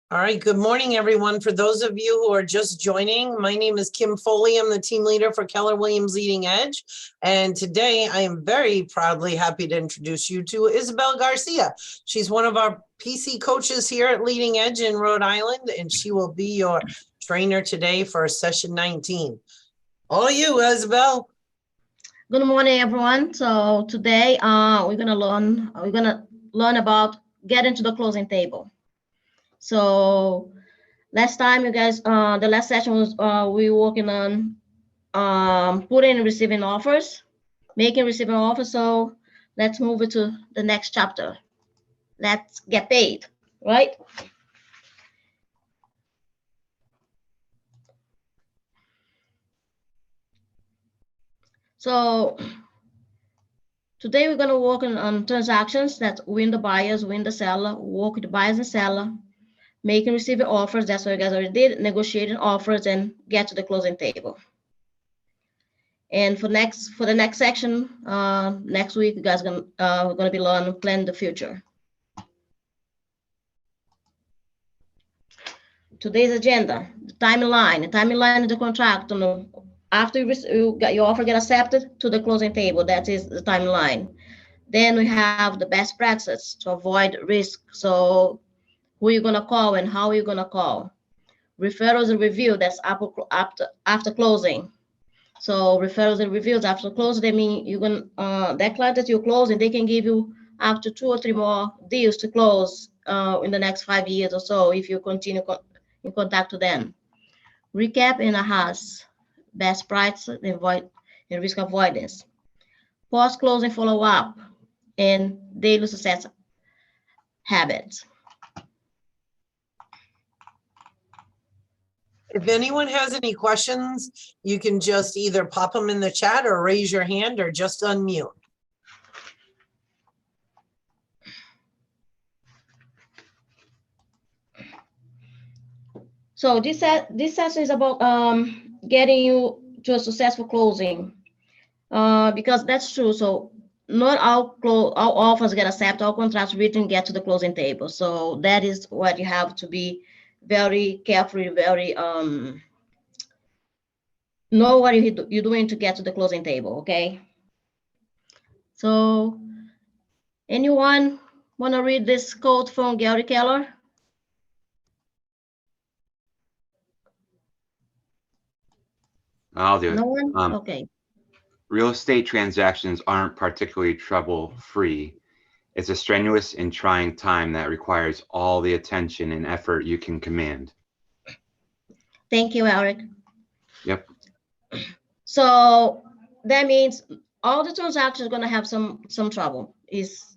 All right, good morning, everyone. For those of you who are just joining, my name is Kim Foley. I'm the team leader for Keller Williams Leading Edge. And today I am very proudly happy to introduce you to Isabel Garcia. She's one of our PC coaches here at Leading Edge in Rhode Island, and she will be your trainer today for session 19. All you, Isabel. Good morning, everyone. So today we're gonna learn about getting to the closing table. So last time, you guys, the last session was we were working on putting and receiving offers, making receiving offers. So let's move it to the next chapter. Let's get paid, right? So today we're gonna work on transactions that win the buyers, win the seller, work with the buyers and seller, making receiving offers. That's what you guys already did, negotiating offers and get to the closing table. And for the next section, next week, you guys we're gonna be learning plan the future. Today's agenda, the timeline of the contract. After you got your offer get accepted to the closing table, that is the timeline. Then we have the best practices to avoid risk. So who you're gonna call and how you're gonna call. Referrals and review, that's after closing. So referrals and reviews after closing, they mean you're gonna that client that you're closing, they can give you up to 2 or 3 more deals to close in the next 5 years or so if you continue in contact with them. Recap and AHAS, best price and risk avoidance. Post closing follow up and daily success habits. If anyone has any questions, you can just either pop them in the chat or raise your hand or just unmute. So this session is about getting you to a successful closing, because that's true. So not all offers get accepted, all contracts written get to the closing table. So that is what you have to be very careful, very know what you're doing to get to the closing table. Okay. So anyone want to read this quote from Gary Keller? I'll do it. No one? Okay. Real estate transactions aren't particularly trouble-free. It's a strenuous and trying time that requires all the attention and effort you can command. Thank you, Eric. Yep. So that means all the transactions are going to have some trouble. It's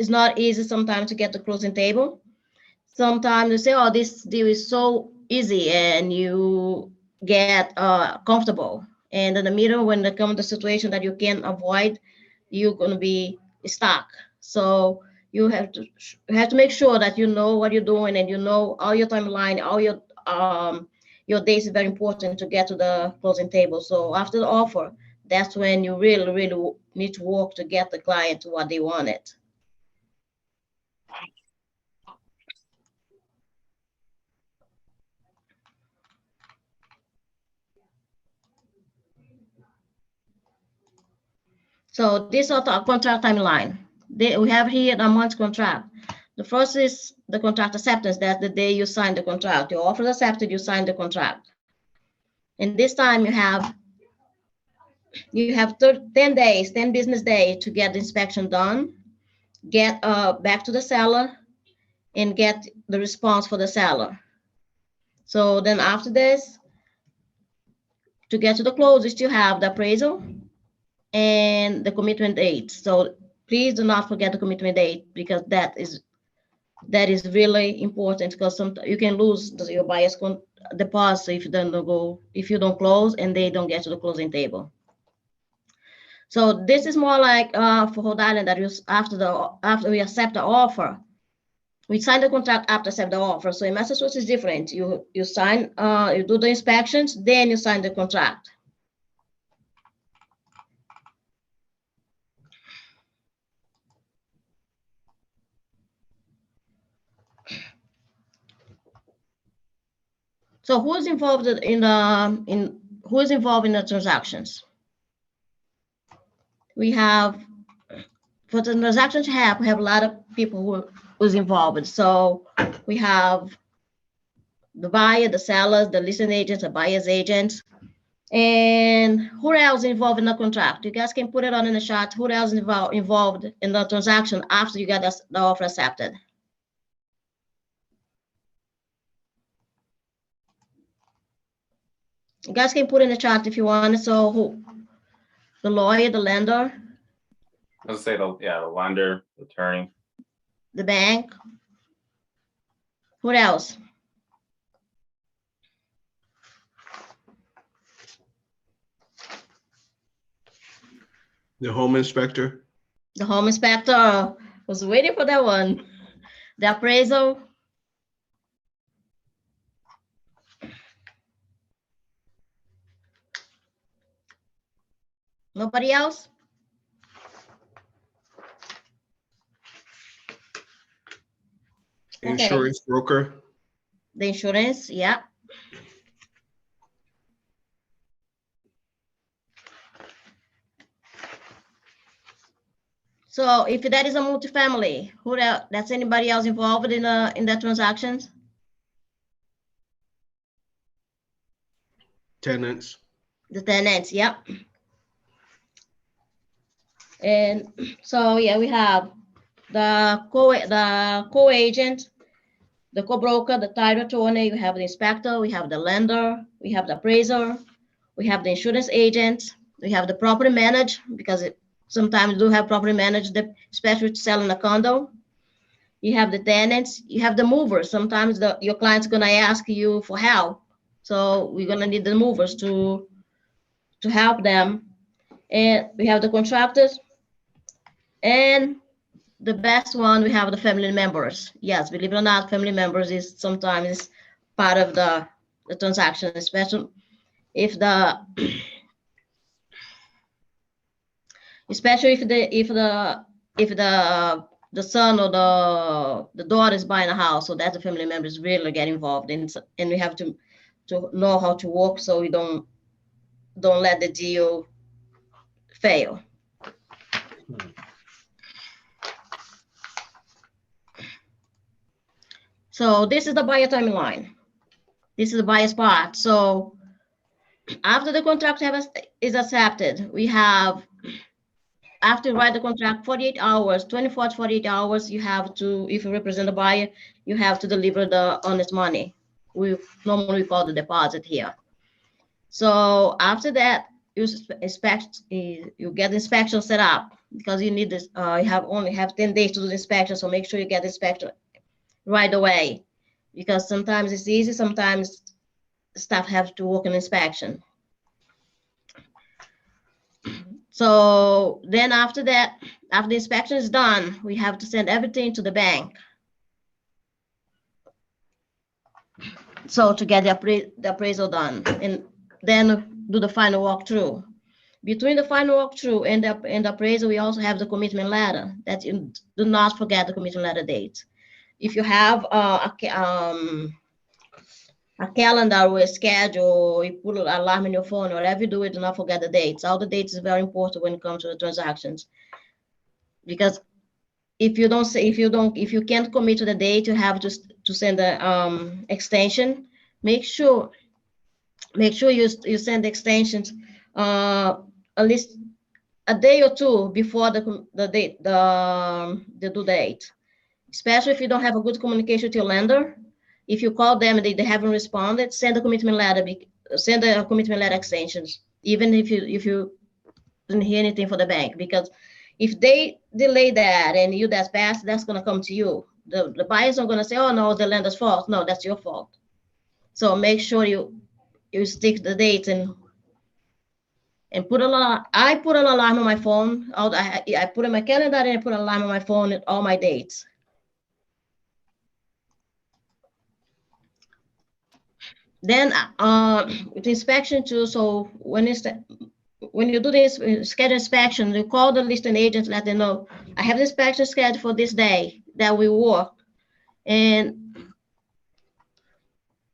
not easy sometimes to get the closing table. Sometimes you say, oh, this deal is so easy, and you get comfortable. And in the middle, when there comes the situation that you can't avoid, you're going to be stuck. So you have to make sure that you know what you're doing, and you know all your timeline, all your days is very important to get to the closing table. So after the offer, that's when you really need to work to get the client to what they wanted. So this is our contract timeline. We have here a month contract. The first is the contract acceptance. That's the day you sign the contract. Your offer is accepted, you sign the contract. And this time you have 10 days, 10 business days to get the inspection done, get back to the seller, and get the response for the seller. So then after this, to get to the close, you still have the appraisal and the commitment date. So please do not forget the commitment date, because that is really important, because sometimes you can lose your buyer's deposit if you don't close and they don't get to the closing table. So this is more like for Rhode Island, that is after we accept the offer, we sign the contract after accept the offer. So in Massachusetts is different. You sign, you do the inspections, then you sign the contract. So who is involved in the transactions? We have, for the transactions we have a lot of people who's involved. So we have the buyer, the sellers, the listing agents, the buyer's agents. And who else involved in the contract? You guys can put it on in the chat. Who else involved in the transaction after you got the offer accepted? You guys can put in the chat if you want. So who? The lawyer, the lender, Let's say the lender, attorney. the bank. What else? The home inspector. The home inspector. Was waiting for that one. The appraisal. Nobody else? Okay. Insurance broker. The insurance, yeah. So if that is a multifamily, who else, that's anybody else involved in that transactions? Tenants. The tenants, yep. And so, yeah, we have the co-agent, the co-broker, the title attorney, we have the inspector, we have the lender, we have the appraiser, we have the insurance agent, we have the property manager, because sometimes do have property manager, especially selling a condo. You have the tenants, you have the movers. Sometimes your client's gonna ask you for help. So we're gonna need the movers to help them. And we have the contractors. And the best one, we have the family members. Yes, believe it or not, family members is sometimes part of the transaction, especially if the son or the daughter is buying a house, so that the family members really get involved in, and we have to know how to work so we don't let the deal fail. So this is the buyer timeline. This is the buyer's part. So after the contract is accepted, we have, after you write the contract, 48 hours, 24 to 48 hours, you have to, if you represent the buyer, you have to deliver the honest money. We normally call the deposit here. So after that, you get the inspection set up, because you need this, you only have 10 days to do the inspection. So make sure you get the inspection right away, because sometimes it's easy, sometimes staff have to work an inspection. So then after that, after the inspection is done, we have to send everything to the bank. So to get the appraisal done, and then do the final walkthrough. Between the final walkthrough and the appraisal, we also have the commitment letter. That you do not forget the commitment letter date. If you have a calendar or a schedule, you put an alarm in your phone, whatever you do, do not forget the dates. All the dates is very important when it comes to the transactions. Because if you can't commit to the date, you have to send the extension. Make sure you send the extensions at least a day or two before the due date. Especially if you don't have a good communication with your lender. If you call them and they haven't responded, send a commitment letter. Send a commitment letter extensions, even if you didn't hear anything from the bank. Because if they delay that and you that's going to come to you. The buyers are going to say, "Oh no, the lender's fault." No, that's your fault. So make sure you stick the dates and put an alarm. I put an alarm on my phone. I put in my calendar and I put an alarm on my phone at all my dates. Then with inspection too, so when you do this schedule inspection, you call the listing agent, let them know, I have the inspection scheduled for this day that we work. And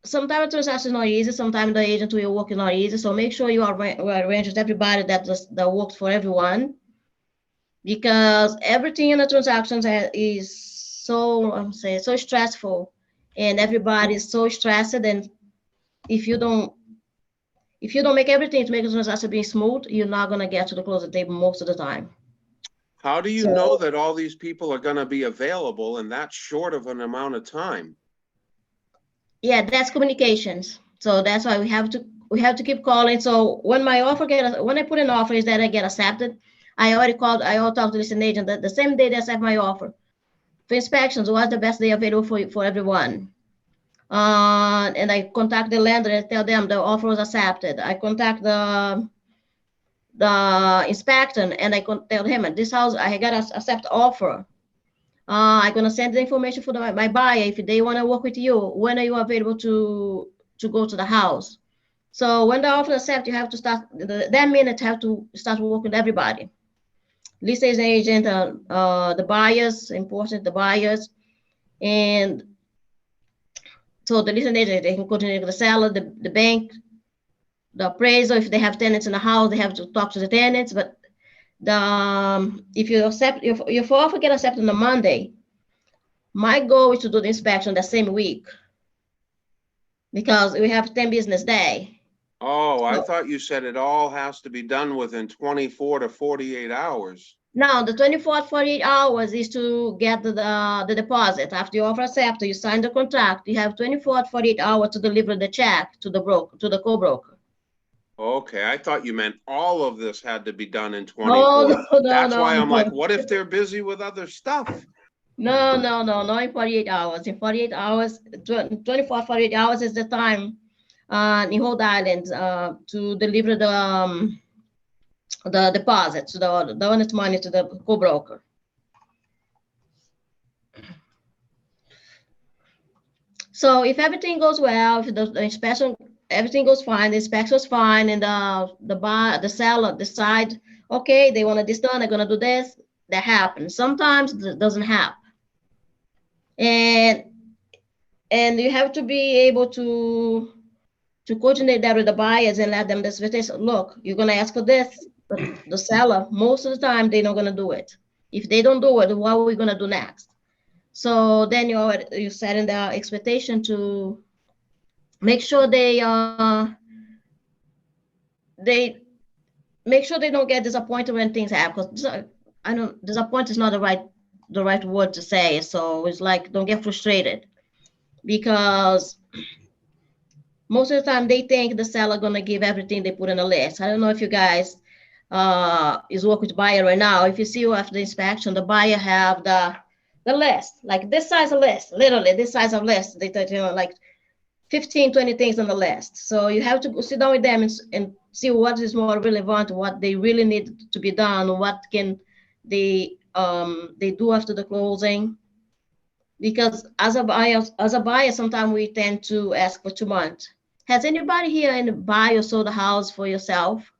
sometimes the transaction is not easy, sometimes the agent will work not easy, so make sure you arrange with everybody that works for everyone. Because everything in the transactions is so, so stressful, and everybody is so stressed, and if you don't make everything to make the transaction be smooth, you're not gonna get to the closing table most of the time. How do you So- know that all these people are gonna be available in that short of an amount of time? Yeah, that's communications. So that's why we have to keep calling. So when my offer when I put an offer is that I get accepted, I already talked to the listing agent that the same day they accept my offer. For inspections, what's the best day available for everyone? And I contact the lender and tell them the offer was accepted. I contact the inspector and I tell him this house I got to accept offer. I'm gonna send the information for my buyer if they want to work with you. When are you available to go to the house? So when the offer accept, you have to start that minute. Have to start working with everybody. Listing agent, the buyers, important the buyers, and so the listing agent they can coordinate with the seller, the bank, the appraiser. If they have tenants in the house, they have to talk to the tenants. But if you accept if offer get accepted on a Monday. My goal is to do the inspection that same week because we have 10 business day. Oh, I So- thought you said it all has to be done within 24 to 48 hours. Now, the 24 to 48 hours is to get the deposit. After you offer accepted, you sign the contract, you have 24 to 48 hours to deliver the check to the co-broker. Okay, I thought you meant all of this had to be done in No, 24. no, That's no, why I'm like, no. what if they're busy with other stuff? No, not in 48 hours. In 48 hours, 24, 48 hours is the time in Rhode Island to deliver the deposit, to the honest money to the co-broker. So if everything goes well, if the inspection, everything goes fine, the inspection's fine, and the seller decide, okay, they want this done, they're gonna do this, that happens. Sometimes it doesn't happen. And you have to be able to coordinate that with the buyers and let them expectation. Look, you're gonna ask for this, but the seller, most of the time, they're not gonna do it. If they don't do it, what are we gonna do next? So then you're setting the expectation to make sure they make sure they don't get disappointed when things happen. Because disappointed is not the right word to say. So it's like don't get frustrated because most of the time they think the seller gonna give everything they put in the list. I don't know if you guys is work with buyer right now. If you see after the inspection, the buyer have the list, like this size of list, literally this size of list. They like 15, 20 things on the list. So you have to go sit down with them and see what is more relevant, what they really need to be done, what can they do after the closing. Because as a buyer, sometimes we tend to ask for 2 months. Has anybody here in buy or sold a house for yourself?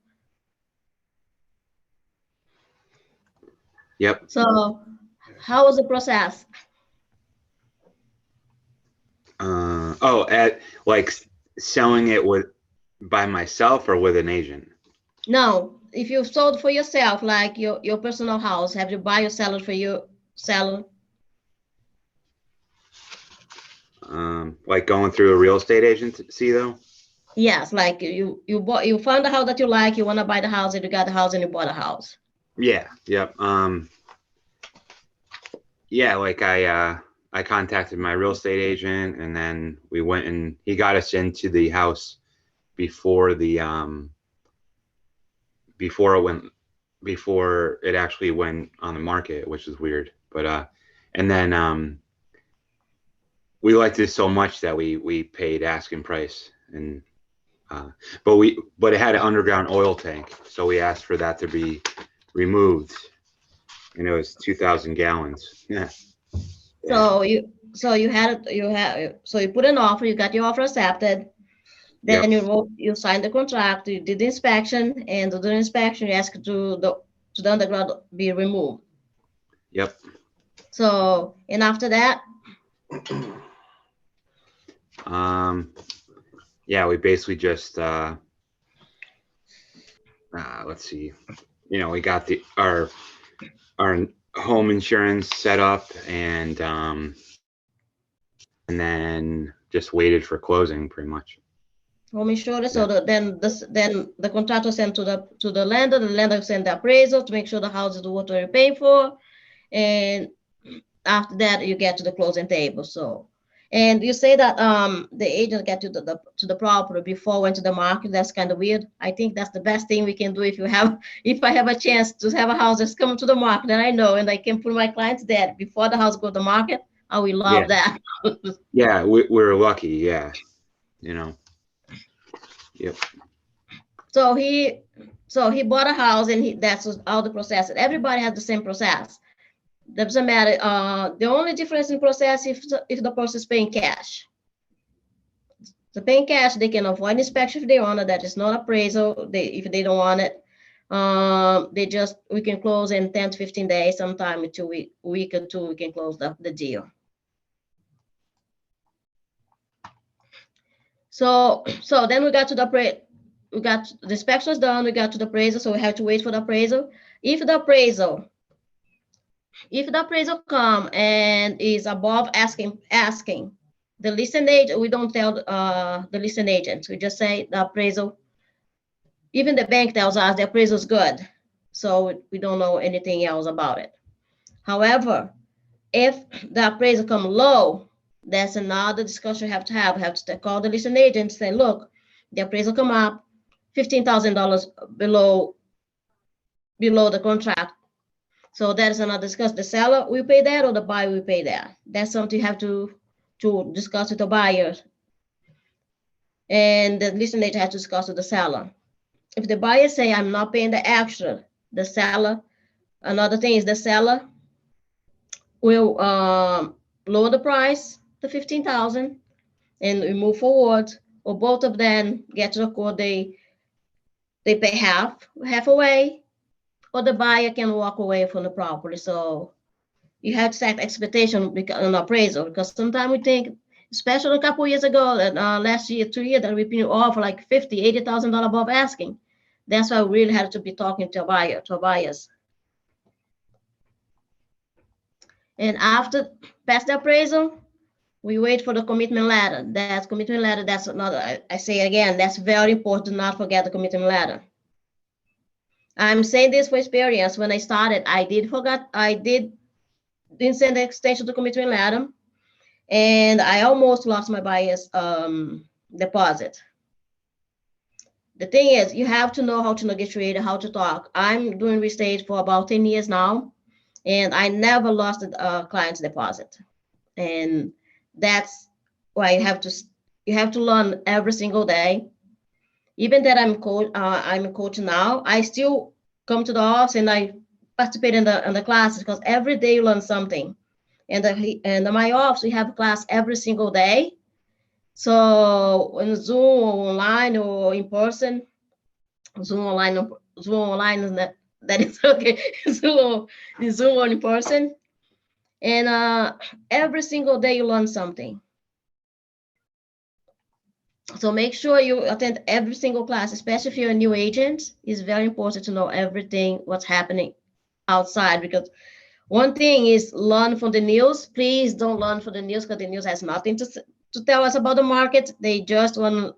Yep. So how was the process? At like selling it by myself or with an agent? No, if you sold for yourself, like your personal house, have you buy or sell it for your seller? Like going through a real estate agency though? Yes, like you found the house that you like, you want to buy the house, and you got the house and you bought a house. Yeah. Yep. Yeah, like I contacted my real estate agent and then we went and he got us into the house before it actually went on the market, which is weird. But and then we liked it so much that we paid asking price and but it had an underground oil tank, so we asked for that to be removed, and it was 2,000 gallons. Yeah. So you put an offer, you got your offer accepted. Then you signed the contract, you did the inspection, and to do the inspection, you asked to the underground be removed. Yep. So, and after that, yeah, we basically just let's see, you know, we got our home insurance set up, and then just waited for closing pretty much. Home insurance, so then the contractor sent to the lender send the appraisal to make sure the house is what we're paying for. And after that, you get to the closing table, so. And you say that the agent get to the property before went to the market. That's kind of weird. I think that's the best thing we can do if I have a chance to have a house that's coming to the market, and I know, and I can put my clients there before the house go to the market. I will love that. Yeah, we're lucky. Yeah, you know. Yep. So he bought a house, and that's all the process. Everybody has the same process. Doesn't matter. The only difference in process if the person is paying cash. So paying cash, they can avoid inspection if they want it. That is not appraisal. If they don't want it, we can close in 10 to 15 days. Sometime in week or two, we can close the deal. So then we got to the inspection is done. We got to the appraisal, so we have to wait for the appraisal. If the appraisal come and is above asking, the listing agent, we don't tell the listing agent. We just say the appraisal. Even the bank tells us the appraisal is good, so we don't know anything else about it. However, if the appraisal come low, that's another discussion we have to have. We have to call the listing agent and say, look, the appraisal come up $15,000 below the contract. So that is another discussion. The seller will pay that or the buyer will pay that. That's something you have to discuss with the buyer. And the listing agent has to discuss with the seller. If the buyer say, I'm not paying the extra, the seller, another thing is the seller will lower the price to $15,000 and we move forward, or both of them get to the court, they pay half away, or the buyer can walk away from the property. So you have to set expectation on appraisal, because sometimes we think, especially a couple of years ago, last year, 2 years, that we've been offered like $50,000, $80,000 above asking. That's why we really had to be talking to buyers. And after past the appraisal, we wait for the commitment letter. That commitment letter, that's another, I say again, that's very important. Do not forget the commitment letter. I'm saying this for experience. When I started, I didn't send the extension to commitment letter, and I almost lost my buyer's deposit. The thing is, you have to know how to negotiate, how to talk. I'm doing real estate for about 10 years now, and I never lost a client's deposit. And that's why you have to learn every single day. Even that I'm a coach now, I still come to the office and I participate in the classes, because every day you learn something. And in my office, we have class every single day. So in Zoom or online or in person, Zoom online is that is okay. Zoom or in person. And every single day you learn something. So make sure you attend every single class, especially if you're a new agent. It's very important to know everything, what's happening outside, because one thing is learn from the news. Please don't learn from the news, because the news has nothing to tell us about the market. They just want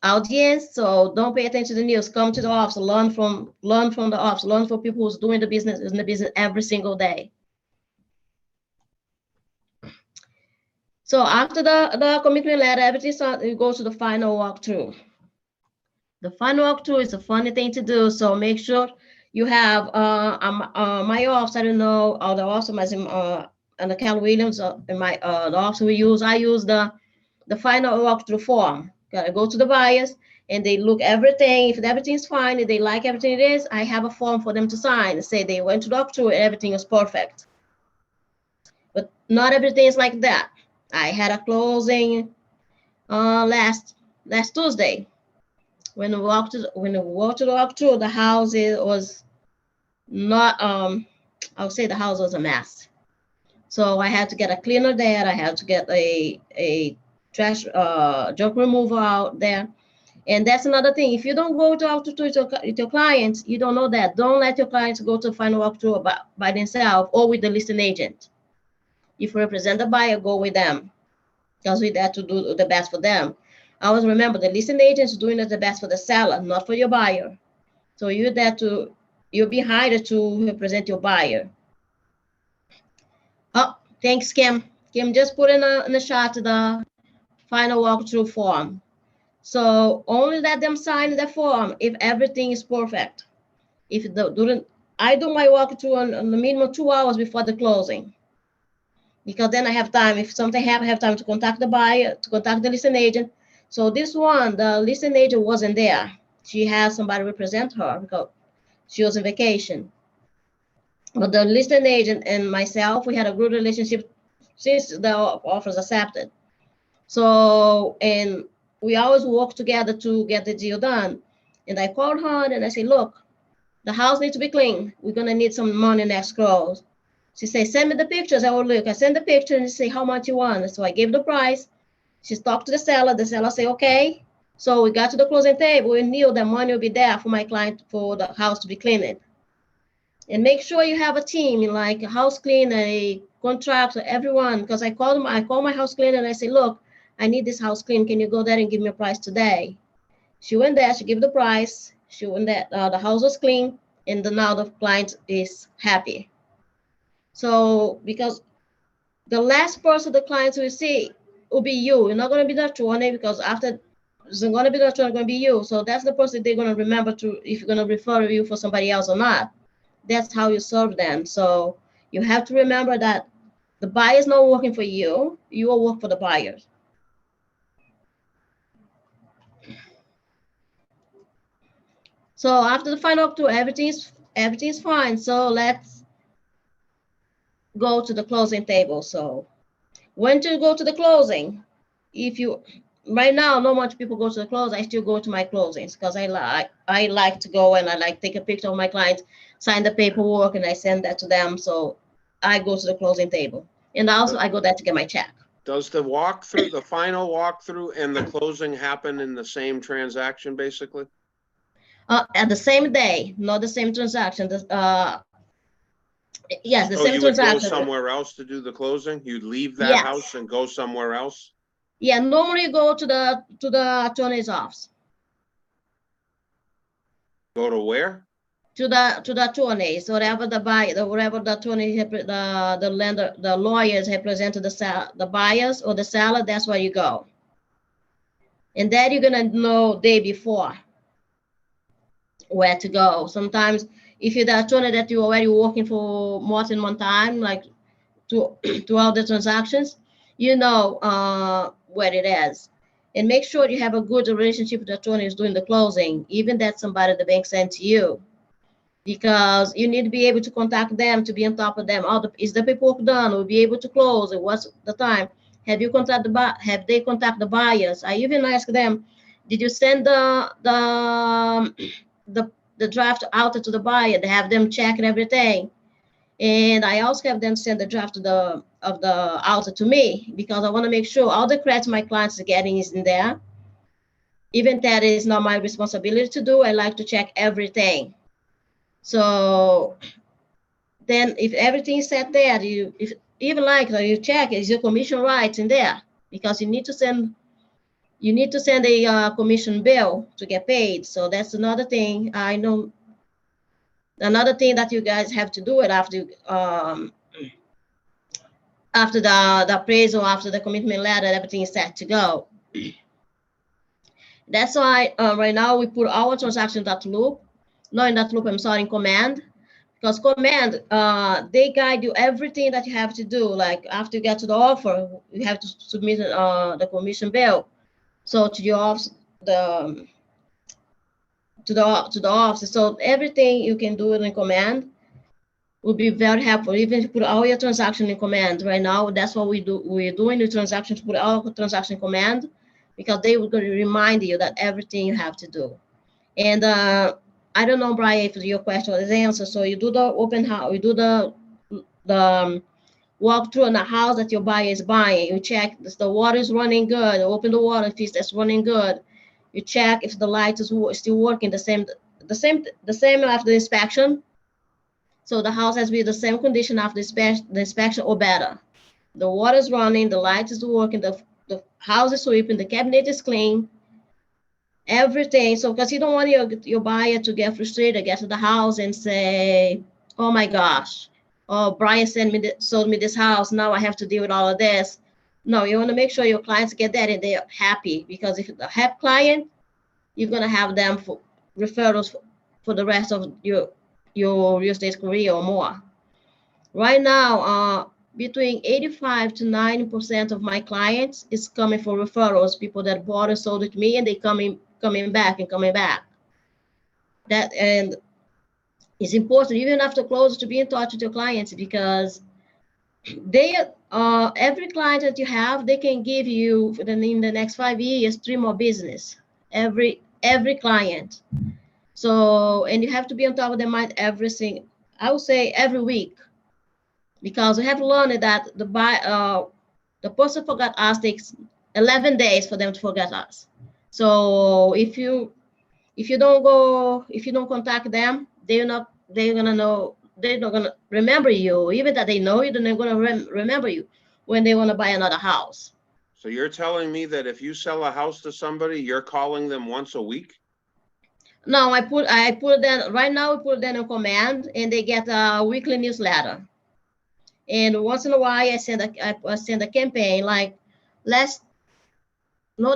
audience. So don't pay attention to the news. Come to the office, learn from the office, learn from people who's doing the business every single day. So after the commitment letter, everything starts, you go to the final walkthrough. The final walkthrough is a funny thing to do. So make sure you have my office. I don't know, or the office and the Keller Williams in the office I use the final walkthrough form. Gotta go to the buyers and they look everything. If everything's fine, if they like everything it is, I have a form for them to sign. Say they went to the walkthrough and everything is perfect. But not everything is like that. I had a closing last Tuesday. When we walked to the walkthrough, the house was not. I would say the house was a mess. So I had to get a cleaner there. I had to get a trash, junk removal out there. And that's another thing. If you don't go to out with your clients, you don't know that. Don't let your clients go to final walkthrough by themselves or with the listing agent. If you represent the buyer, go with them, because we're there to do the best for them. Always remember, the listing agent is doing the best for the seller, not for your buyer. So you're be hired to represent your buyer. Oh, thanks, Kim. Kim just put in the chat the final walkthrough form. So only let them sign the form if everything is perfect. I do my walkthrough on the minimum 2 hours before the closing, because then I have time. If something happens, I have time to contact the buyer, to contact the listing agent. So this one, the listing agent wasn't there. She had somebody represent her because she was on vacation. But the listing agent and myself, we had a good relationship since the offers accepted. So, and we always work together to get the deal done. And I called her and I said, look, the house needs to be clean. We're gonna need some money next close. She said, send me the pictures. I will look. I sent the picture and she said, how much you want? So I gave the price. She talked to the seller. The seller said, okay. So we got to the closing table. We knew that money will be there for my client for the house to be cleaned. And make sure you have a team, like a house cleaner, a contractor, everyone. Because I called my house cleaner and I said, look, I need this house clean. Can you go there and give me a price today? She went there. She gave the price. She went there. The house was clean, and now the client is happy. So because the last person the clients will see will be you. You're not going to be the attorney, because after it's going to be the attorney, going to be you. So that's the person they're going to remember to, if you're going to refer you for somebody else or not. That's how you serve them. So you have to remember that the buyer is not working for you. You will work for the buyers. So after the final walkthrough, everything's fine. So let's go to the closing table. So when to go to the closing? Right now, not much people go to the close. I still go to my closings because I like to go and I like take a picture of my clients, sign the paperwork, and I send that to them. So I go to the closing table, and also I go there to get my check. Does the walkthrough, the final walkthrough and the closing happen in the same transaction, basically? At the same day, not the same transaction. Yes, the So same you would go transaction. somewhere else to do the closing? You'd leave that Yes. house and go somewhere else? Yeah, normally you go to the attorney's office. Go to where? To the attorney. So whatever the buyer, whatever the attorney, the lender, the lawyers represent the buyers or the seller, that's where you go. And then you're gonna know day before where to go. Sometimes if you're the attorney that you're already working for more than one time, like to all the transactions, you know where it is. And make sure you have a good relationship with the attorneys doing the closing, even that somebody the bank sent to you, because you need to be able to contact them to be on top of them. Is the paperwork done? We'll be able to close. What's the time? Have you contacted have they contacted the buyers? I even ask them, did you send the draft out to the buyer to have them check and everything? And I also have them send the draft of the auto to me, because I want to make sure all the credits my clients are getting is in there. Even that is not my responsibility to do. I like to check everything. So then if everything is set there, you check, is your commission rights in there? Because you need to send a commission bill to get paid. So that's another thing. I know another thing that you guys have to do it after the appraisal, after the commitment letter, everything is set to go. That's why right now we put our transaction in that loop. Not in that loop, I'm sorry, in command. Because command, they guide you everything that you have to do. Like after you get to the offer, you have to submit the commission bill. So to your office, to the office. So everything you can do it in command will be very helpful. Even if you put all your transaction in command right now, that's what we do. We're doing the transaction to put all transaction in command, because they will remind you that everything you have to do. And I don't know, Brian, if your question is answered. So you do the open house, you do the walk through in a house that your buyer is buying. You check if the water is running good, open the water if it's running good. You check if the light is still working the same after the inspection. So the house has to be the same condition after the inspection or better. The water is running, the light is working, the house is sweeping, the cabinet is clean, everything. So because you don't want your buyer to get frustrated, get to the house and say, oh my gosh, oh, Brian sold me this house, now I have to deal with all of this. No, you want to make sure your clients get that and they're happy, because if you have client, you're going to have them for referrals for the rest of your real estate career or more. Right now, between 85 to 90% of my clients is coming for referrals, people that bought and sold it to me, and they coming back. That, and it's important even after close to be in touch with your clients, because they every client that you have, they can give you in the next 5 years 3 more business, every client. So, and you have to be on top of their mind I would say every week, because we have learned that the person forgot us takes 11 days for them to forget us. So if you don't contact them, they're not gonna remember you. Even that they know you, they're not gonna remember you when they want to buy another house. So you're telling me that if you sell a house to somebody, you're calling them once a week? No, I put them right now. We put them on command, and they get a weekly newsletter. And once in a while, I send a campaign. Like this 2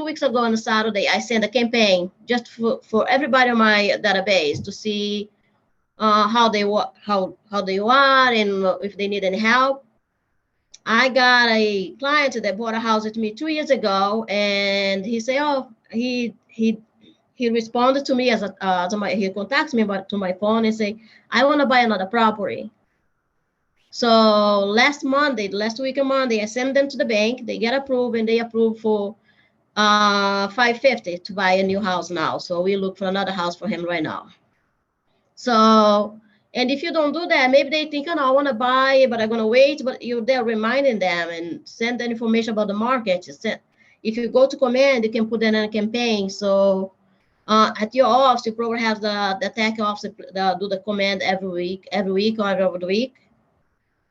weeks ago on a Saturday, I sent a campaign just for everybody on my database to see how they are and if they need any help. I got a client that bought a house with me 2 years ago, and he said, "Oh, he responded to me he contacts me to my phone and say, I want to buy another property." So last week on Monday, I sent them to the bank. They get approved, and they approve for $550 to buy a new house now. So we look for another house for him right now. So, and if you don't do that, maybe they think, oh, no, I want to buy, but I'm going to wait. But you're there reminding them and send them information about the market. If you go to command, you can put that in a campaign. So at your office, you probably have the tech office do the command every week or every other week.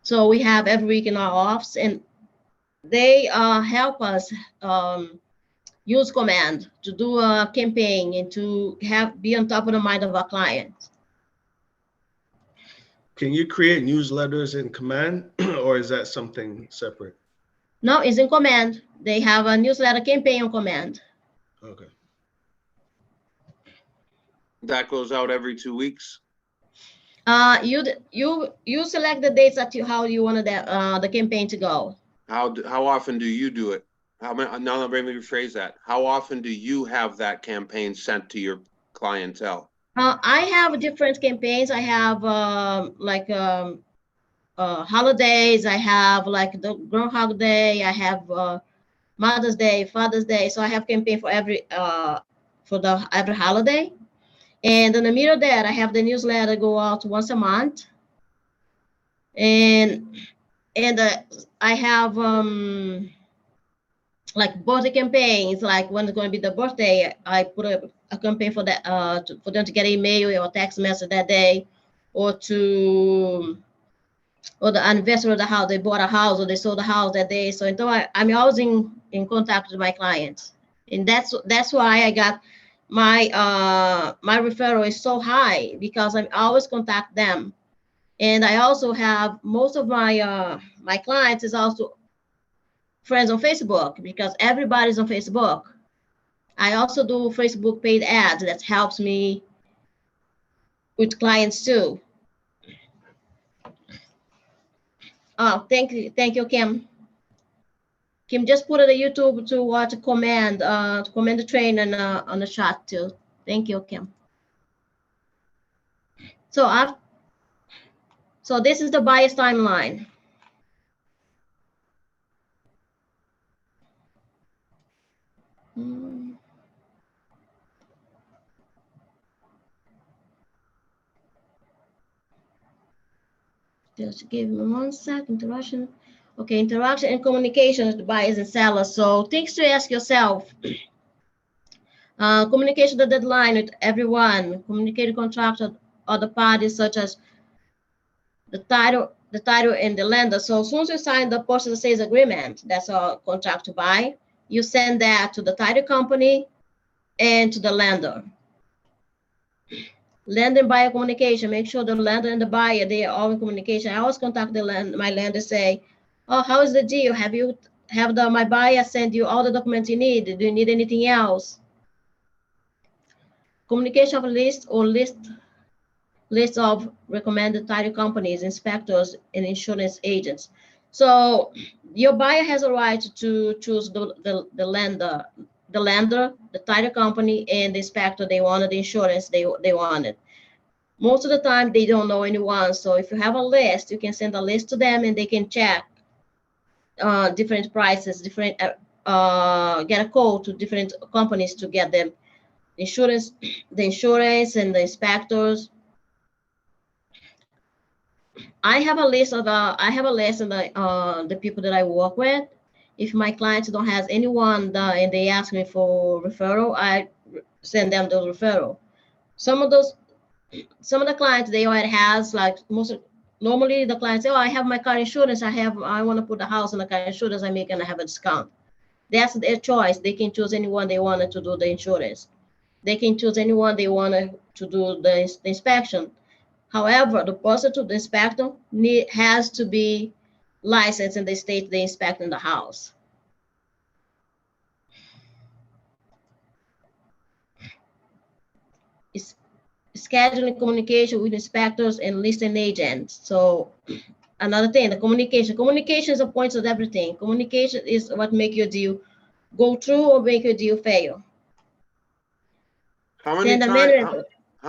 So we have every week in our office, and they help us use command to do a campaign and to be on top of the mind of our clients. Can you create newsletters in Command or is that something separate? No, it's in command. They have a newsletter campaign on command. Okay. That goes out every 2 weeks? You select the dates how you want the campaign to go. How often do you do it? Now let me rephrase that. How often do you have that campaign sent to your clientele? I have different campaigns. I have holidays. I have like the Groundhog Day. I have Mother's Day, Father's Day. So I have campaign for every holiday. And in the middle of that, I have the newsletter go out once a month. And I have like birthday campaigns, like when it's going to be the birthday, I put a campaign for that for them to get an email or text message that day, or the anniversary of the house, they bought a house or they sold a house that day. So I'm always in contact with my clients, and that's why I got my my referral is so high, because I always contact them. And I also have most of my my clients is also friends on Facebook, because everybody's on Facebook. I also do Facebook paid ads. That helps me with clients too. Oh, thank you, Kim. Kim just put it on YouTube to watch a command the train and on the chat too. Thank you, Kim. So this is the bias timeline. Just give me 1 second, interaction. Okay, interaction and communication with the buyers and sellers. So things to ask yourself. Communication the deadline with everyone, communicate the contract with other parties such as the title and the lender. So as soon as you sign the purchase and sales agreement, that's our contract to buy, you send that to the title company and to the lender. Lender and buyer communication, make sure the lender and the buyer, they are all in communication. I always contact my lender, say, oh, how is the deal? Have my buyer send you all the documents you need? Do you need anything else? Communication of list of recommended title companies, inspectors, and insurance agents. So your buyer has a right to choose the lender, the title company, and the inspector they wanted, the insurance they wanted. Most of the time, they don't know anyone. So if you have a list, you can send a list to them and they can check different prices, get a quote to different companies to get them the insurance and the inspectors. I have a list of the people that I work with. If my clients don't have anyone and they ask me for referral, I send them the referral. Some of the clients, they already has normally the clients say, oh, I have my car insurance. I want to put the house on the car insurance. I'm going to have a discount. That's their choice. They can choose anyone they wanted to do the insurance. They can choose anyone they wanted to do the inspection. However, the person to the inspector has to be licensed in the state they inspect in the house. It's scheduling communication with inspectors and listing agents. So another thing, the communication is a point of everything. Communication is what make your deal go through or make your deal fail. How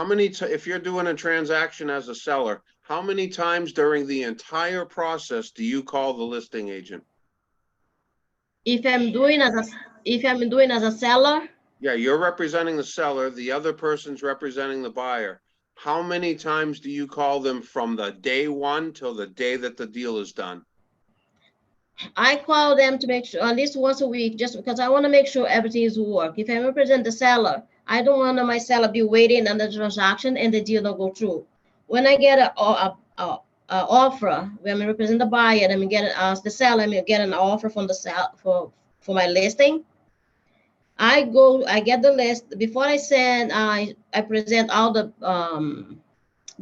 many times, if you're doing a transaction as a seller, how many times during the entire process do you call the listing agent? If I'm doing as a seller, Yeah, you're representing the seller, the other person's representing the buyer. How many times do you call them from the day one till the day that the deal is done? I call them to make sure at least once a week, just because I want to make sure everything is work. If I represent the seller, I don't want my seller be waiting on the transaction and the deal don't go through. When I get a offer, when I represent the buyer, I'm getting the seller, I'm getting an offer from the seller for my listing. I get the list before I send. I present all the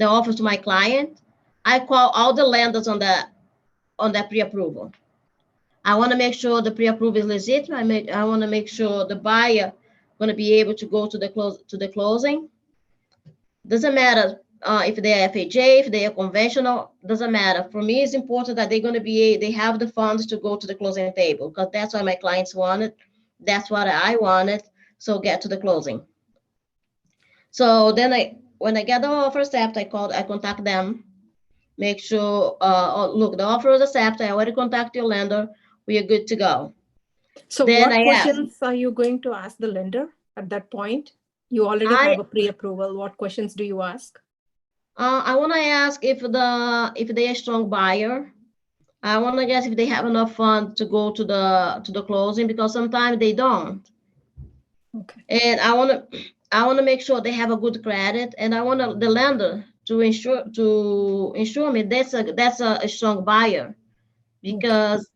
offers to my client. I call all the lenders on that pre-approval. I want to make sure the pre-approval is legit. I want to make sure the buyer going to be able to go to the closing. Doesn't matter if they're FHA, if they are conventional, doesn't matter. For me, it's important that they have the funds to go to the closing table, because that's what my clients wanted. That's what I wanted. So get to the closing. So then when I get the offer accepted, I contact them, make sure, look, the offer is accepted. I already contact your lender. We are good to go. So Then what I questions are you going to ask the lender at that point? You already have a pre-approval. What questions do you ask? I want to ask if they are a strong buyer. I want to guess if they have enough funds to go to the closing, because sometimes they don't. Okay. And I want to make sure they have a good credit, and I want the lender to ensure me that's a strong buyer, because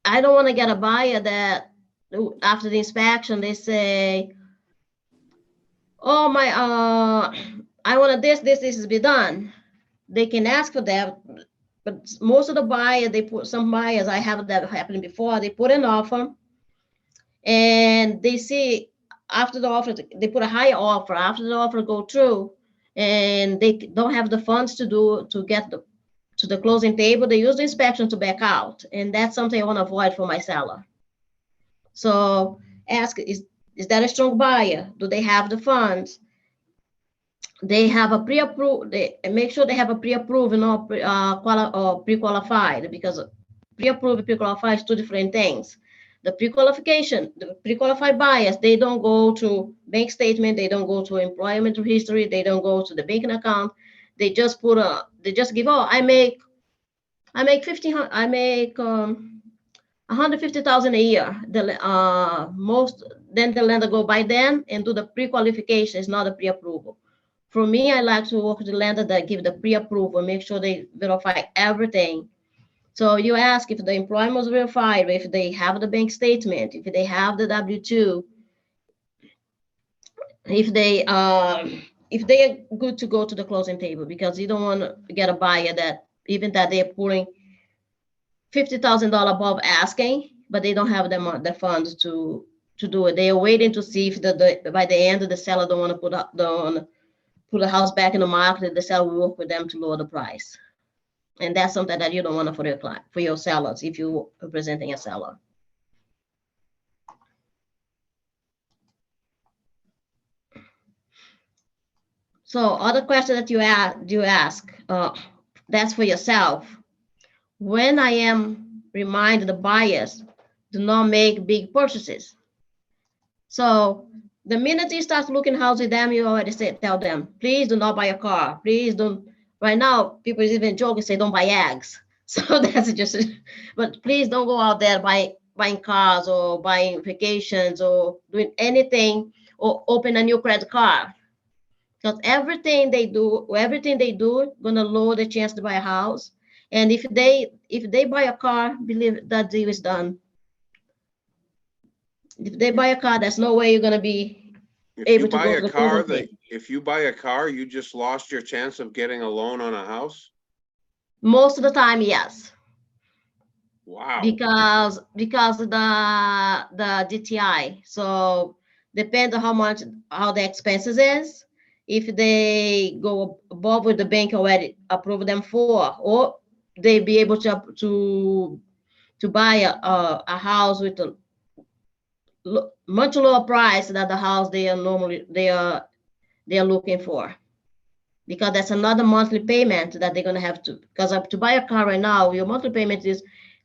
I don't want to get a buyer that after the inspection they say, oh my, I want this to be done. They can ask for that, but most of the buyers, some buyers, I have that happening before, they put an offer and they see after the offer, they put a higher offer. After the offer go through and they don't have the funds to get to the closing table, they use the inspection to back out. And that's something I want to avoid for my seller. So ask, is that a strong buyer? Do they have the funds? They have a pre-approved, make sure they have a pre-approved and or pre-qualified, because pre-approved and pre-qualified is two different things. The pre-qualification, the pre-qualified buyers, they don't go to bank statement, they don't go to employment history, they don't go to the banking account. They just give, oh, I make I make 150,000 a year. Then the lender go by then and do the pre-qualification. It's not a pre-approval. For me, I like to work with the lender that give the pre-approval, make sure they verify everything. So you ask if the employment was verified, if they have the bank statement, if they have the W-2, if they are good to go to the closing table, because you don't want to get a buyer that even that they're pulling $50,000 above asking, but they don't have the funds to do it. They are waiting to see if by the end the seller don't want to put the house back in the market. The seller will work with them to lower the price, and that's something that you don't want for your client, for your sellers, if you are presenting a seller. So other question that you ask, that's for yourself. When I am reminding the buyers, do not make big purchases. So the minute you start looking house with them, you already tell them, please do not buy a car. Please don't. Right now, people even joke and say, don't buy eggs. So that's just, but please don't go out there buying cars or buying vacations or doing anything or open a new credit card. Because everything they do gonna lower the chance to buy a house. And if they buy a car, believe that deal is done. If they buy a car, there's no way you're gonna be able to go to the closing table. If you buy a car, you just lost your chance of getting a loan on a house? Most of the time, yes. Wow. Because the DTI. So depends on how the expenses is. If they go above what the bank already approved them for, or they be able to buy a house with a much lower price than the house they are looking for, because that's another monthly payment that they're gonna have to. Because to buy a car right now, your monthly payment is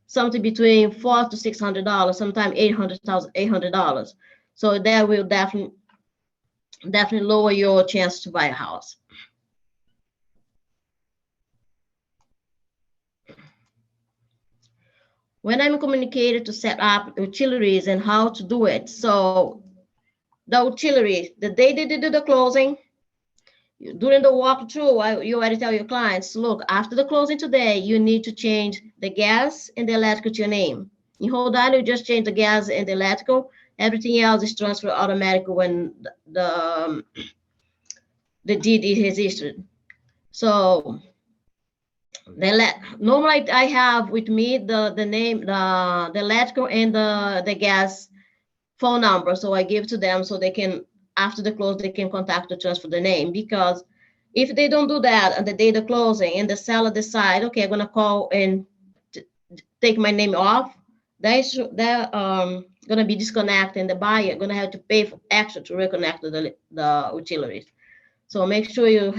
something between $400 to $600, sometimes $800. So that will definitely lower your chance to buy a house. When I'm communicated to set up utilities and how to do it. So the utilities, the day they do the closing, during the walkthrough, you already tell your clients, look, after the closing today, you need to change the gas and the electrical to your name. In Rhode Island, you just change the gas and the electrical. Everything else is transferred automatically when the deed is issued. So normally I have with me the name, the electrical and the gas phone number. So I give to them so they can, after the close, they can contact to transfer the name. Because if they don't do that on the day of the closing and the seller decide, okay, I'm gonna call and take my name off, they're gonna be disconnected, and the buyer gonna have to pay for extra to reconnect to the utilities. So make sure you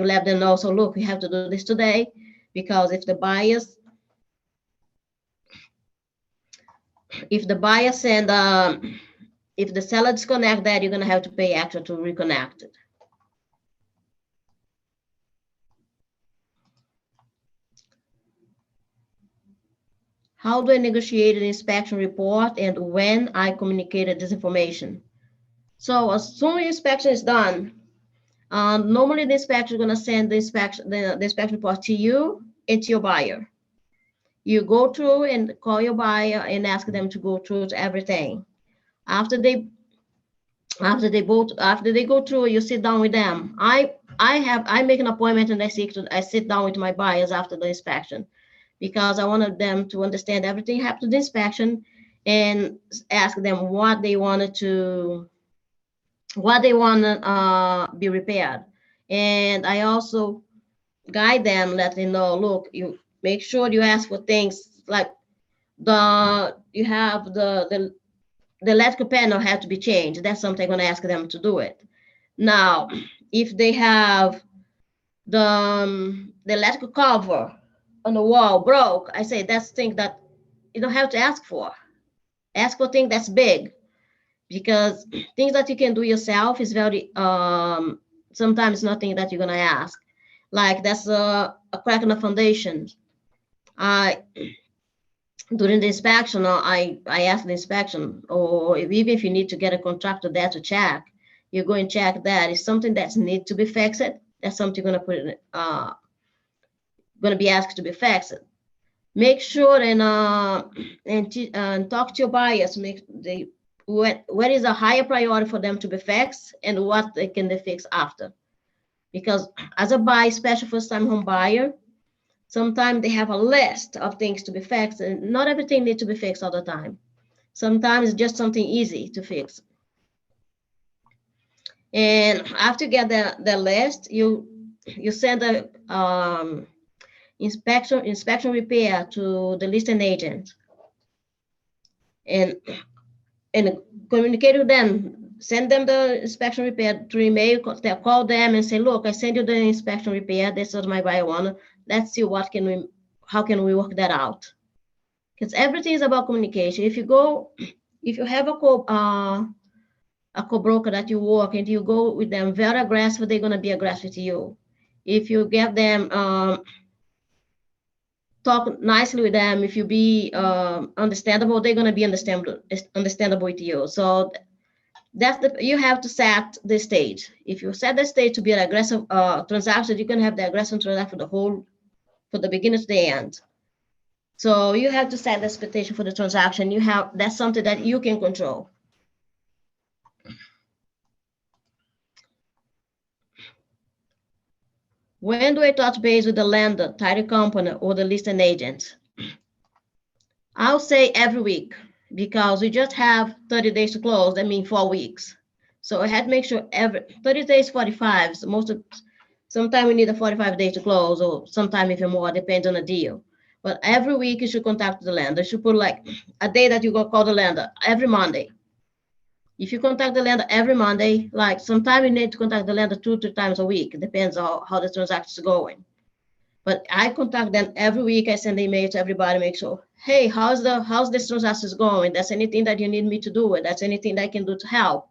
let them know. So look, we have to do this today, because if the buyers and if the seller disconnect that, you're gonna have to pay extra to reconnect it. How do I negotiate an inspection report and when I communicated this information? So as soon as the inspection is done, normally the inspector is gonna send the inspection report to you and to your buyer. You go through and call your buyer and ask them to go through everything. After they go through, you sit down with them. I make an appointment and I sit down with my buyers after the inspection, because I wanted them to understand everything happened to the inspection and ask them what they want to be repaired. And I also guide them, let them know, look, you make sure you ask for things like the electrical panel had to be changed. That's something I'm going to ask them to do it. Now, if they have the electrical cover on the wall broke, I say that's thing that you don't have to ask for. Ask for things that's big, because things that you can do yourself is very sometimes nothing that you're going to ask. Like that's a crack in the foundation. I during the inspection, I asked the inspection, or even if you need to get a contractor there to check, you go and check that. Is something that's need to be fixed? That's something you're gonna put in, gonna be asked to be fixed. Make sure and talk to your buyers. Make they what is a higher priority for them to be fixed and what they can they fix after. Because as a buyer, especially first time home buyer, sometimes they have a list of things to be fixed, and not everything needs to be fixed all the time. Sometimes it's just something easy to fix. And after you get the list, you send a inspection repair to the listing agent, and communicate with them. Send them the inspection repair through email. Call them and say, look, I send you the inspection repair. This is my buyer one. Let's see how can we work that out? Because everything is about communication. If you have a co-broker that you work and you go with them very aggressive, they're gonna be aggressive to you. If you get them, talk nicely with them, if you be understandable, they're gonna be understandable with you. So you have to set the stage. If you set the stage to be an aggressive transaction, you can have the aggressive transaction for the beginning to the end. So you have to set the expectation for the transaction. That's something that you can control. When do I touch base with the lender, title company, or the listing agent? I'll say every week, because we just have 30 days to close. That means 4 weeks. So I had to make sure 30 days, 45. So sometimes we need a 45 days to close, or sometime even more, depends on the deal. But every week you should contact the lender. You should put like a day that you're gonna call the lender every Monday. If you contact the lender every Monday, like sometimes you need to contact the lender 2-3 times a week. It depends on how the transaction is going. But I contact them every week. I send an email to everybody, make sure, hey, how's this transaction going? That's anything that you need me to do, that's anything that I can do to help,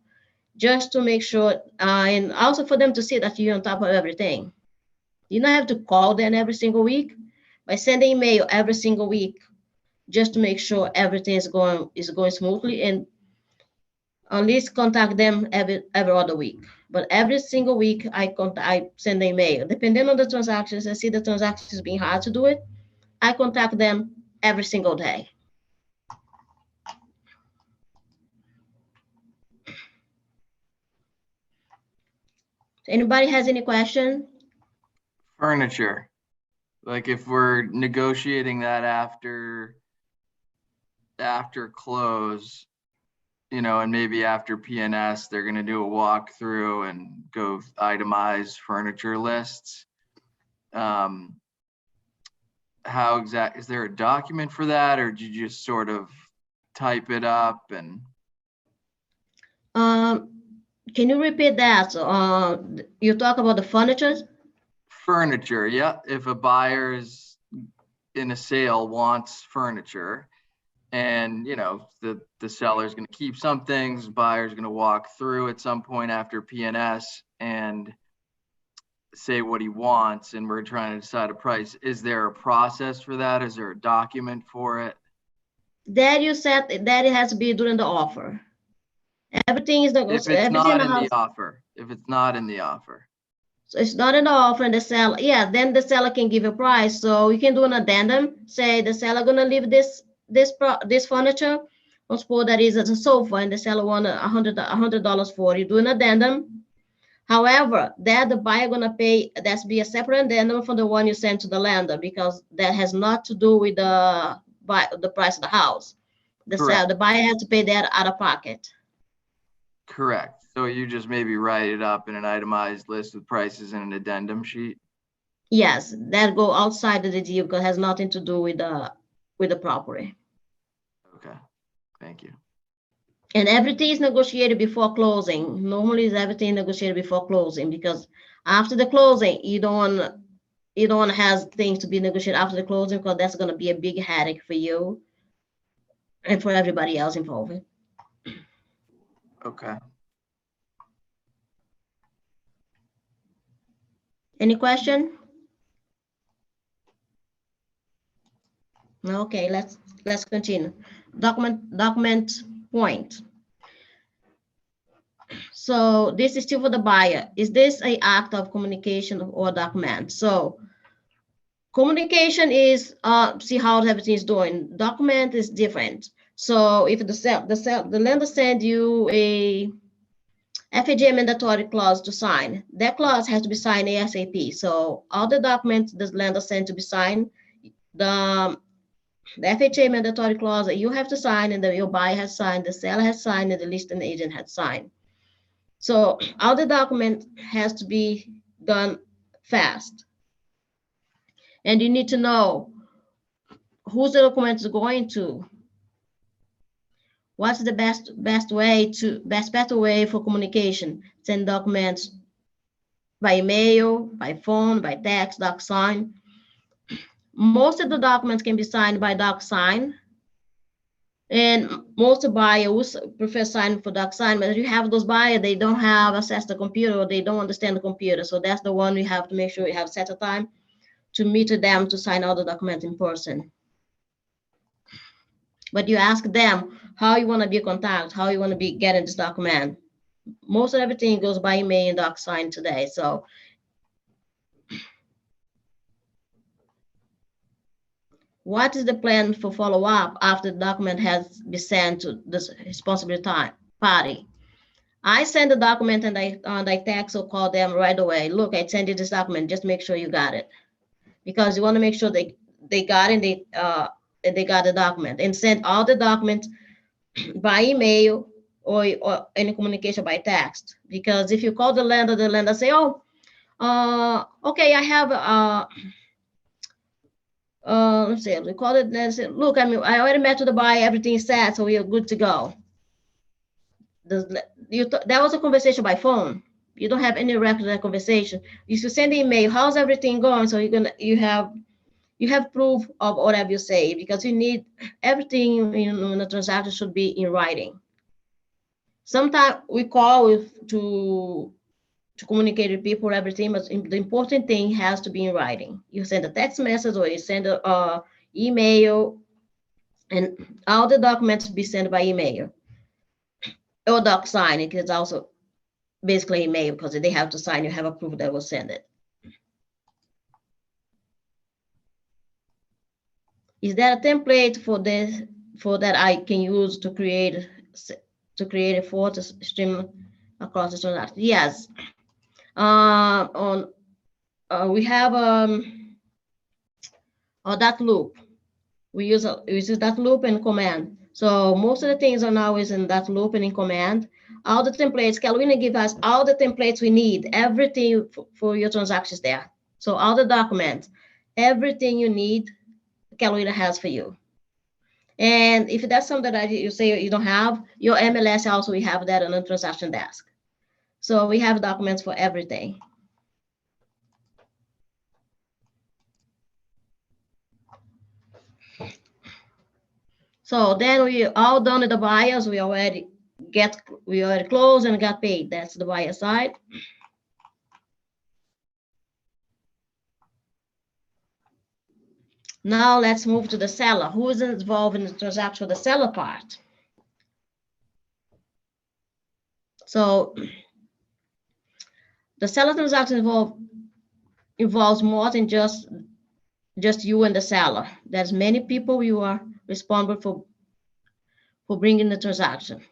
just to make sure, and also for them to see that you're on top of everything. You don't have to call them every single week, but send an email every single week, just to make sure everything is going smoothly, and at least contact them every other week. But every single week, I send an email. Depending on the transactions, I see the transactions being hard to do it, I contact them every single day. Anybody has any question? Furniture, like if we're negotiating that after close, and maybe after PNS, they're going to do a walkthrough and go itemize furniture lists. How is there a document for that, or do you just sort of type it up? And can you repeat that? You talk about the furniture? Furniture, yeah. If a buyer's in a sale wants furniture, and the seller's going to keep some things, buyer's going to walk through at some point after PNS and say what he wants, and we're trying to decide a price. Is there a process for that? Is there a document for it? That you said that it has to be during the offer. Everything is If it's not in the offer. If it's not in the offer. So it's not an offer, and the seller, then the seller can give a price. So you can do an addendum. Say the seller gonna leave this furniture. Let's suppose that is a sofa, and the seller want $100 for it. You do an addendum. However, that the buyer gonna pay, that's be a separate addendum from the one you send to the lender, because that has not to do with the price of the house. The buyer has to pay that out of pocket. Correct. So you just maybe write it up in an itemized list with prices and an addendum sheet? Yes, that go outside of the deal because it has nothing to do with the property. Okay, thank you. And everything is negotiated before closing. Normally, is everything negotiated before closing, because after the closing, you don't want to have things to be negotiated after the closing, because that's going to be a big headache for you and for everybody else involved. Okay. Any question? Okay, let's continue. Document point. So this is still for the buyer. Is this an act of communication or document? So communication is see how everything is doing. Document is different. So if the lender send you a FHA mandatory clause to sign, that clause has to be signed ASAP. So all the documents the lender sent to be signed, the FHA mandatory clause that you have to sign and that your buyer has signed, the seller has signed, and the listing agent has signed. So all the document has to be done fast. And you need to know who's the document is going to. What's the best better way for communication? Send documents by email, by phone, by text, DocSign. Most of the documents can be signed by DocSign. And most buyers prefer signing for DocSign, but if you have those buyers, they don't have access to the computer or they don't understand the computer. So that's the one you have to make sure you have set a time to meet with them to sign all the documents in person. But you ask them how you want to be contact, how you want to be getting this document. Most of everything goes by email and DocSign today. So what is the plan for follow-up after the document has been sent to this responsible party? I send the document and I text or call them right away. Look, I sent you this document. Just make sure you got it, because you want to make sure they got it. They got the document, and send all the documents by email or any communication by text. Because if you call the lender say, oh, okay, I have let's see, we call it, let's say, look, I already met with the buyer, everything is set, so we are good to go. That was a conversation by phone. You don't have any record of that conversation. You should send an email, how's everything going? So you have proof of whatever you say, because you need everything in the transaction should be in writing. Sometimes we call to communicate with people, everything, but the important thing has to be in writing. You send a text message or you send an email, and all the documents be sent by email. Or DocSign, it is also basically email, because they have to sign, you have a proof that will send it. Is there a template for that I can use to create a photo stream across the transaction? Yes. We have that loop. We use that loop and command. So most of the things are now is in that loop and in command. All the templates, Carolina give us all the templates we need, everything for your transactions there. So all the documents, everything you need, Carolina has for you. And if that's something that you say you don't have, your MLS also, we have that on the transaction desk. So we have documents for everything. So then we all done with the buyers. We already closed and got paid. That's the buyer side. Now let's move to the seller. Who is involved in the transaction, the seller part? So the seller transaction involves more than just you and the seller. There's many people you are responsible for bringing the transaction.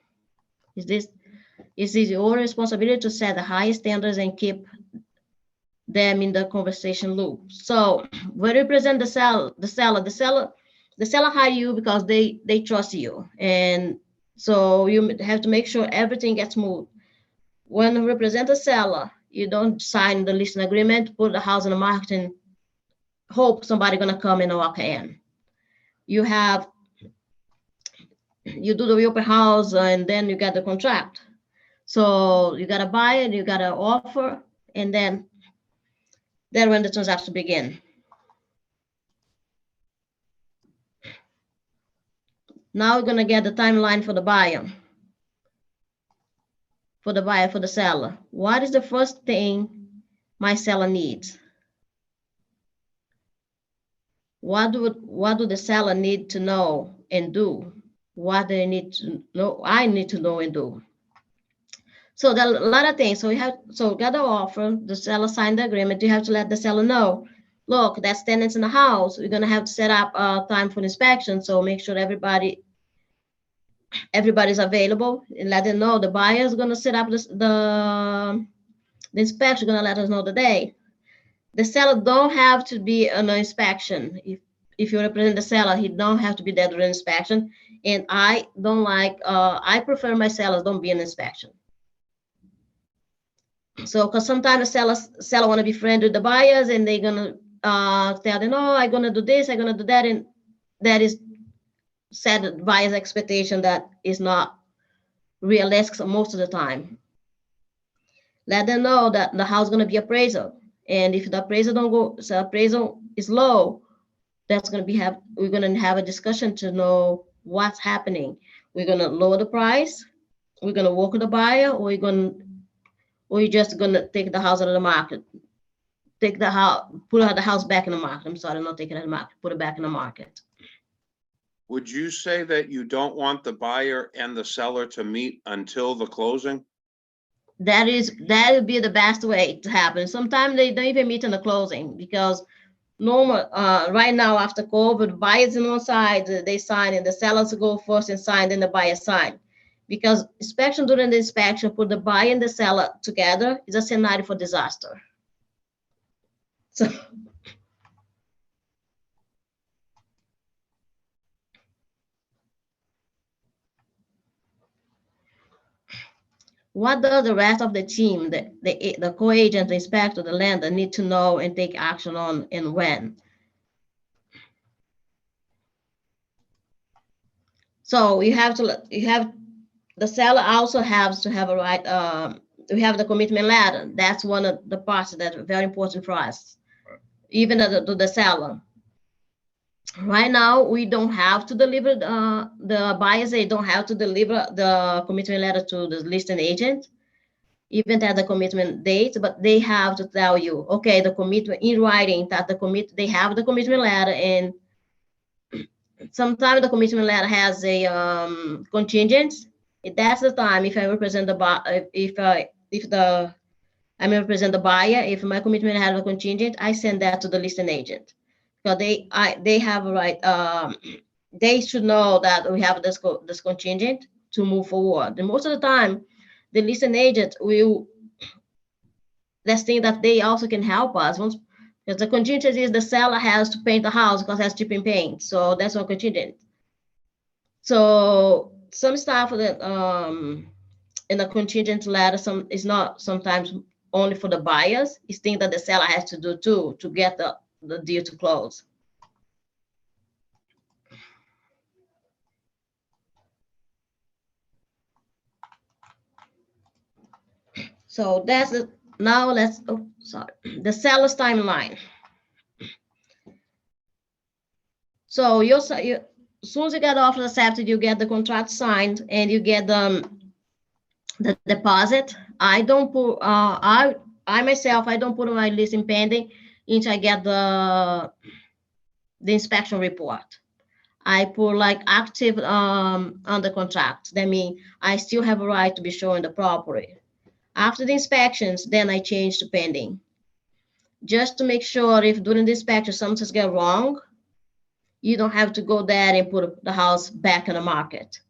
Is it your responsibility to set the highest standards and keep them in the conversation loop? So when you represent the seller hire you because they trust you, and so you have to make sure everything gets smooth. When you represent the seller, you don't sign the listing agreement, put the house on the market, and hope somebody gonna come and walk in. You do the open house and then you get the contract. So you gotta buy it, you gotta offer, and then when the transaction begin. Now we're gonna get the timeline for the buyer. For the seller. What is the first thing my seller needs? what do the seller need to know and do? What they need to know, I need to know and do. So there are a lot of things. So get the offer, the seller signed the agreement. You have to let the seller know, look, that's tenants in the house. We're gonna have to set up a time for inspection. So make sure everybody's available and let them know the buyer's gonna set up the inspection, gonna let us know the day. The seller don't have to be on an inspection. If you represent the seller, he don't have to be there during inspection. And I don't like, I prefer my sellers don't be in inspection. So, because sometimes the seller want to be friends with the buyers and they're gonna tell them, oh, I'm gonna do this, I'm gonna do that, and that is set the buyer's expectation that is not realistic most of the time. Let them know that the house is gonna be appraisal, and if the appraisal don't go, so appraisal is low, that's gonna be we're gonna have a discussion to know what's happening. We're gonna lower the price, we're gonna work with the buyer, or you're just gonna take the house out of the market. Take the house, put the house back in the market. I'm sorry, not take it out of the market, put it back in the market. Would you say that you don't want the buyer and the seller to meet until the closing? That would be the best way to happen. Sometimes they don't even meet in the closing because normal, right now after COVID, buyers on one side, they sign and the sellers go first and sign, then the buyer sign. Because inspection during the inspection, put the buyer and the seller together is a scenario for disaster. So. What does the rest of the team, the co-agent, the inspector, the lender need to know and take action on and when? So the seller also has to have a right, we have the commitment letter. That's one of the parts that are very important for us, even to the seller. Right now, we don't have to deliver the buyers, they don't have to deliver the commitment letter to the listing agent, even at the commitment date, but they have to tell you, okay, the commitment in writing that they have the commitment letter, and sometimes the commitment letter has a contingent. That's the time if I represent the buyer, I represent the buyer, if my commitment has a contingent, I send that to the listing agent. So they have a right, they should know that we have this contingent to move forward. And most of the time, the listing agent will, let's think that they also can help us. Because the contingent is the seller has to paint the house because it has chipping paint. So that's one contingent. So some stuff that in the contingent letter, is not sometimes only for the buyers. It's things that the seller has to do too to get the deal to close. So that's the, now let's, oh, sorry, the seller's timeline. So as soon as you get the offer accepted, you get the contract signed and you get the deposit. I don't put, I myself, I don't put my listing pending until I get the inspection report. I put like active under contract. That means I still have a right to be showing the property. After the inspections, then I change to pending. Just to make sure if during the inspection something's get wrong, you don't have to go there and put the house back in the market.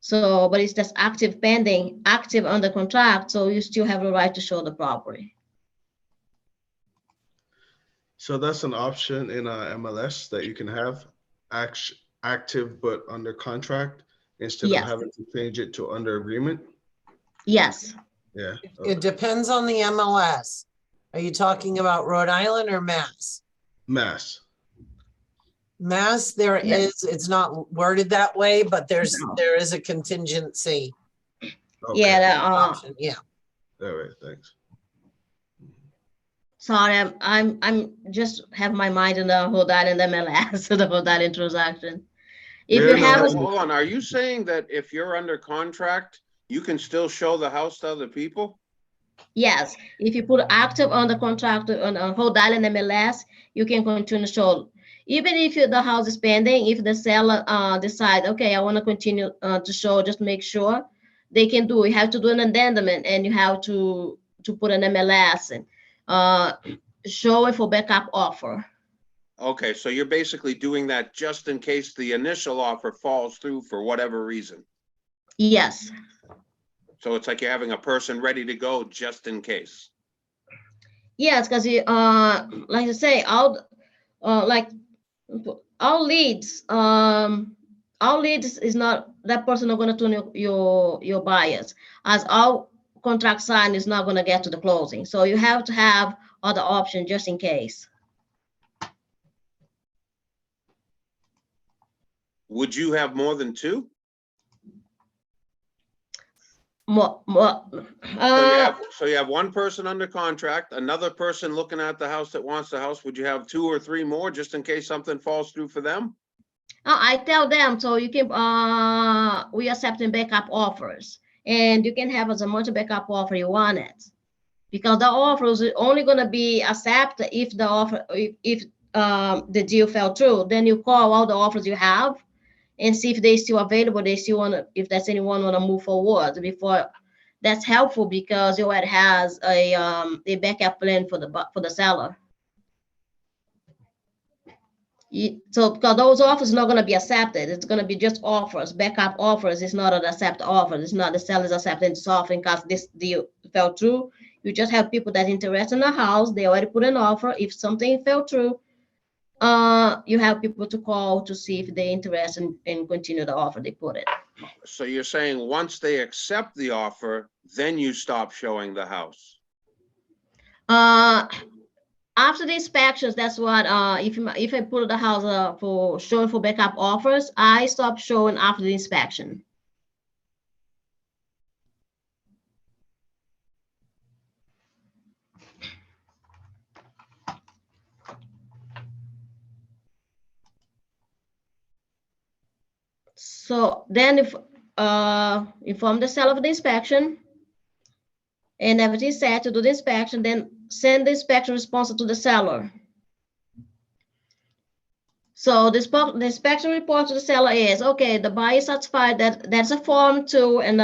So, but it's just active pending, active under contract, so you still have a right to show the property. So that's an option in MLS that you can have active but under contract instead Yes. of having to change it to under agreement. Yes. Yeah. It depends on the MLS. Are you talking about Rhode Island or Mass? Mass. Mass, there is, it's not worded that way, but there is a contingency. Okay. Yeah. Option. Yeah. All right. Thanks. Sorry, I'm just have my mind in the Rhode Island MLS, the Rhode Island transaction. If Yeah, you no, have, Hold on, are you saying that if you're under contract, you can still show the house to other people? yes, if you put active under contract on Rhode Island MLS, you can continue to show. even if the house is pending, if the seller decide, okay, I want to continue to show, just make sure they can do. You have to do an addendum, and you have to put an MLS and show it for backup offer. Okay, so you're basically doing that just in case the initial offer falls through for whatever reason. Yes. So it's like you're having a person ready to go just in case. Yes, because like I say, all leads, is not that person not going to turn your buyers, as all contract signed is not going to get to the closing. So you have to have other options just in case. Would you have more than two? More, So you have one person under contract, another person looking at the house that wants the house. Would you have 2 or 3 more just in case something falls through for them? I tell them, so you can, we accepting backup offers, and you can have as much backup offer you want it, because the offer is only going to be accepted if the offer, if the deal fell through. Then you call all the offers you have and see if they still available. They still want to, if there's anyone want to move forward before. That's helpful because your ad has a backup plan for the seller. So because those offers are not going to be accepted, it's going to be just offers, backup offers. It's not an accept offer. It's not the seller's accepting this offer in case this deal fell through. You just have people that are interested in the house. They already put an offer. If something fell through, you have people to call to see if they're interested in continue the offer they put it. So you're saying once they accept the offer, then you stop showing the house? After the inspections, that's what, if I put the house for showing for backup offers, I stop showing after the inspection. So then if inform the seller of the inspection and everything set to do the inspection, then send the inspection response to the seller. So the inspection report to the seller is, okay, the buyer is satisfied that that's a form 2 and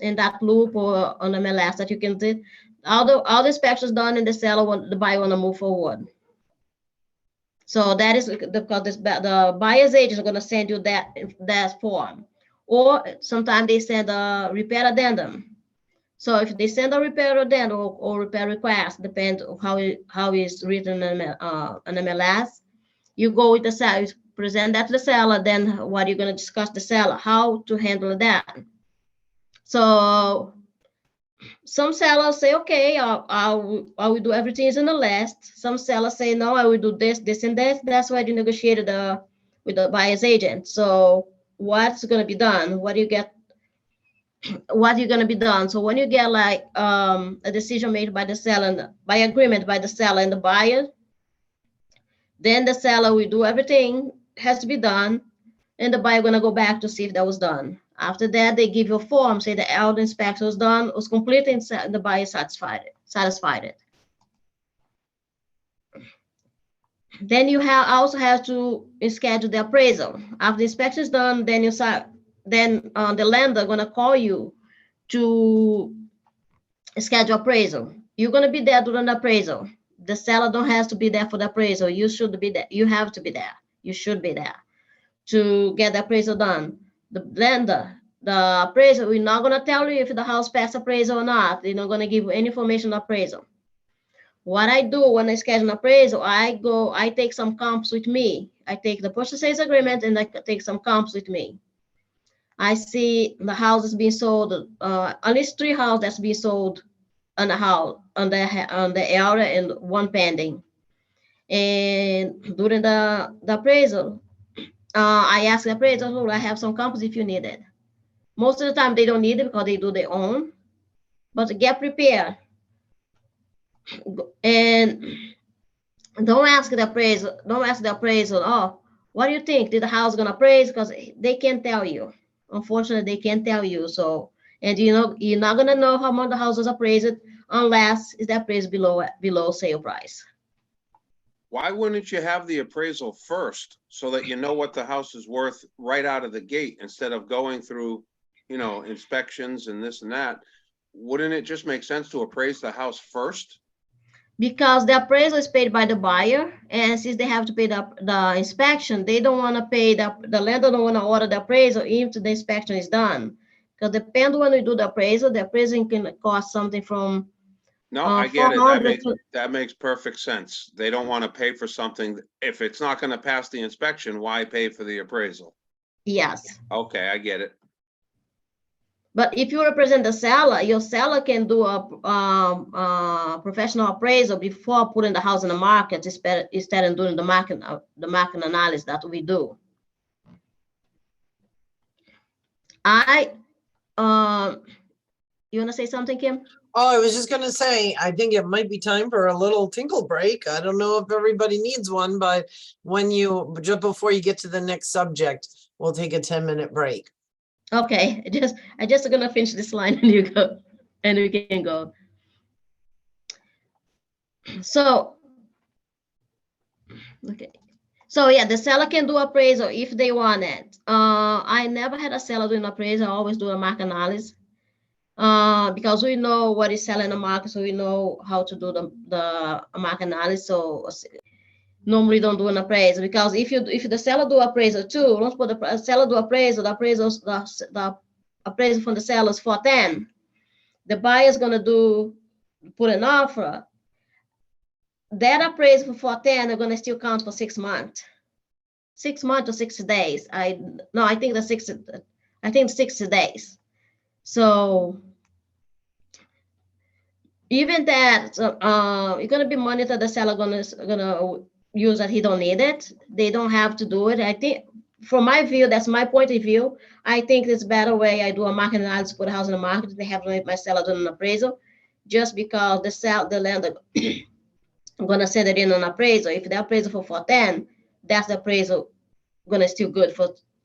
in that loop or on MLS that you can do. All the inspections done and the buyer want to move forward. So that is because the buyer's agent is going to send you that form, or sometimes they send a repair addendum. So if they send a repair addendum or repair request, depends on how it's written in an MLS, you go with the seller, present that to the seller, then what you're going to discuss the seller, how to handle that. So some sellers say, okay, I will do everything is in the list. Some sellers say, no, I will do this, this, and this. That's why you negotiated with the buyer's agent. So what's going to be done? What you're going to be done? So when you get like a decision made by the seller, by agreement by the seller and the buyer, then the seller will do everything has to be done, and the buyer going to go back to see if that was done. After that, they give you a form, say the all the inspection was done, was complete, and the buyer satisfied it. Then you also have to schedule the appraisal. After the inspection is done, then the lender going to call you to schedule appraisal. You're going to be there during the appraisal. The seller don't have to be there for the appraisal. You should be there. You have to be there. You should be there to get the appraisal done. The lender, the appraiser, we're not going to tell you if the house passed appraisal or not. They're not going to give you any information on appraisal. What I do when I schedule an appraisal, I take some comps with me. I take the purchase sales agreement and I take some comps with me. I see the house is being sold, at least 3 houses that's being sold on the house, on the area, and 1 pending. And during the appraisal, I ask the appraiser, oh, I have some comps if you need it. Most of the time they don't need it because they do their own, but get prepared. And don't ask the appraiser, oh, what do you think? Did the house gonna appraise? Because they can't tell you. Unfortunately, they can't tell you. So, and you're not gonna know how much the house was appraised unless it's appraised below sale price. why wouldn't you have the appraisal first so that you know what the house is worth right out of the gate instead of going through, you know, inspections and this and that? Wouldn't it just make sense to appraise the house first? Because the appraisal is paid by the buyer, and since they have to pay the inspection, they don't want to pay the lender don't want to order the appraisal if the inspection is done. Because depend when we do the appraisal can cost something from No, I get it. 400 to, That makes perfect sense. They don't want to pay for something. If it's not going to pass the inspection, why pay for the appraisal? yes. Okay, I get it. But if you represent the seller, your seller can do a professional appraisal before putting the house in the market, instead of doing the market analysis that we do. You want to say something, Kim? Oh, I was just gonna say, I think it might be time for a little tinkle break. I don't know if everybody needs one, but just before you get to the next subject, we'll take a 10-minute break. Okay, I just gonna finish this line and you go, and we can go. So, okay. So yeah, the seller can do appraisal if they want it. I never had a seller doing appraisal. I always do a market analysis. Because we know what is selling in the market, so we know how to do the market analysis. So normally don't do an appraisal, because if the seller do appraisal too, let's put the seller do appraisal, the appraisal from the seller is 410. The buyer is gonna put an offer. That appraisal for 410 are gonna still count for 6 months. 6 months or 60 days. I think 60 days. So even that, you're gonna be monitored. The seller gonna use that he don't need it. They don't have to do it. I think, from my view, that's my point of view. I think it's better way. I do a market analysis, put a house in the market. They have to make my seller do an appraisal, just because the lender gonna send it in an appraisal. If the appraisal for 410, that's the appraisal gonna still good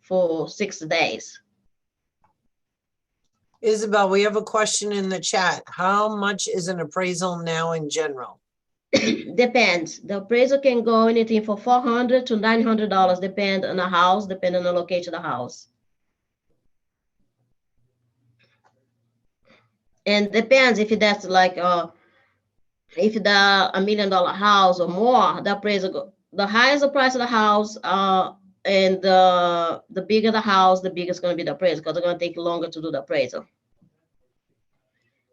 for 60 days. Isabel, we have a question in the chat. How much is an appraisal now in general? Depends. The appraisal can go anything from $400 to $900, depend on the house, depending on the location of the house. And depends if that's like if the $1 million house or more, the appraisal the higher the price of the house, and the bigger the house, the bigger it's going to be the appraisal, because it's going to take longer to do the appraisal.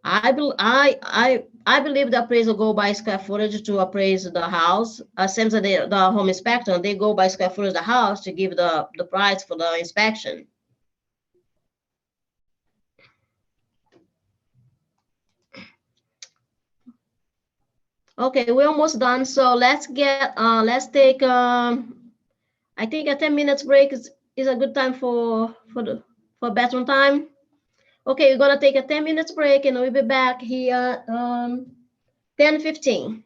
I believe the appraisal go by square footage to appraise the house. Same as the home inspector, they go by square footage of the house to give the price for the inspection. Okay, we're almost done. So let's take I think a 10 minutes break is a good time for bathroom time. Okay, we're gonna take a 10 minutes break and we'll be back here 10:15.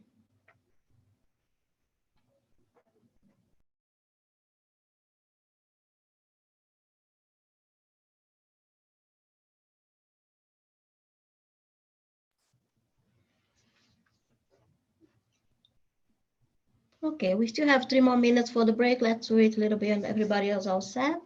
Okay, we still have 3 more minutes for the break. Let's wait a little bit and everybody else all set.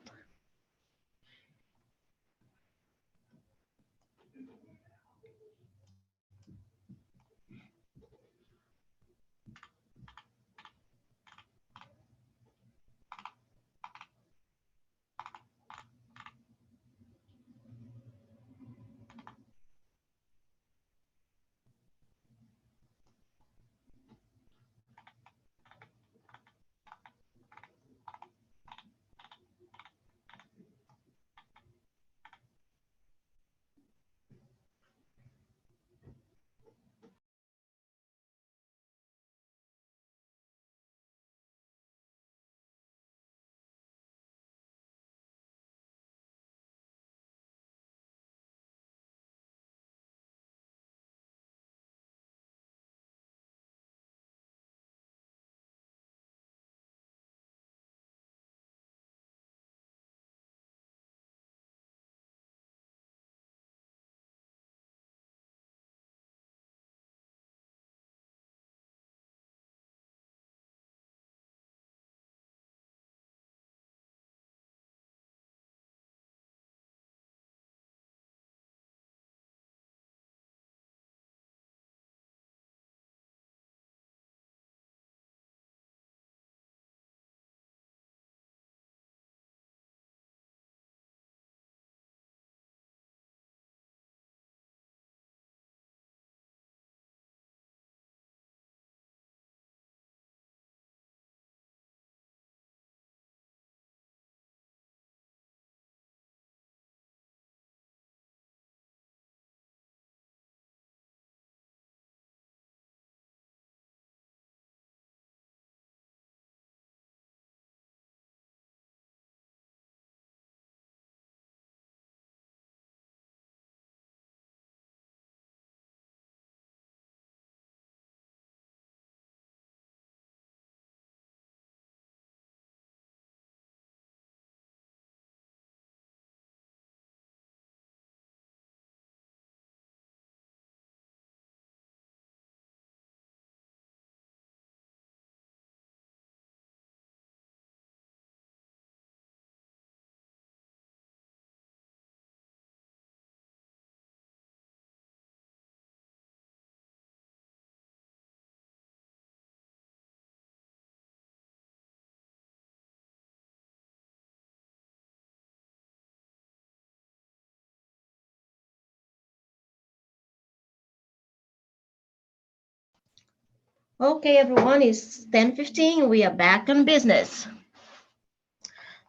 Okay, everyone, it's 10:15. We are back on business.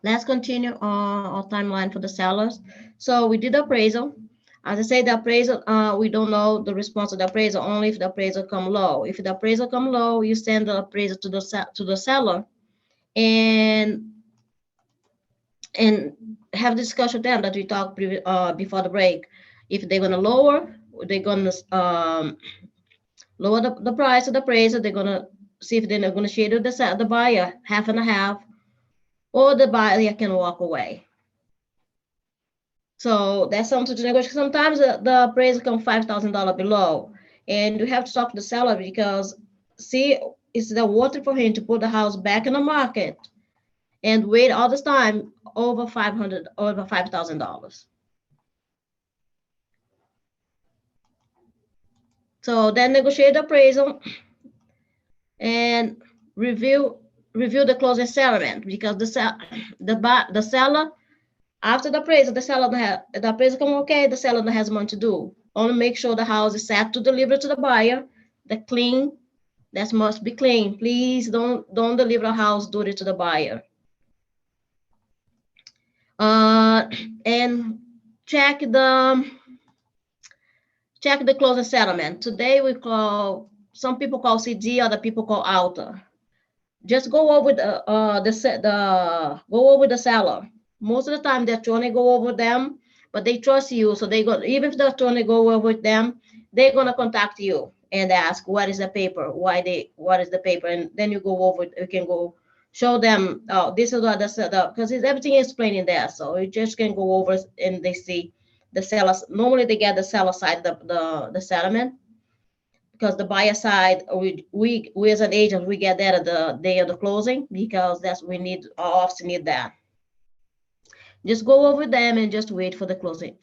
Let's continue our timeline for the sellers. So we did appraisal. As I said, the appraisal, we don't know the response of the appraisal only if the appraisal come low. If the appraisal come low, you send the appraisal to the seller and have discussion with them that we talked before the break. If they're gonna lower, they're gonna lower the price of the appraisal. They're gonna see if they negotiate with the buyer half and a half, or the buyer can walk away. So that's something to negotiate. Sometimes the appraisal comes $5,000 below, and you have to talk to the seller because see, it's the water for him to put the house back in the market and wait all this time over $5,000. So then negotiate the appraisal and review the closing settlement because the seller after the appraisal, the appraisal come okay, the seller has money to do. Only make sure the house is set to deliver to the buyer. The clean, that must be clean. Please don't deliver a house dirty to the buyer. And check the closing settlement. Today we call, some people call CD, other people call Alta. Just go over go over the seller. Most of the time, the attorney go over them, but they trust you, so they go. Even if the attorney go over with them, they're gonna contact you and ask, "What is the paper? What is the paper?" And then you go over. You can go show them. Oh, this is what the setup because everything is explained in there. So you just can go over and they see the sellers. Normally, they get the seller side the settlement because the buyer side, we as an agent, we get that at the day of the closing because that's we need our office need that. Just go over them and just wait for the closing.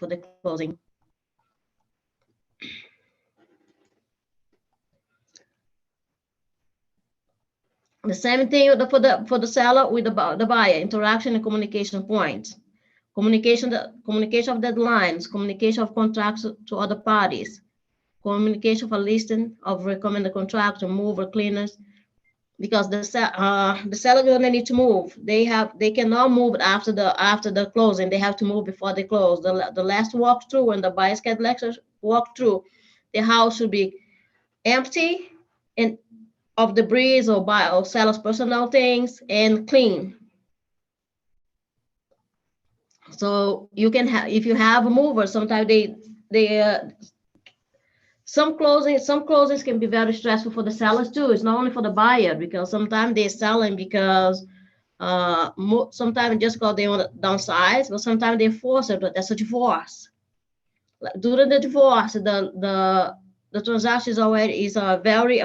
The same thing for the seller with the buyer, interaction and communication points. Communication of deadlines, communication of contracts to other parties, communication for listing of recommended contract to mover cleaners, because the seller gonna need to move. They cannot move after the closing. They have to move before they close. The last walkthrough when the buyers get lecture walkthrough, the house should be empty and of debris or seller's personal things and clean. So you can have, if you have a mover, sometimes some closings can be very stressful for the sellers too. It's not only for the buyer because sometimes they're selling because sometimes just because they want to downsize, but sometimes they force it. But that's a divorce. Like during the divorce, the transaction is very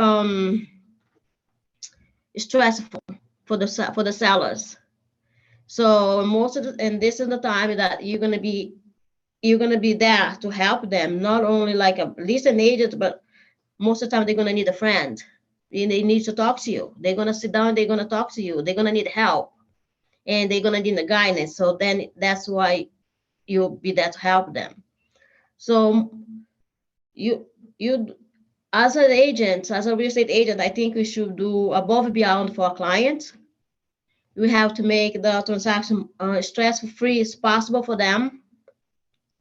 stressful for the sellers. So and this is the time that you're gonna be there to help them, not only like a leasing agent, but most of the time they're gonna need a friend. They need to talk to you. They're gonna sit down, they're gonna talk to you, they're gonna need help, and they're gonna need the guidance. So then that's why you'll be there to help them. So you as an agent, as a real estate agent, I think we should do above and beyond for our clients. We have to make the transaction stress-free as possible for them,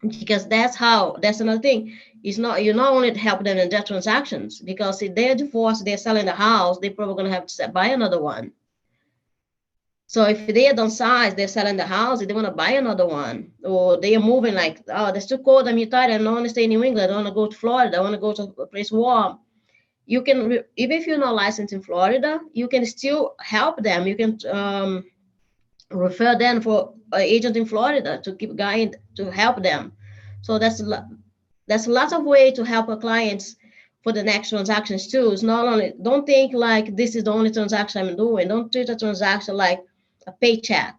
because that's another thing. It's not, you not only help them in their transactions, because if they're divorced, they're selling the house, they're probably gonna have to buy another one. So if they are downsized, they're selling the house, they want to buy another one, or they are moving like, oh, that's too cold, I'm tired, I don't want to stay in New England, I want to go to Florida, I want to go to a place warm. You can, even if you're not licensed in Florida, you can still help them. You can refer them for an agent in Florida to keep going to help them. So that's lots of way to help our clients for the next transactions too. It's not only, don't think like this is the only transaction I'm doing. Don't treat a transaction like a paycheck,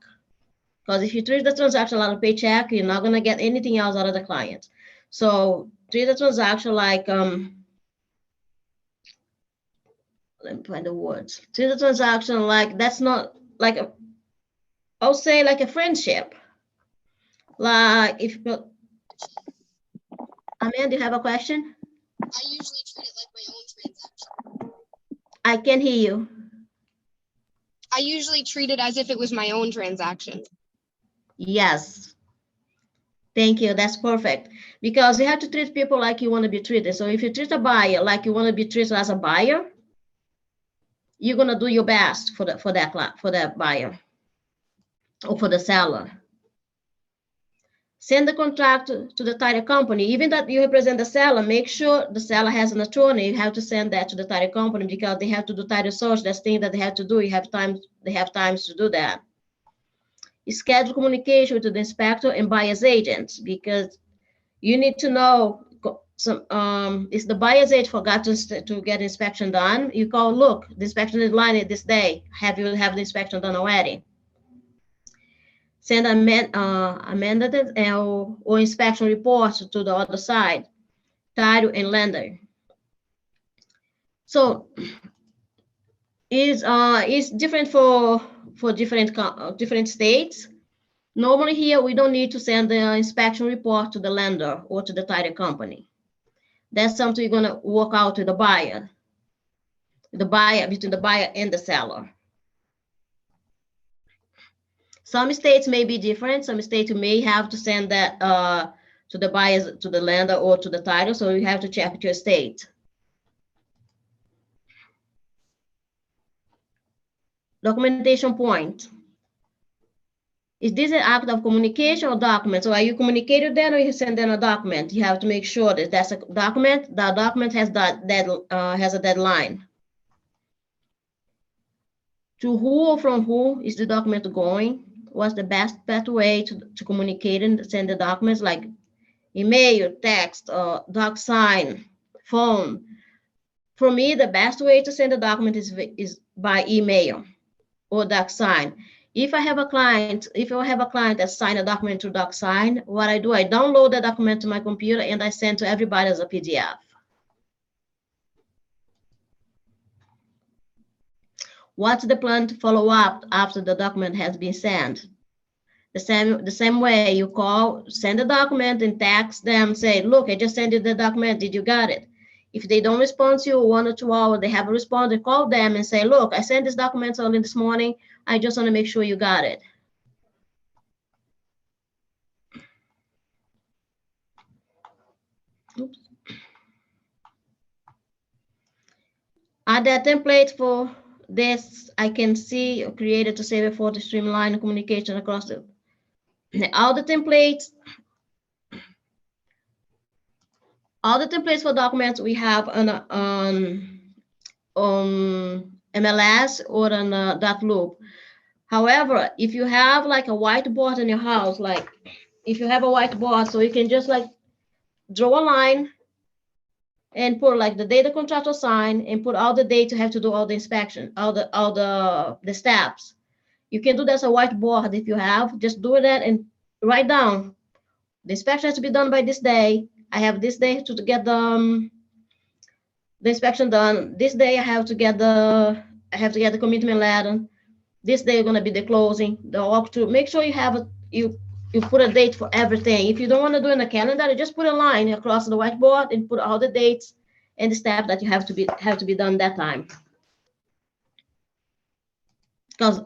because if you treat the transaction like a paycheck, you're not gonna get anything else out of the client. So treat the transaction like let me find the words. Treat the transaction like that's not like a, I'll say like a friendship. Like if Amanda, do you have a question? I usually treat it like my own transaction. I can hear you. I usually treat it as if it was my own transaction. Yes. Thank you. That's perfect. Because you have to treat people like you want to be treated. So if you treat a buyer like you want to be treated as a buyer, you're gonna do your best for that buyer or for the seller. Send the contract to the title company. Even that you represent the seller, make sure the seller has an attorney. You have to send that to the title company because they have to do title search. That's thing that they have to do. They have times to do that. Schedule communication to the inspector and buyer's agents because you need to know if the buyer's agent forgot to get inspection done, you call, look, the inspection deadline is this day. Have you have the inspection done already? Send amended or inspection reports to the other side, title and lender. So it's different for different states. Normally here we don't need to send the inspection report to the lender or to the title company. That's something you're gonna work out with the buyer, between the buyer and the seller. Some states may be different. Some states you may have to send that to the buyers, to the lender, or to the title. So you have to check with your state. Documentation point. Is this an act of communication or document? So are you communicating then, or you send them a document? You have to make sure that that's a document. That document has has a deadline. To who or from who is the document going? What's the best way to communicate and send the documents, like email, text, or DocSign, phone? For me, the best way to send a document is by email or DocSign. If I have a client that signed a document through DocSign, what I do, I download the document to my computer and I send to everybody as a PDF. What's the plan to follow up after the document has been sent? The same way you call, send the document and text them, say, look, I just sent you the document, did you got it? If they don't respond to you 1 or 2 hours, they haven't responded, call them and say, look, I sent this document early this morning. I just want to make sure you got it. Oops. Add that template for this. I can see created to save it for the streamline communication across all the templates for documents we have on MLS or on DocLoop. However, if you have like a whiteboard in your house, like if you have a whiteboard, so you can just like draw a line and put like the date the contract was signed and put all the dates you have to do all the inspection, all the steps. You can do that as a whiteboard if you have. Just do that and write down the inspection has to be done by this day. I have this day to get the inspection done. This day I have to get the commitment letter. This day going to be the closing, the walkthrough. Make sure you have you put a date for everything. If you don't want to do it in a calendar, you just put a line across the whiteboard and put all the dates and the steps that you have to be done that time. Because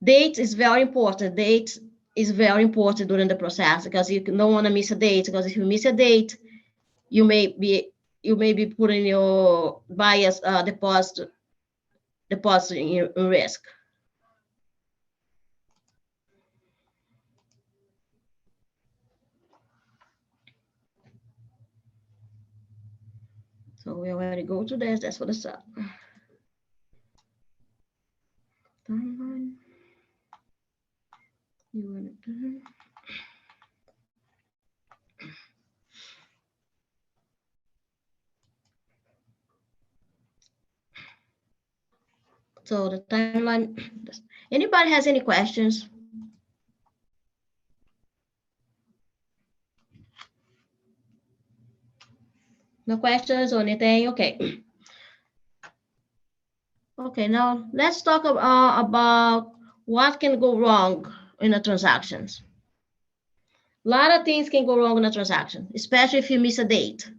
date is very important. Date is very important during the process because you don't want to miss a date. Because if you miss a date, you may be putting your buyer's deposit in risk. So we already go to this. That's for the sub. Timeline. You want it. So the timeline. Anybody has any questions? No questions or anything? Okay. Okay, now let's talk about what can go wrong in the transactions. A lot of things can go wrong in a transaction, especially if you miss a date.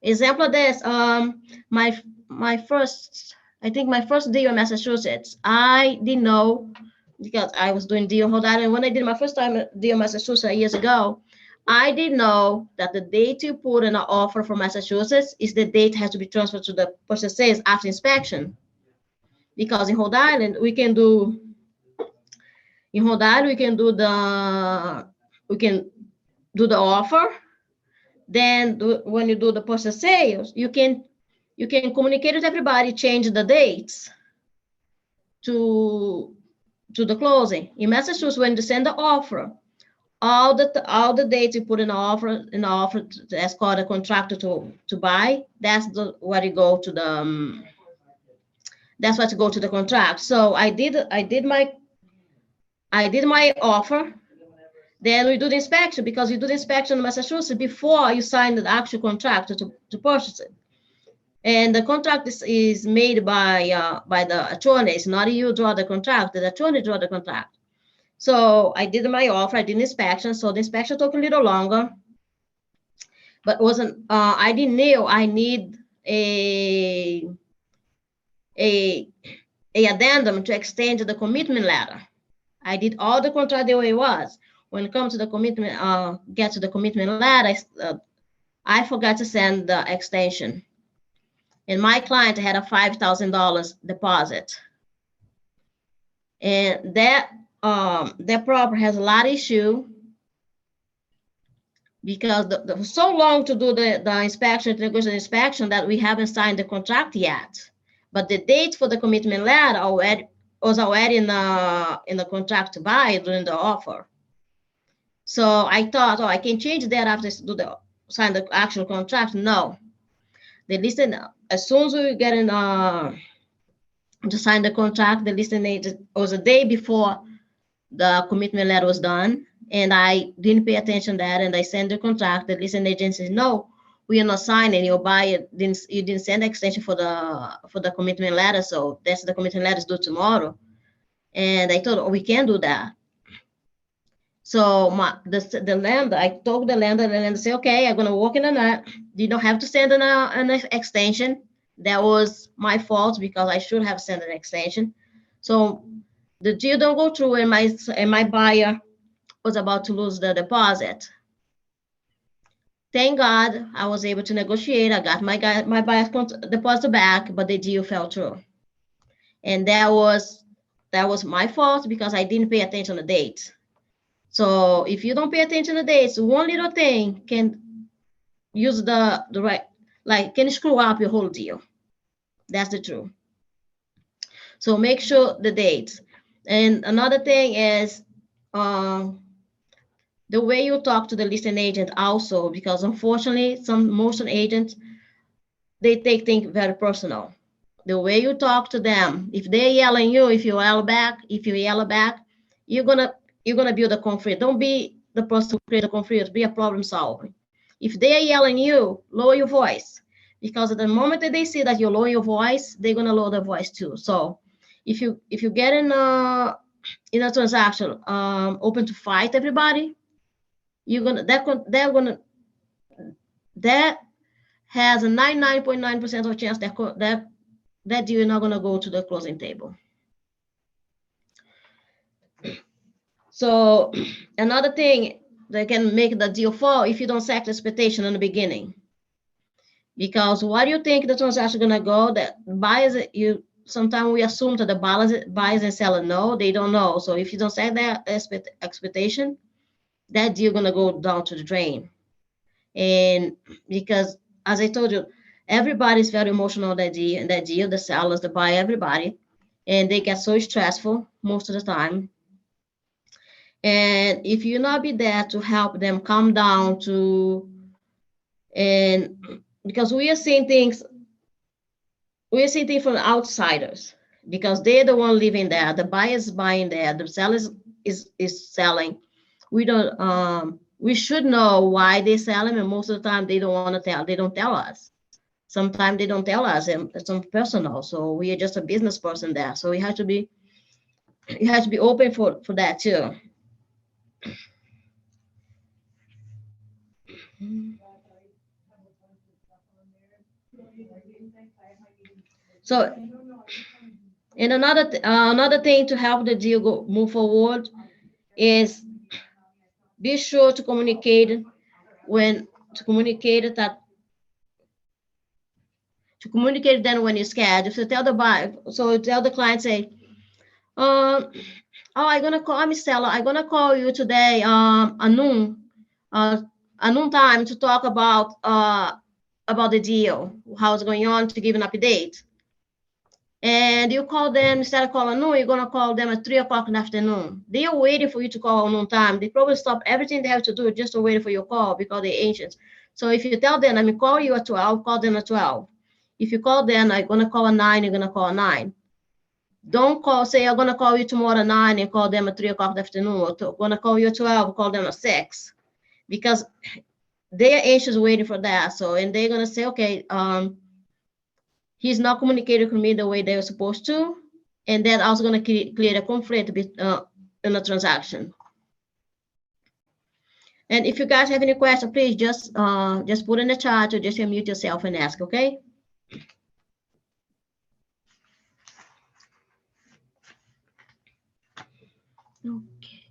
Example of this, my first I think my first deal in Massachusetts, I didn't know because I was doing deal in Rhode Island. When I did my first time deal in Massachusetts years ago, I didn't know that the date you put in an offer for Massachusetts is the date has to be transferred to the person says after inspection. Because in Rhode Island, we can do the offer. Then when you do the post sales, you can communicate with everybody, change the dates to the closing. In Massachusetts, when you send the offer, all the dates you put in the offer, that's called a contractor to buy. That's what you go to the that's what you go to the contract. So I did my offer. Then we do the inspection, because you do the inspection in Massachusetts before you sign the actual contract to purchase it. And the contract is made by the attorney. It's not you draw the contract, the attorney draw the contract. So I did my offer, I did the inspection. So the inspection took a little longer, but wasn't, I didn't know I need a addendum to extend the commitment letter. I did all the contract the way it was. When it comes to the commitment, get to the commitment letter, I forgot to send the extension. And my client had a $5,000 deposit. And that property has a lot of issue because the so long to do the inspection, to negotiate the inspection, that we haven't signed the contract yet. But the date for the commitment letter was already in the contract to buy during the offer. So I thought, I can change that after sign the actual contract. No, they listen as soon as we get in to sign the contract. The listing agent was a day before the commitment letter was done, and I didn't pay attention to that. And I sent the contract. The listing agent says, "No, we are not signing. Your buyer didn't send extension for the commitment letter, so that's the commitment letter is due tomorrow." And I told, we can't do that. So the lender, I told the lender said, okay, I'm gonna work in on that. You don't have to send an extension. That was my fault because I should have sent an extension. So the deal don't go through, and my buyer was about to lose the deposit. Thank God I was able to negotiate. I got my buyer's deposit back, but the deal fell through. And that was my fault because I didn't pay attention to the date. So if you don't pay attention to dates, one little thing can use the right, like can screw up your whole deal. That's the truth. So make sure the dates. And another thing is the way you talk to the listing agent also, because unfortunately, most agents, they take things very personal. The way you talk to them, if they're yelling you, if you yell back, you're gonna build a conflict. Don't be the person who creates a conflict. Be a problem solver. If they're yelling you, lower your voice, because at the moment that they see that you lower your voice, they're gonna lower their voice too. So if you get in a transaction open to fight everybody, that has a 99.9% of chance that deal is not gonna go to the closing table. So another thing that can make the deal fall, if you don't set expectation in the beginning, because what do you think the transaction gonna go? That buyers, sometimes we assume that the buyers and sellers know, they don't know. So if you don't set that expectation, that deal gonna go down to the drain. And because, as I told you, everybody's very emotional on that deal, the sellers, the buyer, everybody, and they get so stressful most of the time. And if you not be there to help them calm down and because we are seeing things from outsiders, because they're the one living there, the buyer's buying there, the seller is selling. We should know why they're selling, and most of the time they don't tell us. Sometimes they don't tell us, and it's personal. So we are just a business person there. So you have to be open for that too. So And another thing to help the deal move forward is be sure to communicate that then when you schedule. So tell the buyer, so tell the client, say, oh, I'm Stella. I'm gonna call you today, at noon time to talk about the deal, how it's going on, to give an update. And you call them, instead of calling noon, you're gonna call them at 3 o'clock in the afternoon. They are waiting for you to call noon time. They probably stop everything they have to do just to wait for your call because they're anxious. So if you tell them, let me call you at 12, call them at 12. If you call them, I'm gonna call at 9, you're gonna call at 9. Don't say, I'm gonna call you tomorrow at 9 and call them at 3 o'clock in the afternoon, or gonna call you at 12, call them at 6. Because they're anxious waiting for that. So, and they're gonna say, okay, he's not communicating with me the way they were supposed to, and that also going to create a conflict in the transaction. And if you guys have any questions, please just put in the chat or just unmute yourself and ask, okay? Okay.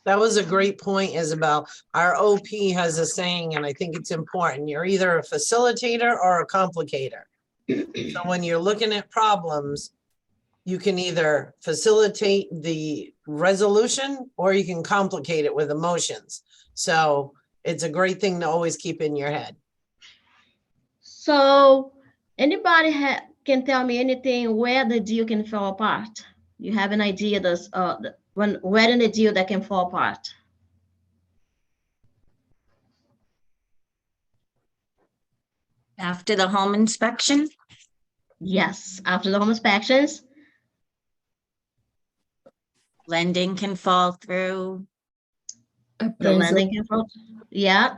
That was a great point, Isabel. Our OP has a saying, and I think it's important. You're either a facilitator or a complicator. So when you're looking at problems, you can either facilitate the resolution or you can complicate it with emotions. So it's a great thing to always keep in your head. So anybody can tell me anything where the deal can fall apart? You have an idea where in the deal that can fall apart? After the home inspection? Yes, after the home inspections. Lending can fall through. The Appraisal. lending can fall, yeah.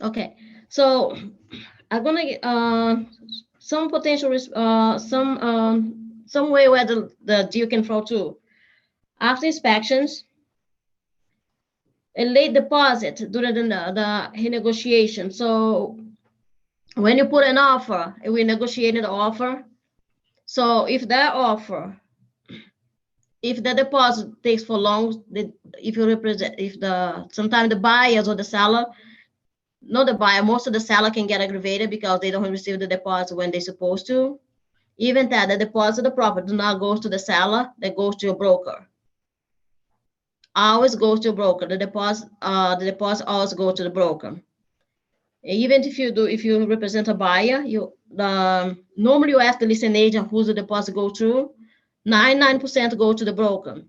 Okay, so I'm gonna get some potential some way where the deal can fall too. After inspections, a late deposit during the renegotiation. So when you put an offer, we negotiated the offer. So if that offer, if the deposit takes for long, sometimes the buyers or the seller, not the buyer, most of the seller can get aggravated because they don't receive the deposit when they're supposed to. Even that, the deposit of the property do not go to the seller, that goes to a broker. Always goes to a broker. The deposit always goes to the broker. Even if you represent a buyer, normally you ask the listing agent who's the deposit go to. 99% go to the broker.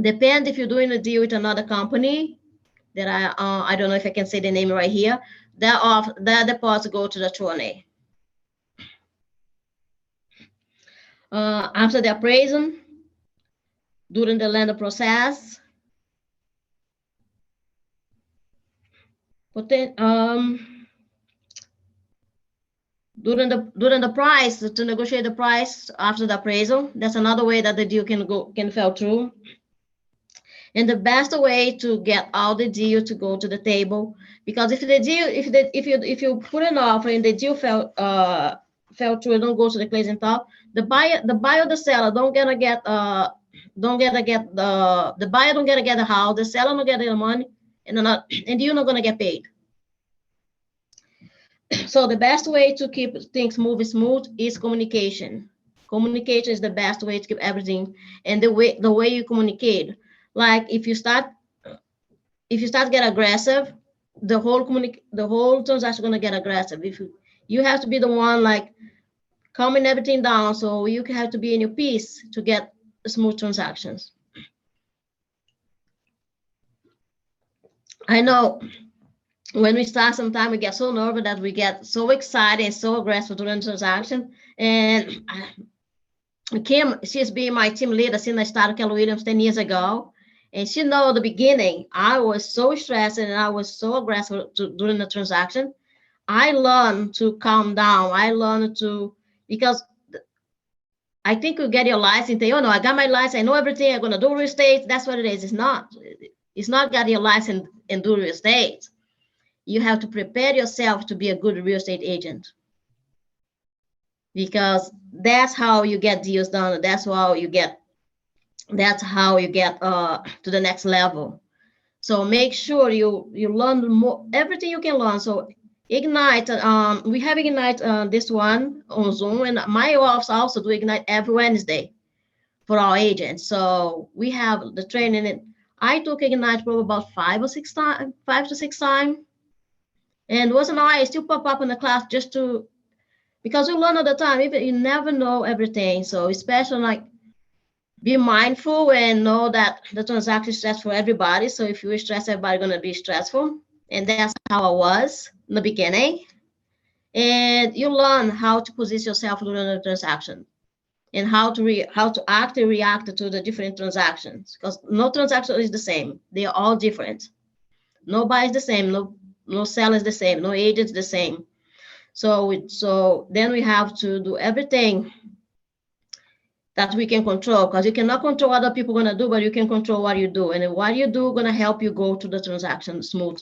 Depends if you're doing a deal with another company that I don't know if I can say the name right here. That deposit go to the attorney. After the appraisal, during the lender process, but then during the price, to negotiate the price after the appraisal, that's another way that the deal can fall through. And the best way to get all the deal to go to the table, because if you put an offer and the deal fell through and don't go to the closing top, the buyer or the seller the buyer don't get the house, the seller don't get the money, and you're not gonna get paid. So the best way to keep things moving smooth is communication. Communication is the best way to keep everything, and the way you communicate. Like if you start get aggressive, the whole transaction gonna get aggressive. If you have to be the one like calming everything down, so you have to be in your peace to get smooth transactions. I know when we start, sometimes we get so nervous that we get so excited and so aggressive during the transaction. And Kim, she's been my team leader since I started Keller Williams 10 years ago. And she knows the beginning, I was so stressed and I was so aggressive during the transaction. I learned to calm down. I learned because I think you get your license, and say, oh no, I got my license, I know everything, I'm gonna do real estate. That's what it is. It's not. It's not got your license and do real estate. You have to prepare yourself to be a good real estate agent, because that's how you get deals done. That's how you get to the next level. So make sure you learn more, everything you can learn. So Ignite, we have Ignite this one on Zoom, and my office also do Ignite every Wednesday for our agents. So we have the training, and I took Ignite probably about 5 to 6 times. And once in a while, I still pop up in the class just to, because you learn all the time, even you never know everything. So especially like, be mindful and know that the transaction is stressful for everybody. So if you stress, everybody gonna be stressful. And that's how I was in the beginning. And you learn how to position yourself during the transaction and how to act and react to the different transactions, because no transaction is the same. They are all different. Nobody's the same. No seller is the same. No agent's the same. So then we have to do everything that we can control, because you cannot control what other people are gonna do, but you can control what you do. And what you do gonna help you go to the transaction smooth.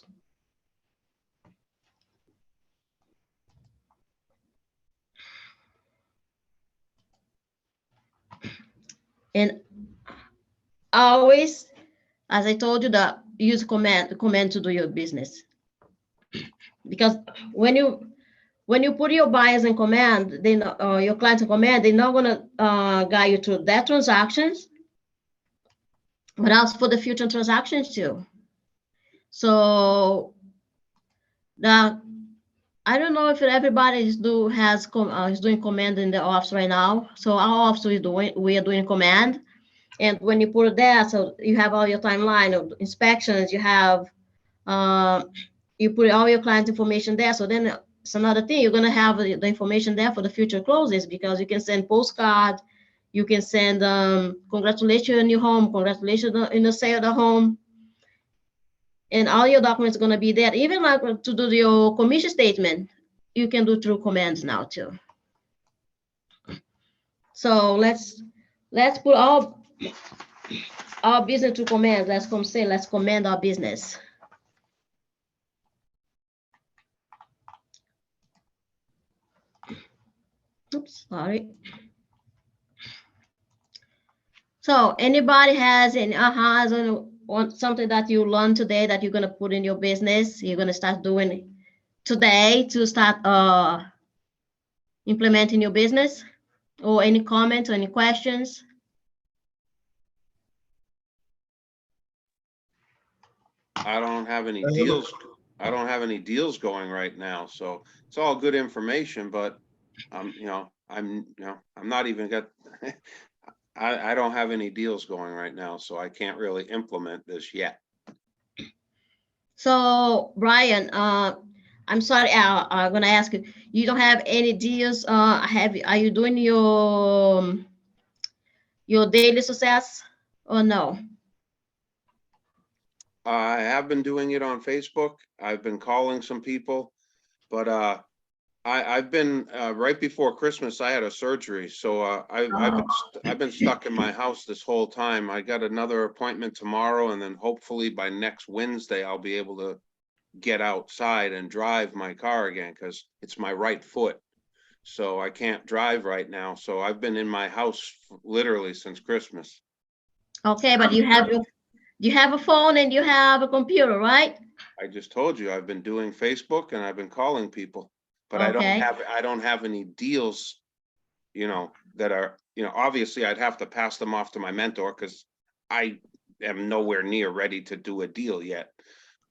And always, as I told you, that use command to do your business. Because when you put your buyers in command, then your clients in command, they're not gonna guide you through that transactions, but also for the future transactions too. So now, I don't know if everybody is doing command in the office right now. So our office we are doing command, and when you put it there, so you have all your timeline of inspections. You have you put all your client information there. So then it's another thing, you're gonna have the information there for the future closes, because you can send postcard, you can send congratulations on your home, congratulations in the sale of the home, and all your documents are gonna be there. Even like to do your commission statement, you can do through commands now too. So let's put our business to commands. Let's command our business. Oops, sorry. So anybody has any ahas on something that you learned today that you're gonna put in your business, you're gonna start doing today to start implementing your business? Or any comments or any questions? I don't have any deals. I don't have any deals going right now, so it's all good information, but I'm not even got, I don't have any deals going right now, so I can't really implement this yet. So Brian, I'm sorry, I'm gonna ask you, you don't have any deals, are you doing your daily success or no? I have been doing it on Facebook. I've been calling some people, but I've been right before Christmas, I had a surgery, so I've been stuck in my house this whole time. I got another appointment tomorrow, and then hopefully by next Wednesday I'll be able to get outside and drive my car again, because it's my right foot, so I can't drive right now. So I've been in my house literally since Christmas. Okay, but you have a phone and you have a computer, right? I just told you I've been doing Facebook and I've been calling people, but Okay. I don't have any deals, that are, obviously I'd have to pass them off to my mentor, because I am nowhere near ready to do a deal yet.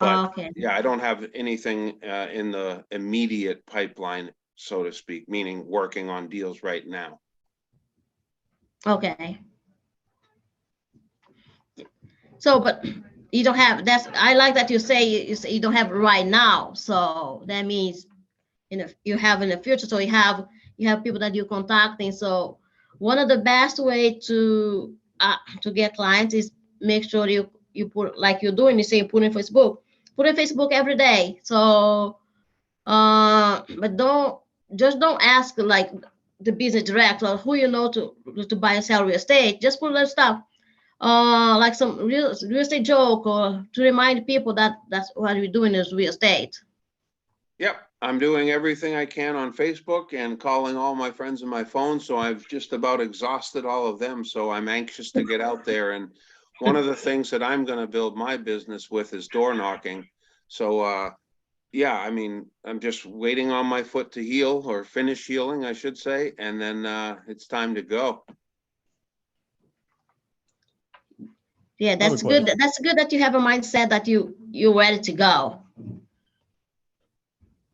But Okay. yeah, I don't have anything in the immediate pipeline, so to speak, meaning working on deals right now. Okay. So, but you don't have, I like that you say you don't have it right now. So that means, you have in the future. So you have people that you're contacting. So one of the best way to get clients is make sure you put, like you're doing, you say you put in Facebook every day. So, but don't ask like the business director, who to buy and sell real estate. Just put that stuff. like some real estate joke, or to remind people that that's what we're doing is real estate. Yep, I'm doing everything I can on Facebook and calling all my friends on my phone, so I've just about exhausted all of them, so I'm anxious to get out there. And one of the things that I'm gonna build my business with is door knocking. So, yeah, I mean, I'm just waiting on my foot to heal, or finish healing, I should say, and then it's time to go. Yeah, that's question. good. That's good that you have a mindset that you're ready to go.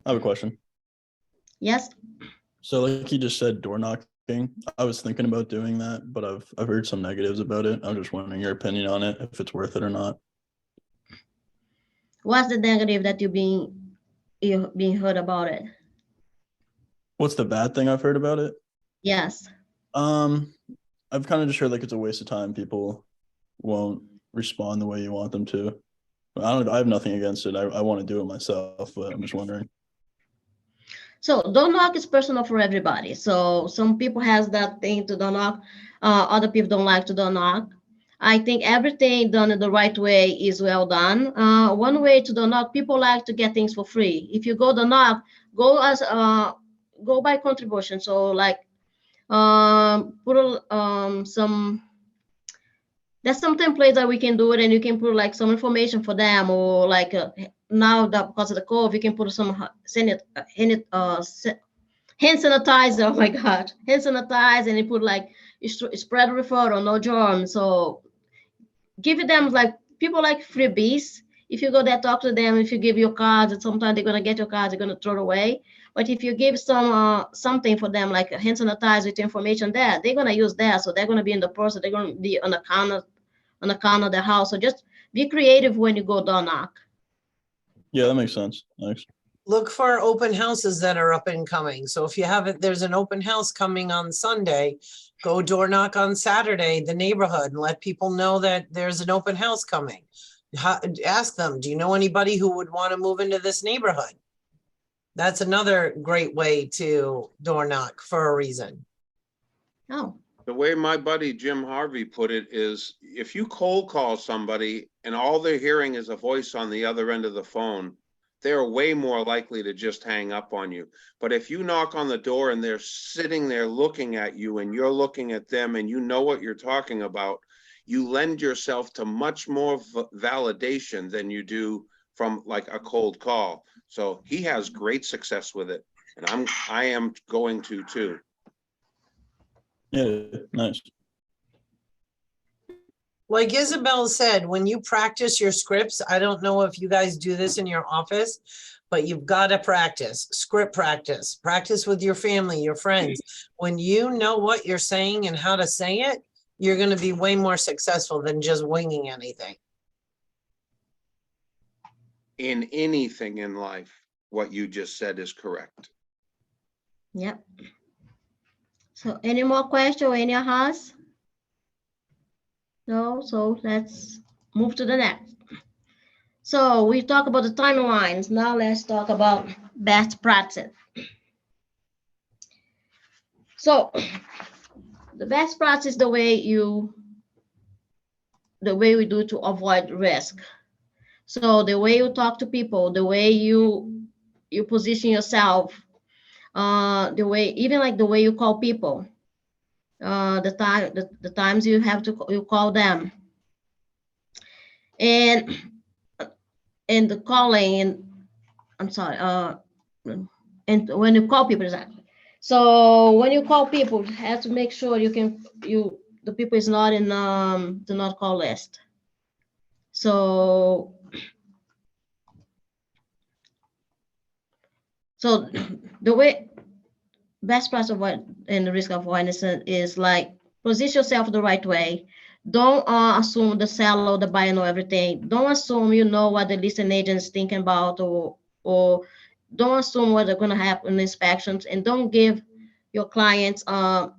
I have a question. Yes. So like you just said, door knocking. I was thinking about doing that, but I've heard some negatives about it. I'm just wondering your opinion on it, if it's worth it or not. What's the negative that you've being heard about it? What's the bad thing I've heard about it? Yes. I've kind of just heard like it's a waste of time. People won't respond the way you want them to. I have nothing against it. I want to do it myself, but I'm just wondering. So door knock is personal for everybody. So some people has that thing to door knock. Other people don't like to door knock. I think everything done in the right way is well done. One way to door knock, people like to get things for free. If you go door knock, go by contribution. So like put some. There's some templates that we can do it, and you can put like some information for them, or like now that because of the COVID, you can put some hand sanitizer. Oh my God, hand sanitizer, and you put like spread referral, no germs. So give them, like, people like freebies. If you go there, talk to them. If you give your cards, and sometimes they're gonna get your cards, they're gonna throw it away. But if you give some something for them, like a hand sanitizer with information there, they're gonna use that. So they're gonna be in the purse. They're gonna be on the counter of their house. So just be creative when you go door knock. Yeah, that makes sense. Thanks. Look for open houses that are up and coming. So if you have it, there's an open house coming on Sunday, go door knock on Saturday, the neighborhood, and let people know that there's an open house coming. Ask them, do you know anybody who would want to move into this neighborhood? That's another great way to door knock for a reason. Oh. The way my buddy Jim Harvey put it is, if you cold call somebody and all they're hearing is a voice on the other end of the phone, they're way more likely to just hang up on you. But if you knock on the door and they're sitting there looking at you and you're looking at them and you know what you're talking about, you lend yourself to much more validation than you do from like a cold call. So he has great success with it, and I am going to too. Yeah, nice. Like Isabel said, when you practice your scripts, I don't know if you guys do this in your office, but you've got to practice, script practice with your family, your friends. When you know what you're saying and how to say it, you're going to be way more successful than just winging anything. In anything in life, what you just said is correct. Yep. So any more questions in your house? No, so let's move to the next. So we talk about the timelines. Now let's talk about best practice. So the best practice, the way we do to avoid risk. So the way you talk to people, the way you position yourself, the way, even like the way you call people, the times you have to you call them, and the calling, and I'm sorry, and when you call people, exactly. So when you call people, you have to make sure the people is not in the not call list. So the way best practice avoid and the risk avoidance is like position yourself the right way. Don't assume the seller or the buyer know everything. Don't assume you know what the listing agent is thinking about, or don't assume what they're going to happen in inspections, and don't give your clients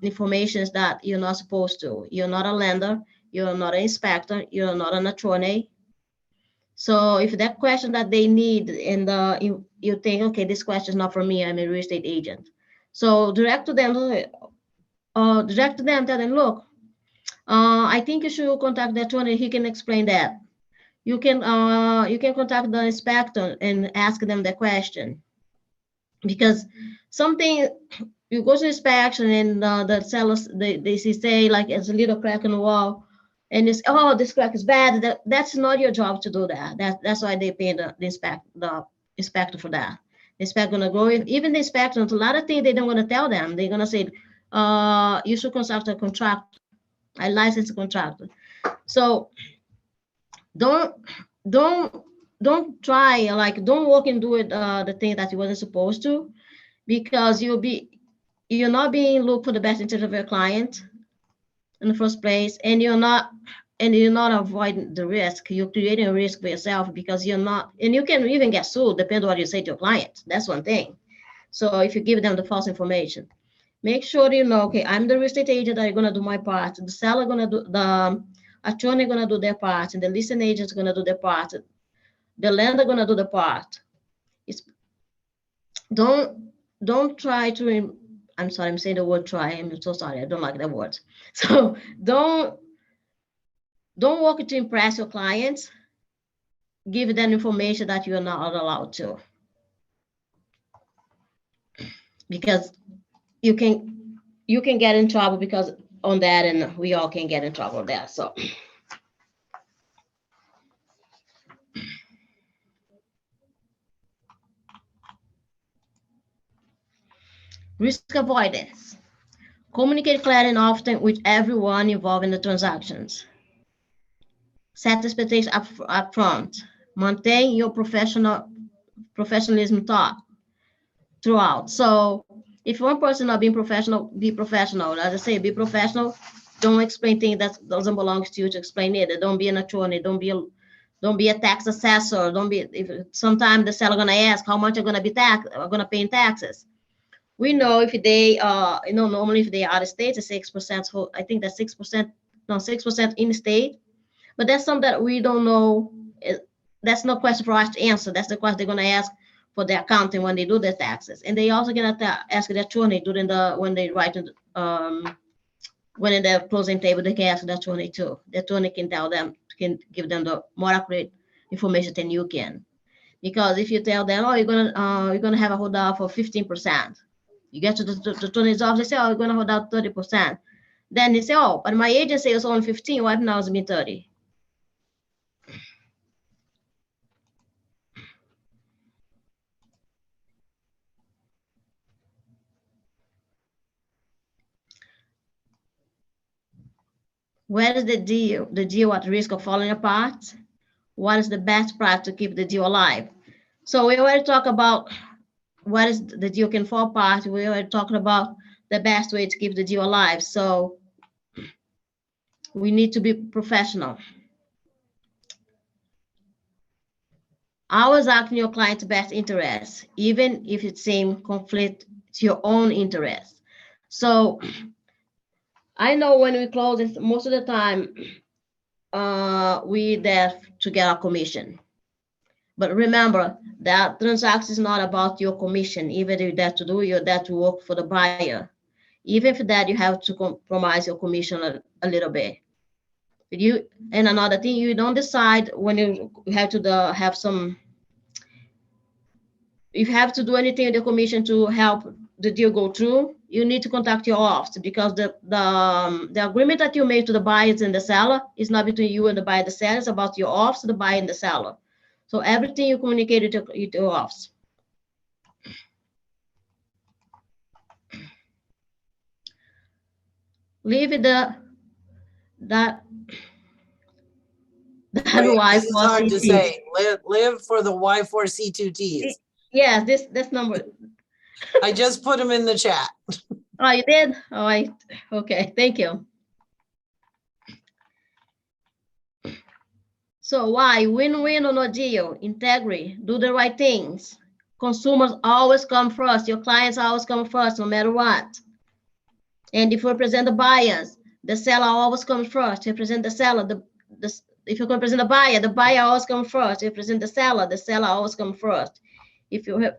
information that you're not supposed to. You're not a lender, you're not an inspector, you're not an attorney. So if that question that they need, and you think, okay, this question is not for me, I'm a real estate agent. So direct to them, tell them, look, I think you should contact the attorney. He can explain that. You can contact the inspector and ask them the question. Because something, you go to inspection and the sellers, they say like it's a little crack in the wall, and it's, oh, this crack is bad. That's not your job to do that. That's why they pay the inspector for that. The inspector gonna go, even the inspector, a lot of things they don't want to tell them. They're gonna say, you should consult a contractor, a licensed contractor. So don't try, like, don't walk and do it the thing that you wasn't supposed to, because you're not being looked for the best interest of your client in the first place, and you're not avoiding the risk. You're creating a risk for yourself, because you're not, and you can even get sued depending on what you say to your client. That's one thing. So if you give them the false information, make sure you know, okay, I'm the real estate agent that are gonna do my part. The seller gonna do, the attorney gonna do their part, and the listing agent's gonna do their part. The lender gonna do the part. Don't try to, I'm sorry, I'm saying the word try. I'm so sorry. I don't like that word. So don't work to impress your clients. Give them information that you are not allowed to. Because you can get in trouble because on that, and we all can get in trouble there. So risk avoidance. Communicate clearly and often with everyone involved in the transactions. Set expectations up front. Maintain your professionalism throughout. So if one person not being professional, be professional. As I say, be professional. Don't explain things that doesn't belong to you to explain it. Don't be an attorney. Don't be a tax assessor. Don't be. If sometimes the seller gonna ask how much are gonna pay in taxes. We know if they normally if they are out of state, it's 6%. So I think that's 6%, no, 6% in state. But that's something that we don't know. That's no question for us to answer. That's the question they're gonna ask for the accounting when they do their taxes. And they also gonna ask the attorney when they write when in the closing table, they can ask the attorney too. The attorney can give them the more accurate information than you can. Because if you tell them, oh, you're gonna have a hold out for 15%. You get to the attorney's office, they say, oh, you're gonna hold out 30%. Then they say, oh, but my agent says it's only 15, why now it's been 30? Where is the deal at risk of falling apart? What is the best practice to keep the deal alive? So we already talked about what is the deal can fall apart. We already talked about the best way to keep the deal alive. So we need to be professional. Always act in your client's best interest, even if it seems conflict to your own interest. So I know when we close it, most of the time, we there to get our commission. But remember that transaction is not about your commission. Even if you're there to do, you're there to work for the buyer. Even for that, you have to compromise your commission a little bit. And another thing, you don't decide when you have to have some. If you have to do anything with the commission to help the deal go through, you need to contact your office, because the agreement that you made to the buyers and the seller is not between you and the buyer and the seller. It's about your office, the buyer and the seller. So everything you communicate to your office. Leave it that This is hard to say. Live for the Y4C2Ts. Yes, this number. I just put them in the chat. Oh, you did? Oh, okay, thank you. So why? Win-win or no deal? Integrity, do the right things. Consumers always come first. Your clients always come first, no matter what. And if you represent the buyers, the seller always comes first. You represent the seller. If you represent the buyer always comes first. You represent the seller always comes first. If you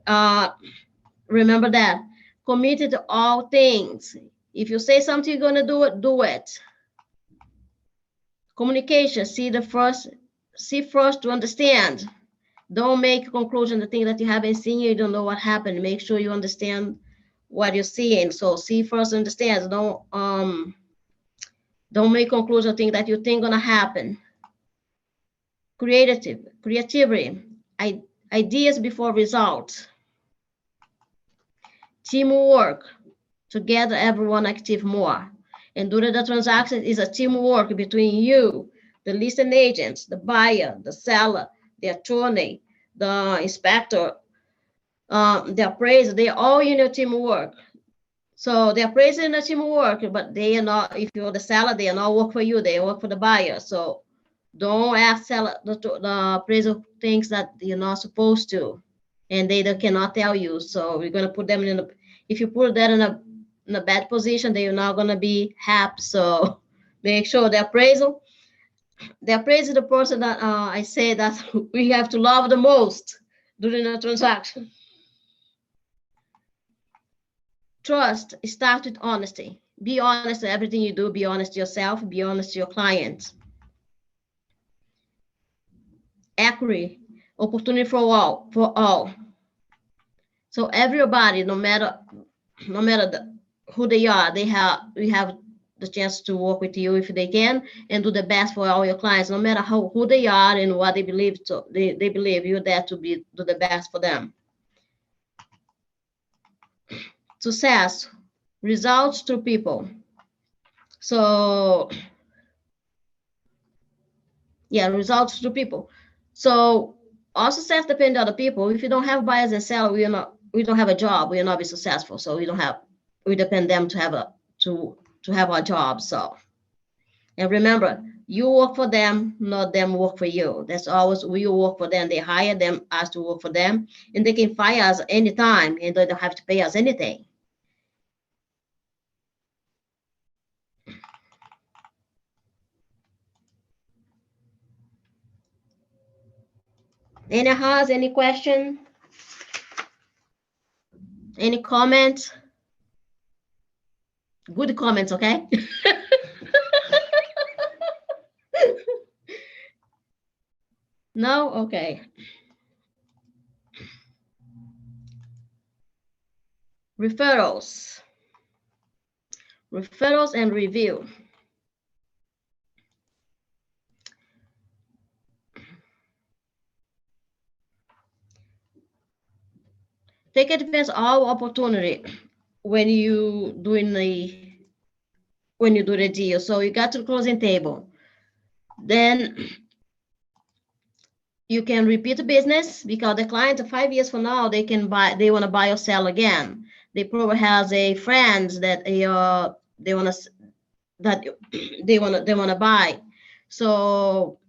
remember that, committed to all things. If you say something, you're gonna do it, do it. Communication, see first to understand. Don't make a conclusion the thing that you haven't seen, you don't know what happened. Make sure you understand what you're seeing. So see first, understand. Don't make conclusion thing that you think gonna happen. Creativity, ideas before results. Teamwork, together everyone active more. And during the transaction is a teamwork between you, the listing agents, the buyer, the seller, the attorney, the inspector, the appraiser. They all in your teamwork. So the appraiser in the teamwork, but they are not. If you're the seller, they are not work for you. They work for the buyer. So don't ask seller the appraiser things that you're not supposed to, and they cannot tell you. So we're gonna put them in a. If you put that in a bad position, they're not gonna be happy. So make sure the appraisal is the person that I say that we have to love the most during a transaction. Trust starts with honesty. Be honest in everything you do. Be honest to yourself. Be honest to your clients. Equity, opportunity for all. So everybody, no matter who they are, we have the chance to work with you if they can and do the best for all your clients, no matter who they are and what they believe. So they believe you're there to do the best for them. Success, results through people. So yeah, results through people. So our success depends on the people. If you don't have buyers and sellers, we don't have a job. We will not be successful. So we depend them to have our job. So, and remember, you work for them, not them work for you. That's always we work for them. They hire them us to work for them, and they can fire us anytime, and they don't have to pay us anything. Any question? Any comments? Good comments, okay? No? Okay. Referrals and review. Take advantage of all opportunity when you do the deal. So you got to the closing table. Then you can repeat the business because the client 5 years from now, they want to buy or sell again. They probably has a friends that they want to buy. So,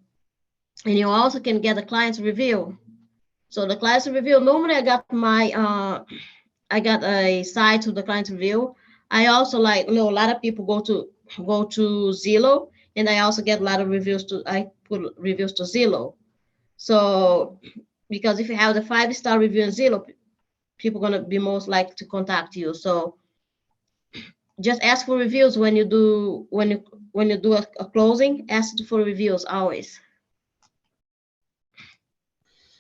and you also can get the client's review. So the client's review, normally I got a site to the client's review. I also a lot of people go to Zillow, and I also get a lot of reviews I put reviews to Zillow. So, because if you have the 5-star review in Zillow, people are going to be most likely to contact you. So just ask for reviews when you do a closing. Ask for reviews always.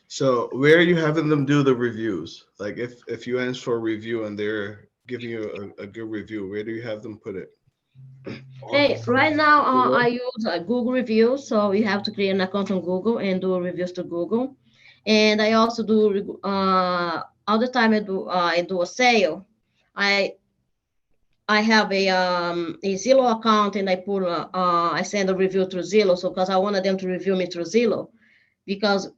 So where are you having them do the reviews? Like if you ask for a review and they're giving you a good review, where do you have them put it? Hey, right now I use Google reviews, so you have to create an account on Google and do reviews to Google. And I also do all the time I do a sale. I have a Zillow account, and I send a review through Zillow. So because I wanted them to review me through Zillow, because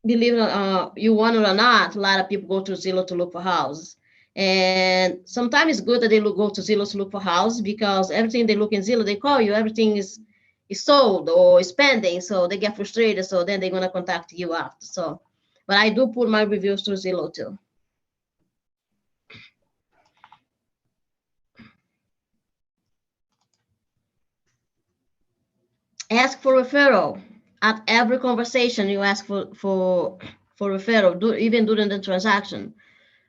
believe it you want it or not, a lot of people go to Zillow to look for houses. And sometimes it's good that they go to Zillow to look for houses, because everything they look in Zillow, they call you, everything is sold or is pending. So they get frustrated. So then they're going to contact you after. So, but I do put my reviews through Zillow too. Ask for referral. At every conversation, you ask for referral, even during the transaction.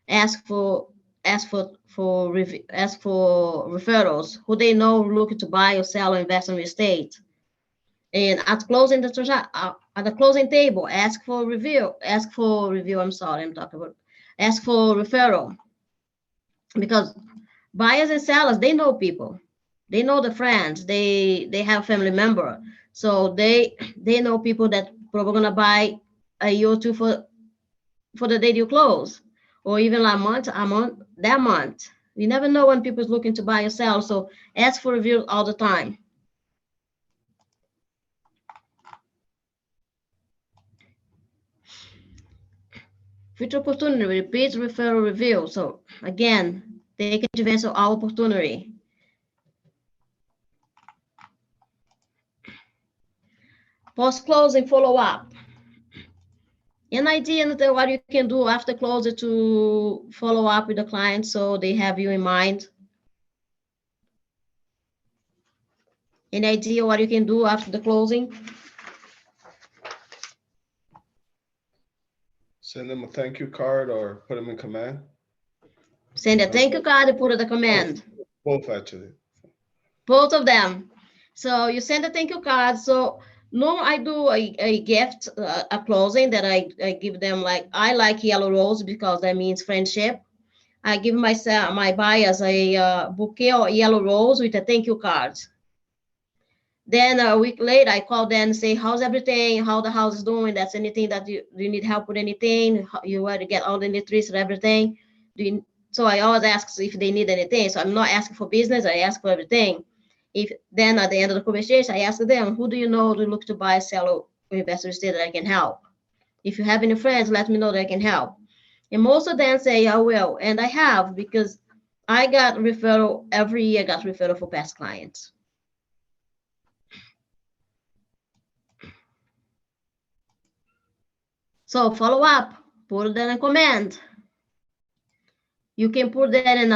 Ask for referrals, who they know looking to buy or sell or invest in real estate. And at closing the at the closing table, ask for review. I'm sorry, I'm talking about. Ask for referral, because buyers and sellers, they know people, they know the friends, they have family member, so they know people that probably gonna buy a year or two for the day you close, or even a month, that month. You never know when people's looking to buy or sell, so ask for reviews all the time. Future opportunity, repeat referral review. So again, take advantage of our opportunity. Post-closing follow-up. An idea of what you can do after closing to follow up with the client so they have you in mind. An idea what you can do after the closing. Send them a thank you card or put them in command. Send a thank you card and put it in command. Both actually. Both of them. So you send a thank you card. So no, I do a gift, a closing that I give them, like, I like yellow rose because that means friendship. I give my buyers a bouquet of yellow rose with a thank you card. Then a week later, I call them and say, how's everything? How the house is doing? That's anything that you need help with anything? You want to get all the electricity and everything? So I always ask if they need anything. So I'm not asking for business. I ask for everything. Then at the end of the conversation, I ask them, who do you know to look to buy, sell, or invest in real estate that I can help? If you have any friends, let me know that I can help. And most of them say, I will. And I have, because I got referral every year, got referral for past clients. So follow up, put that in command. You can put that in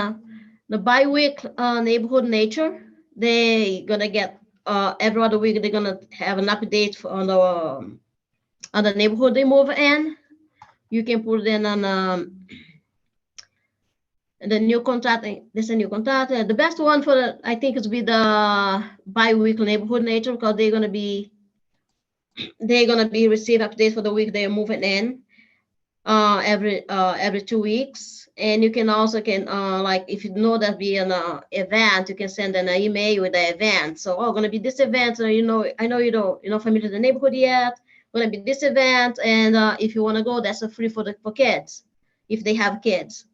the bi-week neighborhood nature. They gonna get every other week. They're gonna have an update on the neighborhood they move in. You can put it in on the new contract. This is a new contract. The best one for I think is be the bi-weekly neighborhood nature, because they're gonna be receive updates for the week they're moving in every 2 weeks. And you can also like, if you know that be an event, you can send an email with the event. So, gonna be this event. So, I know you're not familiar with the neighborhood yet. Gonna be this event, and if you want to go, that's free for kids, if they have kids.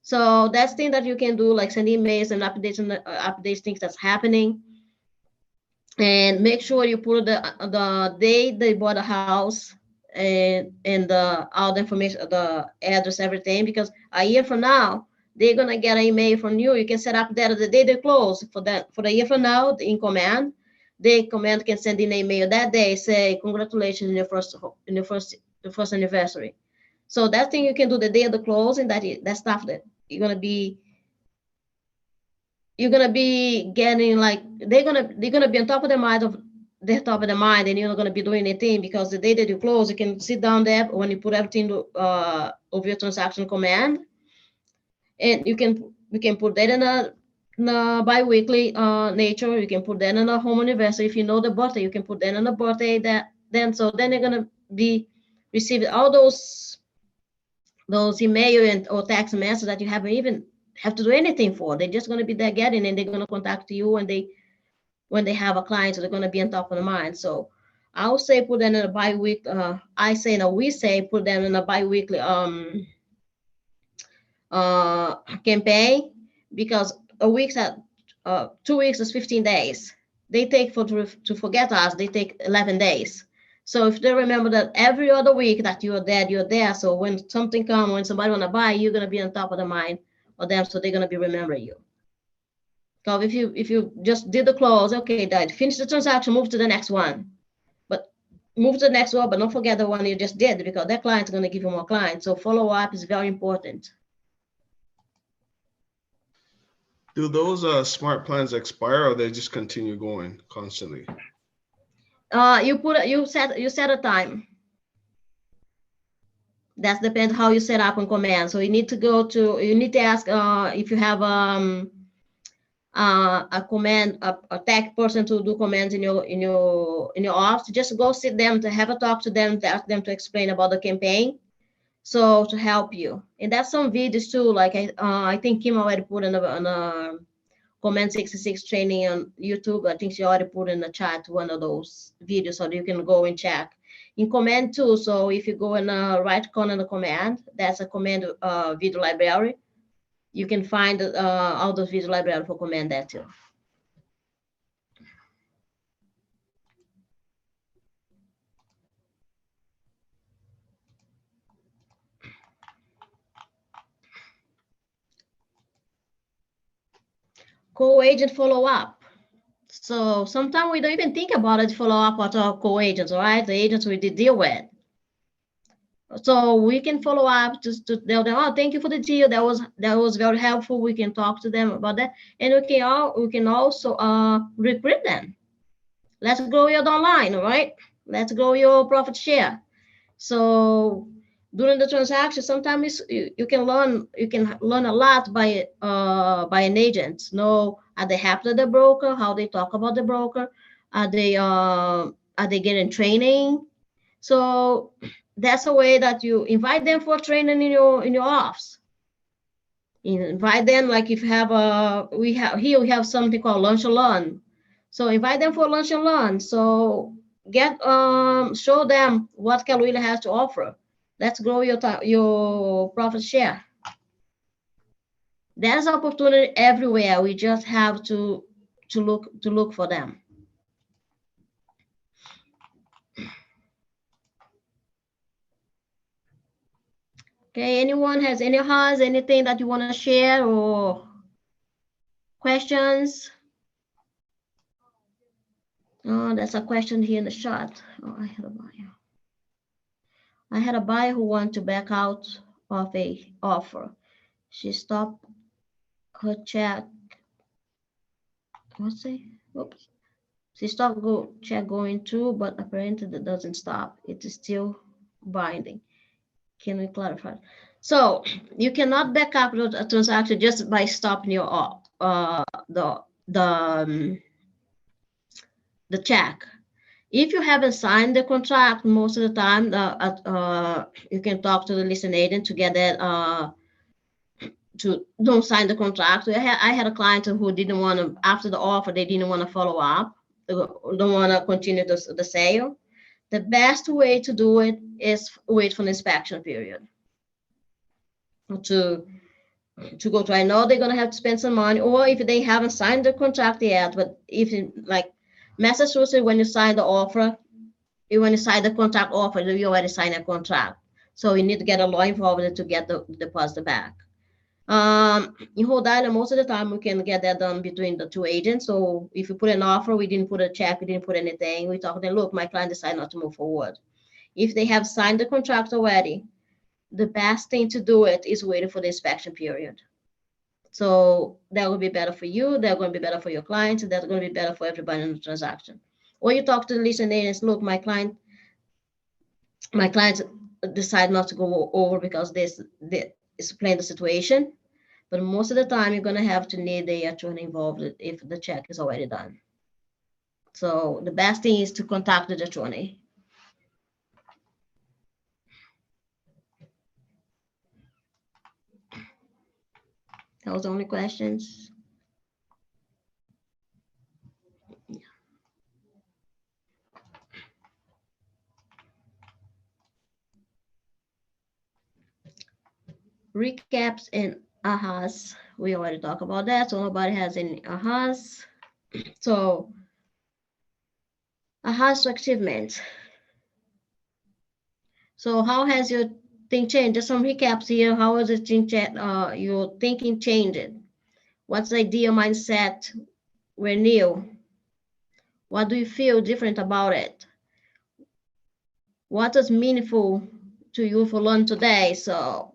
So that's thing that you can do, like send emails and updates things that's happening. And make sure you put the day they bought a house and all the information, the address, everything, because a year from now they're gonna get an email from you. You can set up that the day they close for the year from now in command. The command can send in an email that day, say congratulations on your first anniversary. So that thing you can do the day of the close, and that stuff that you're gonna be getting, like, they're gonna be on top of their mind, and you're not gonna be doing anything, because the day that you close, you can sit down there when you put everything over your transaction command, and we can put that in a bi-weekly nature. You can put that in a home anniversary. If you know the birthday, you can put that in a birthday. Then they're gonna be receiving all those email or text messages that you haven't even have to do anything for. They're just going to be there getting, and they're going to contact you when they have a client, so they're going to be on top of the mind. So I'll say put them in a bi-week. We say put them in a bi-weekly campaign, because a week's 2 weeks is 15 days. They take to forget us, they take 11 days. So if they remember that every other week that you're there. So when something comes, when somebody want to buy, you're going to be on top of the mind of them. So they're going to be remembering you. So if you just did the close, okay, that finish the transaction, move to the next one. But move to the next one, but don't forget the one you just did, because that client's going to give you more clients. So follow up is very important. Do those smart plans expire, or they just continue going constantly? You set a time. That depends how you set up on command. So you need to ask if you have a command, a tech person to do commands in your office, just go sit them to have a talk to them, to ask them to explain about the campaign. So to help you, and that's some videos too. Like I think Kim already put on a Command 66 training on YouTube. I think she already put in the chat one of those videos, so you can go and check. In Command 2, so if you go in the right corner of the command, that's a command video library. You can find all those video library for command there too. Co-agent follow-up. So sometimes we don't even think about it, follow-up with our co-agents, all right? The agents we did deal with. So we can follow up just to tell them, oh, thank you for the deal. That was very helpful. We can talk to them about that. And we can also recruit them. Let's grow your online, all right? Let's grow your profit share. So during the transaction, sometimes you can learn a lot by an agent. Know, are they happy with the broker? How they talk about the broker? Are they getting training? So that's a way that you invite them for training in your office. You invite them, like if you have we have something called lunch and learn. So invite them for lunch and learn. So show them what Keller Williams has to offer. Let's grow your profit share. There's opportunity everywhere. We just have to look for them. Okay, anyone has anything that you want to share or questions? Oh, there's a question here in the chat. Oh, I had a buyer. I had a buyer who wanted to back out of a offer. She stopped her check. What's it? Oops. She stopped check going through, but apparently that doesn't stop. It is still binding. Can we clarify? So you cannot back up a transaction just by stopping your the check. If you haven't signed the contract, most of the time, you can talk to the listing agent to get that to don't sign the contract. I had a client who didn't want to, after the offer, they didn't want to follow up, don't want to continue the sale. The best way to do it is wait for the inspection period. To go to, I know they're gonna have to spend some money, or if they haven't signed the contract yet, but if like Massachusetts, when you sign the offer, when you sign the contract offer, you already signed a contract. So you need to get a lawyer involved to get the deposit back. In Rhode Island, most of the time we can get that done between the two agents. So if you put an offer, we didn't put a check, we didn't put anything, we talk to them, look, my client decided not to move forward. If they have signed the contract already, the best thing to do it is waiting for the inspection period. So that will be better for you, that's going to be better for your clients, and that's going to be better for everybody in the transaction. Or you talk to the listing agents, look, my client decide not to go over because this explain the situation. But most of the time, you're going to have to need the attorney involved if the check is already done. So the best thing is to contact the attorney. That was the only questions. Recaps and ahas. We already talked about that, so nobody has any ahas. So ahas to achievement. So how has your thing changed? Just some recaps here. How has it changed? Your thinking changed? What's the idea mindset were new? What do you feel different about it? What is meaningful to you for learn today? So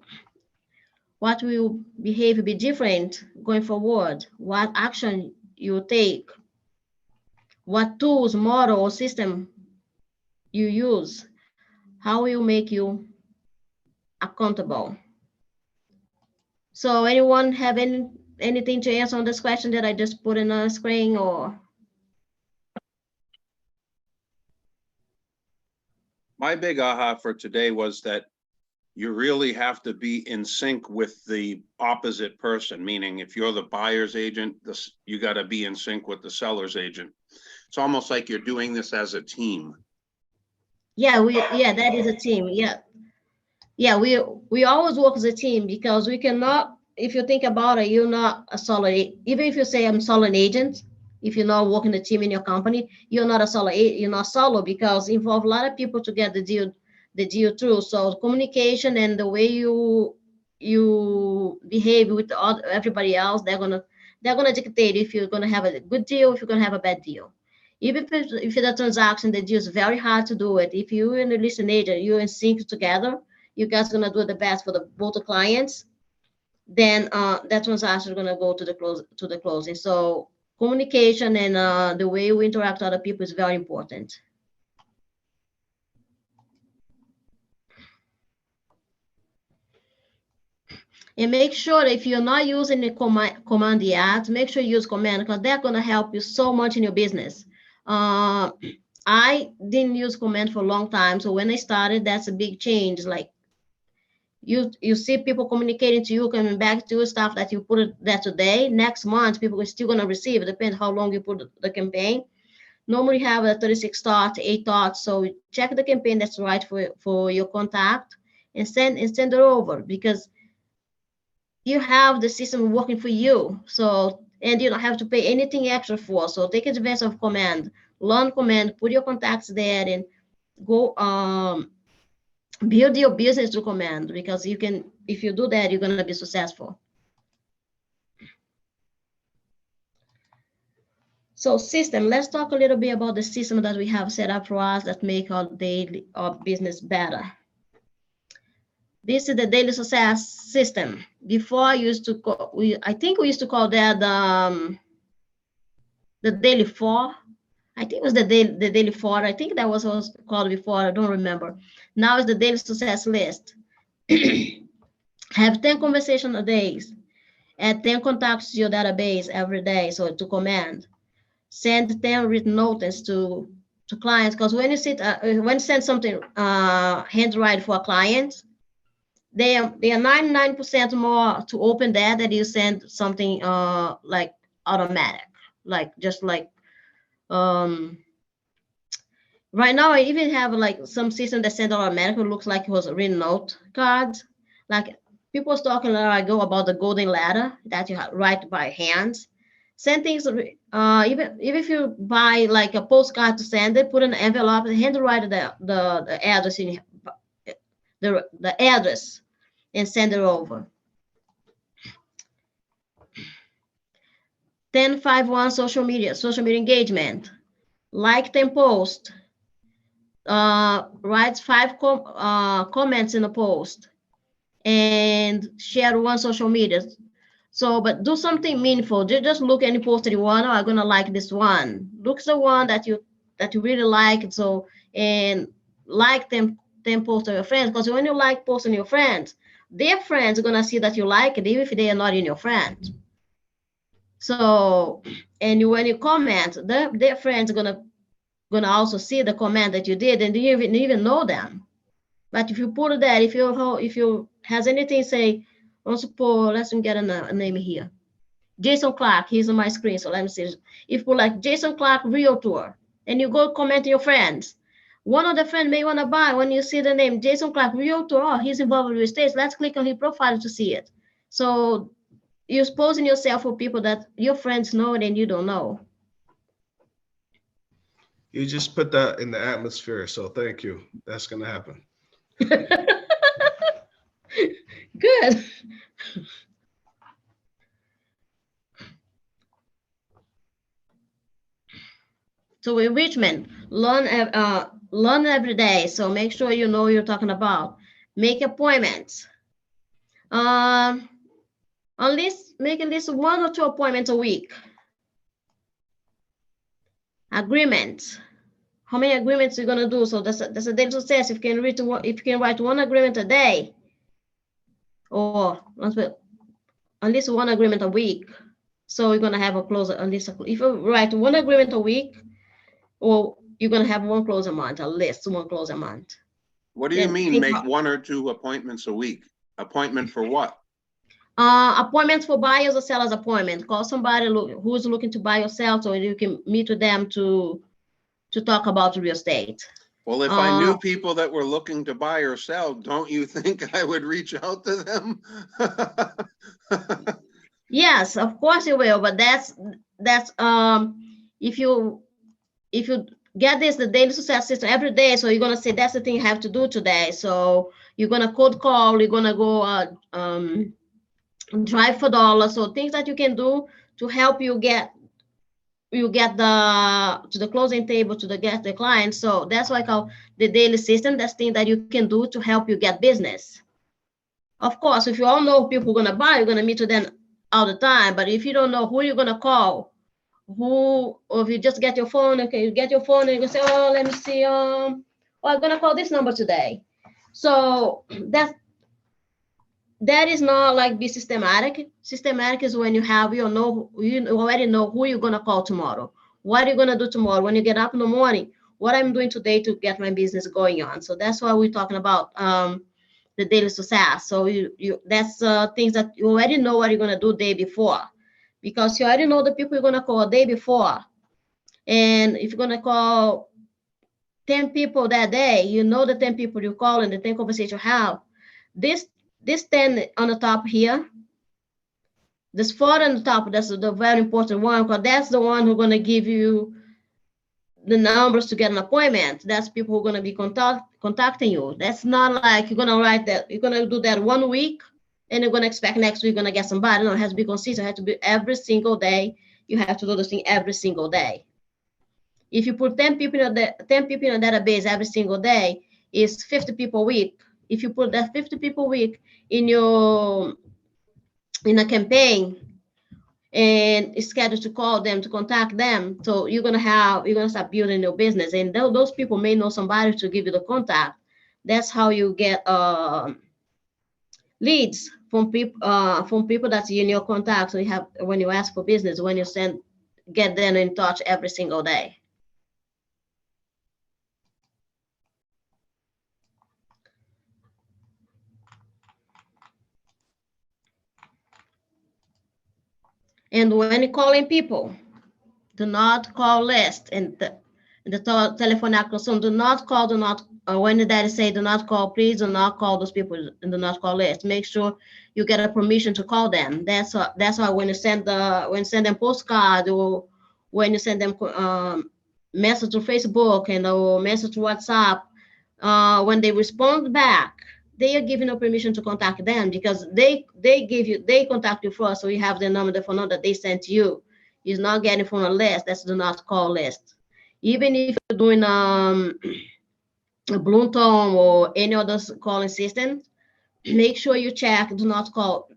what will behavior be different going forward? What action you take? What tools, model, or system you use? How will you make you accountable? So anyone have anything to answer on this question that I just put in the screen or? My big aha for today was that you really have to be in sync with the opposite person, meaning if you're the buyer's agent, you got to be in sync with the seller's agent. It's almost like you're doing this as a team. Yeah, that is a team. Yeah, we always work as a team because we cannot, if you think about it, you're not a solo, even if you say I'm solo agent, if you're not working a team in your company, you're not a solo, you're not solo because it involve a lot of people to get the deal through. So communication and the way you behave with everybody else, they're gonna dictate if you're gonna have a good deal, if you're gonna have a bad deal. Even if the transaction, the deal is very hard to do it. If you and the listing agent, you're in sync together, you guys are gonna do the best for both the clients, then that transaction is gonna go to the closing. So communication and the way we interact with other people is very important. And make sure that if you're not using the command yet, make sure you use command because they're gonna help you so much in your business. I didn't use command for a long time, so when I started, that's a big change. Like you see people communicating to you, coming back to you, stuff that you put it there today. Next month, people are still gonna receive. It depends how long you put the campaign. Normally have a 36 thoughts, 8 thoughts. So check the campaign that's right for your contact and send it over because you have the system working for you. So, and you don't have to pay anything extra for. So take advantage of command, learn command, put your contacts there and go build your business through command because you can, if you do that, you're going to be successful. So system, let's talk a little bit about the system that we have set up for us that make our business better. This is the daily success system. Before I used to call, I think we used to call that the daily 4. I think it was the daily 4. I think that was what it was called before. I don't remember. Now it's the daily success list. Have 10 conversations a day. Add 10 contacts to your database every day. So to command. Send 10 written notices to clients. Because when you send something handwritten for a client, they are 99% more to open that than you send something like automatic, like just like right now I even have like some system that send automatic. It looks like it was a written note cards. Like people was talking ago about the golden ladder that you write by hands. Send things even if you buy like a postcard to send it, put an envelope, handwrite the address in the address and send it over. 1051 social media engagement. Like 10 posts. Write 5 comments in a post and share 1 social media. So, but do something meaningful. Just look any post that you want. Oh, I'm gonna like this one. Look at the one that you really like. So, and like them posts of your friends, because when you like posts on your friends, their friends are gonna see that you like it, even if they are not in your friends. So, and when you comment, their friends are gonna also see the comment that you did, and you even know them. But if you put that, if you has anything, say, let's get a name here. Jason Clark, he's on my screen, so let me see. If you put like Jason Clark Realtor, and you go comment to your friends, one of the friends may want to buy. When you see the name Jason Clark Realtor, oh, he's involved with real estate, let's click on his profile to see it. So you're exposing yourself for people that your friends know and you don't know. You just put that in the atmosphere, so thank you. That's gonna happen. Good. So enrichment, learn every day. So make sure you know what you're talking about. Make appointments. Make at least 1 or 2 appointments a week. Agreements. How many agreements you're gonna do? So that's a daily success. If you can write 1 agreement a day, or one agreement a week. So you're gonna have a closer, at least, if you write one agreement a week, or you're gonna have one close a month, at least one close a month. What do you Then mean, think make about- 1 or 2 appointments a week? Appointment for what? Appointments for buyers or sellers appointment. Call somebody who's looking to buy or sell, so you can meet with them to talk about real estate. Well, if I knew people that were looking to buy or sell, don't you think I would reach out to them? Yes, of course you will, but that's if you get this, the daily success system every day, so you're gonna say that's the thing you have to do today. So you're gonna cold call, you're gonna go drive for dollars, so things that you can do to help you get to the closing table to get the client. So that's why I call the daily system. That's thing that you can do to help you get business. Of course, if you all know people are gonna buy, you're gonna meet with them all the time. But if you don't know who you're gonna call, or if you just get your phone, okay, you get your phone and you can say, oh, let me see, I'm gonna call this number today. So that is not like be systematic. Systematic is when you have, you already know who you're gonna call tomorrow. What are you gonna do tomorrow when you get up in the morning? What I'm doing today to get my business going on. So that's why we're talking about the daily success. So that's things that you already know what you're gonna do the day before, because you already know the people you're gonna call a day before. And if you're gonna call 10 people that day, you know the 10 people you call and the 10 conversations you have. This 10 on the top here, this 4 on the top, that's the very important one, because that's the one who's gonna give you the numbers to get an appointment. That's people who are gonna be contacting you. That's not like you're gonna write that, you're gonna do that 1 week and you're gonna expect next week you're gonna get somebody. No, it has to be consistent. It has to be every single day. You have to do this thing every single day. If you put 10 people in a database every single day, it's 50 people a week. If you put that 50 people a week in a campaign and it's scheduled to call them, to contact them, so you're gonna start building your business, and those people may know somebody to give you the contact. That's how you get leads from people that's in your contact. So you have, when you ask for business, when you get them in touch every single day. And when you're calling people, do not call list. And the telephone acquisition, do not call, when the daddy say do not call, please do not call those people and do not call list. Make sure you get a permission to call them. That's why when you send them postcard, or when you send them message to Facebook and or message to WhatsApp, when they respond back, they are giving you permission to contact them, because they contact you first, so you have the number, the phone number that they sent to you. It's not getting from a list. That's do not call list. Even if you're doing a Bloomtone or any other calling system, make sure you check do not call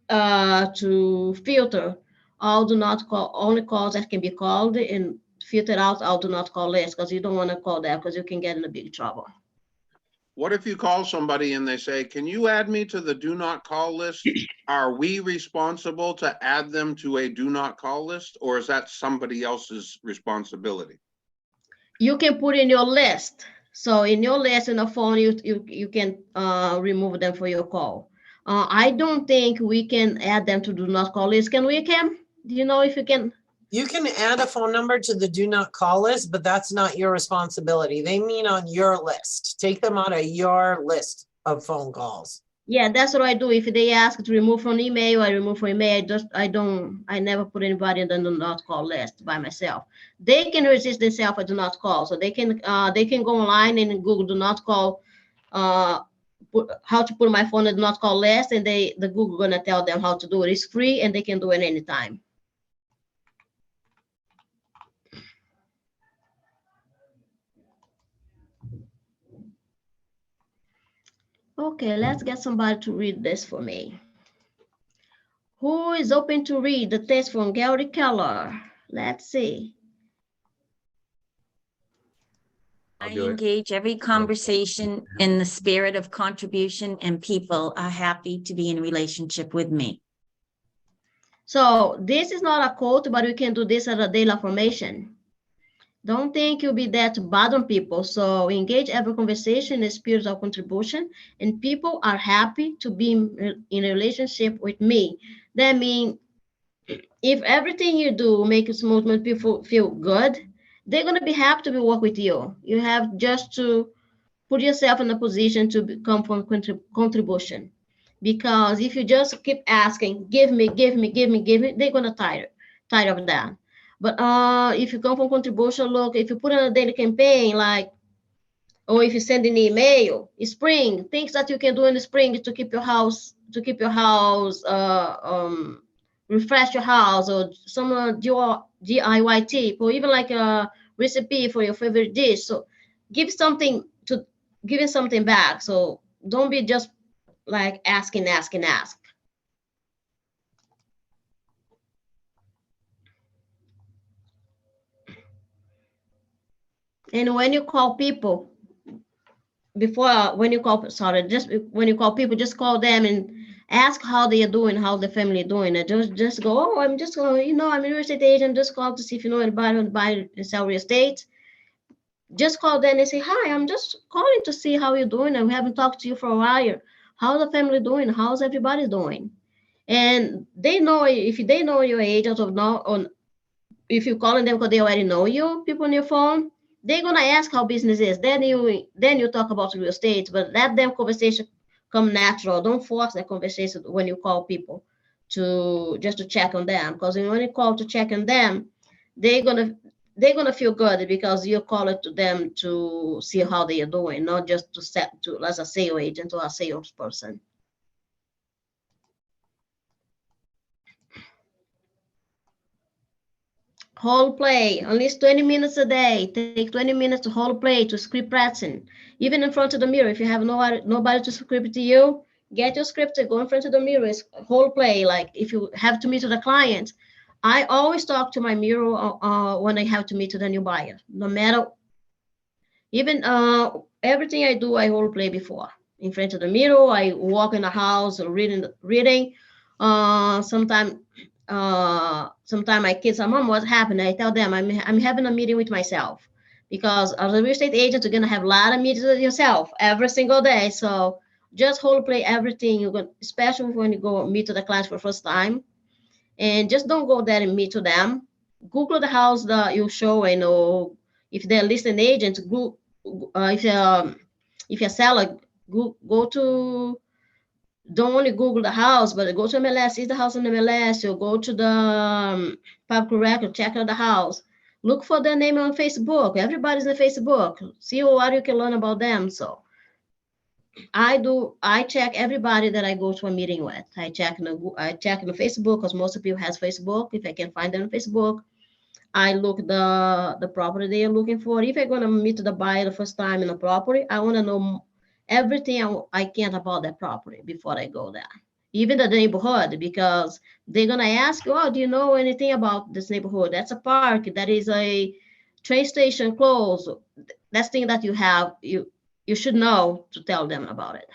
to filter all do not call, only calls that can be called, and filter out all do not call list, because you don't want to call that, because you can get in a big trouble. What if you call somebody and they say, can you add me to the do not call list? Are we responsible to add them to a do not call list, or is that somebody else's responsibility? You can put in your list. So in your list in the phone, you can remove them for your call. I don't think we can add them to do not call list. Can we, Kim? Do you know if you can? You can add a phone number to the do not call list, but that's not your responsibility. They mean on your list. Take them out of your list of phone calls. Yeah, that's what I do. If they ask to remove from email, I remove from email. I never put anybody in the do not call list by myself. They can resist themselves at do not call. So they can go online and Google do not call, how to put my phone in do not call list, and the Google gonna tell them how to do it. It's free and they can do it anytime. Okay, let's get somebody to read this for me. Who is open to read the text from Gary Keller? Let's see. I do it. engage every conversation in the spirit of contribution, and people are happy to be in relationship with me. So this is not a quote, but we can do this as a daily affirmation. Don't think you'll be there to bother people. So engage every conversation in a spirit of contribution, and people are happy to be in a relationship with me. That means if everything you do makes most people feel good, they're gonna be happy to be work with you. You have just to put yourself in a position to become from contribution. Because if you just keep asking, give me, give me, give me, give me, they're gonna tired of that. But if you come from contribution, look, if you put in a daily campaign, like, or if you send an email, spring, things that you can do in the spring to keep your house, refresh your house, or some DIY tip, or even like a recipe for your favorite dish. So give something to giving something back. So don't be just like ask. And when you call people, when you call people, just call them and ask how they are doing, how the family are doing. And just go, oh, I'm just going, I'm a real estate agent, just call to see if you know anybody who buy and sell real estate. Just call them and say, hi, I'm just calling to see how you're doing. And we haven't talked to you for a while. How's the family doing? How's everybody doing? And they know, if they know your agent or not, or if you're calling them because they already know you, people on your phone, they're gonna ask how business is. Then you talk about real estate, but let them conversation come natural. Don't force that conversation when you call people to check on them. Because when you call to check on them, they're gonna feel good because you call it to them to see how they are doing, not just as a sales agent or a salesperson. Whole play, at least 20 minutes a day. Take 20 minutes to whole play, to script practicing. Even in front of the mirror, if you have nobody to script to you, get your script, go in front of the mirror, whole play. Like if you have to meet with a client, I always talk to my mirror when I have to meet with a new buyer. No matter, even everything I do, I whole play before. In front of the mirror, I walk in the house reading. Sometimes my kids are, Mom, what's happening? I tell them I'm having a meeting with myself, because as a real estate agent, you're gonna have a lot of meetings with yourself every single day. So just whole play everything you're going, especially when you go meet to the clients for the first time, and just don't go there and meet to them. Google the house that you show, and if they're listing agents, if you're a seller, go to. Don't only Google the house, but go to MLS, is the house in MLS, or go to the public record, check out the house. Look for their name on Facebook. Everybody's on Facebook. See what you can learn about them. So I check everybody that I go to a meeting with. I check in the Facebook, because most people has Facebook. If I can find them on Facebook, I look the property they are looking for. If I'm gonna meet the buyer the first time in a property, I want to know everything I can about that property before I go there. Even the neighborhood, because they're gonna ask, oh, do you know anything about this neighborhood? That's a park, that is a train station close. That's thing that you should know to tell them about it.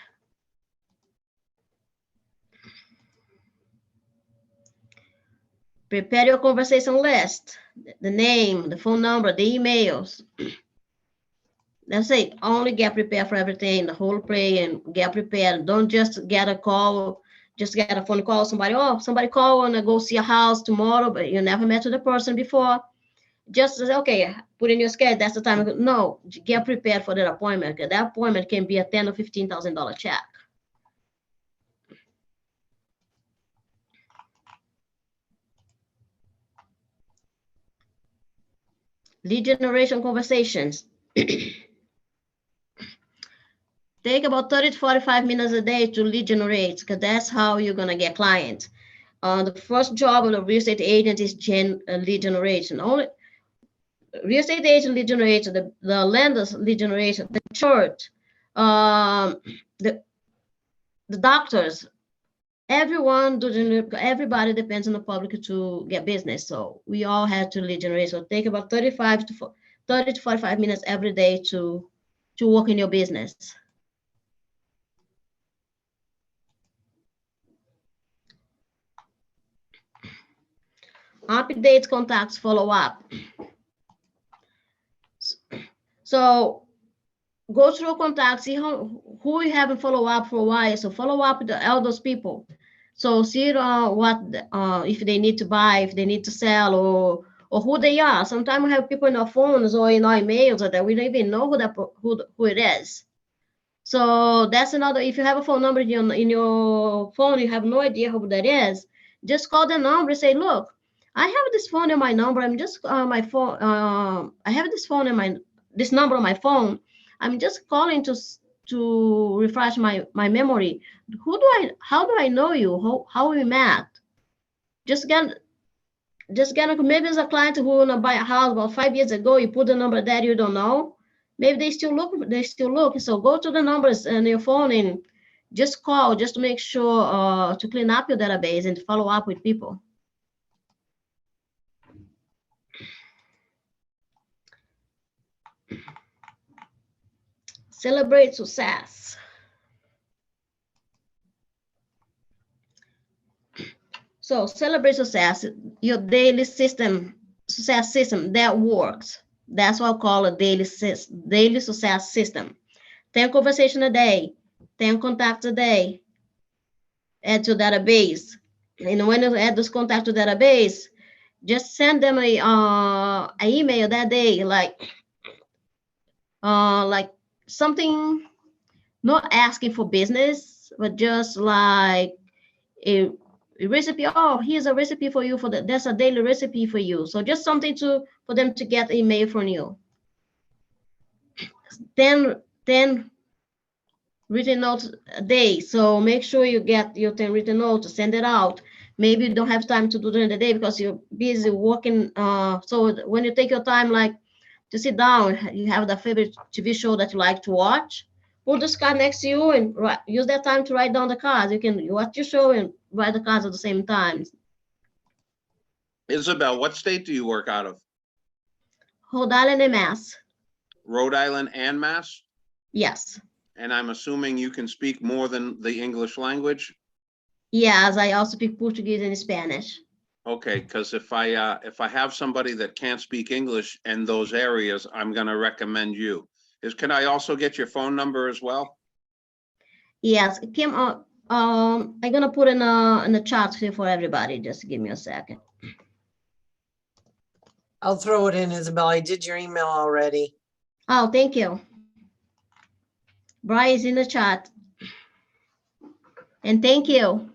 Prepare your conversation list, the name, the phone number, the emails. That's it. Only get prepared for everything, the whole play, and get prepared. Don't just get a call, just get a phone call. Somebody call and go see a house tomorrow, but you never met with the person before. Just say, okay, put in your schedule. That's the time. No, get prepared for that appointment. Because that appointment can be a $10,000 or $15,000 check. Lead generation conversations. Take about 30 to 45 minutes a day to lead generate, because that's how you're going to get clients. The first job of a real estate agent is lead generation. Only real estate agent lead generation, the lenders lead generation, the church, the doctors, everybody depends on the public to get business. So we all have to lead generate. So take about 30 to 45 minutes every day to work in your business. update contacts follow up. So go through contacts, see who you haven't follow up for a while. So follow up with all those people. So see what if they need to buy, if they need to sell, or who they are. Sometimes we have people in our phones or in our emails that we don't even know who it is. So that's another. If you have a phone number in your phone, you have no idea who that is. Just call the number and say, look, I have this phone in my number. I'm just my phone. I have this phone in this number on my phone. I'm just calling to refresh my memory. How do I know you? How we met? Just get maybe it's a client who wanna buy a house about 5 years ago. You put the number there, you don't know. Maybe they still look. So go to the numbers on your phone and just call just to make sure to clean up your database and follow up with people. Celebrate success. So celebrate success, your daily success system that works. That's what I call a daily success system. 10 conversations a day, 10 contacts a day, add to database. And when you add those contacts to database, just send them an email that day, like something, not asking for business, but just like a recipe. Oh, here's a recipe for you that's a daily recipe for you. So just something for them to get email from you. Then written notes a day. So make sure you get your 10 written notes to send it out. Maybe you don't have time to do during the day because you're busy working. So when you take your time, like to sit down, you have the favorite TV show that you like to watch, put this card next to you and use that time to write down the cards. You can watch your show and write the cards at the same time. Isabel, what state do you work out of? Rhode Island and Mass. Rhode Island and Mass? Yes. And I'm assuming you can speak more than the English language? Yes, I also speak Portuguese and Spanish. Okay, because if I have somebody that can't speak English in those areas, I'm gonna recommend you. Can I also get your phone number as well? Yes, Kim, I'm gonna put in the chat here for everybody. Just give me a second. I'll throw it in, Isabel. I did your email already. Oh, thank you. Brian is in the chat. And thank you.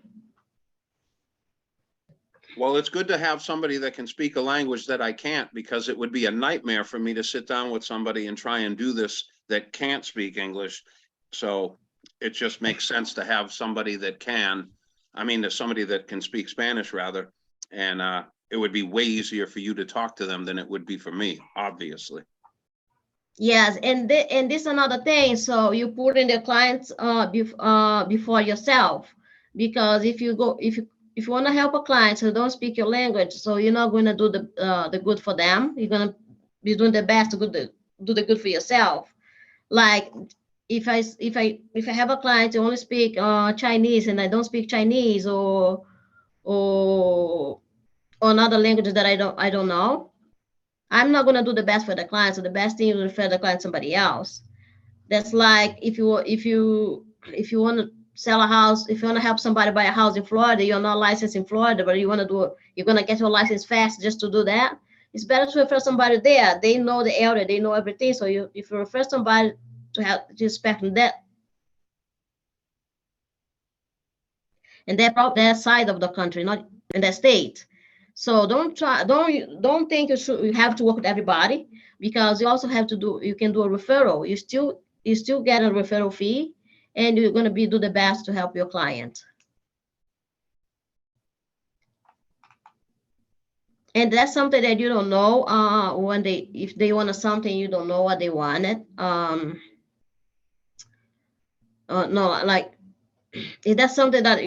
Well, it's good to have somebody that can speak a language that I can't, because it would be a nightmare for me to sit down with somebody and try and do this that can't speak English. So it just makes sense to have somebody that can. I mean, there's somebody that can speak Spanish rather, and it would be way easier for you to talk to them than it would be for me, obviously. Yes, and this is another thing. So you put in the clients before yourself, because if you want to help a client who don't speak your language, so you're not going to do the good for them. You're going to be doing the best to do the good for yourself. Like if I have a client who only speak Chinese and I don't speak Chinese or another language that I don't know, I'm not going to do the best for the client. So the best thing is to refer the client to somebody else. That's like if you want to sell a house, if you want to help somebody buy a house in Florida, you're not licensed in Florida, but you're going to get your license fast just to do that. It's better to refer somebody there. They know the area, they know everything. So if you refer somebody to help to inspect that, and that side of the country, not in that state. So don't think you have to work with everybody, because you also you can do a referral. You still get a referral fee, and you're going to do the best to help your client. And that's something that you don't know if they wanted something, you don't know what they wanted. No, like if that's something that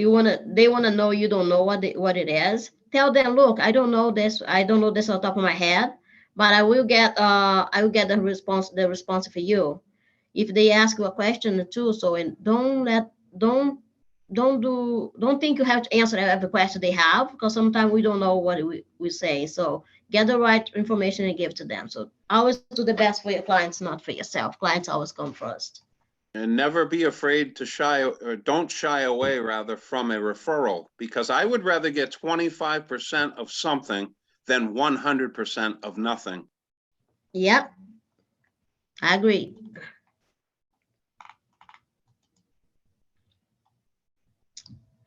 they want to know, you don't know what it is. Tell them, look, I don't know this on the top of my head, but I will get the response for you if they ask you a question too. So, and don't don't think you have to answer every question they have, because sometimes we don't know what we say. So get the right information and give to them. So always do the best for your clients, not for yourself. Clients always come first. And never be afraid to don't shy away rather from a referral, because I would rather get 25% of something than 100% of nothing. Yep, I agree.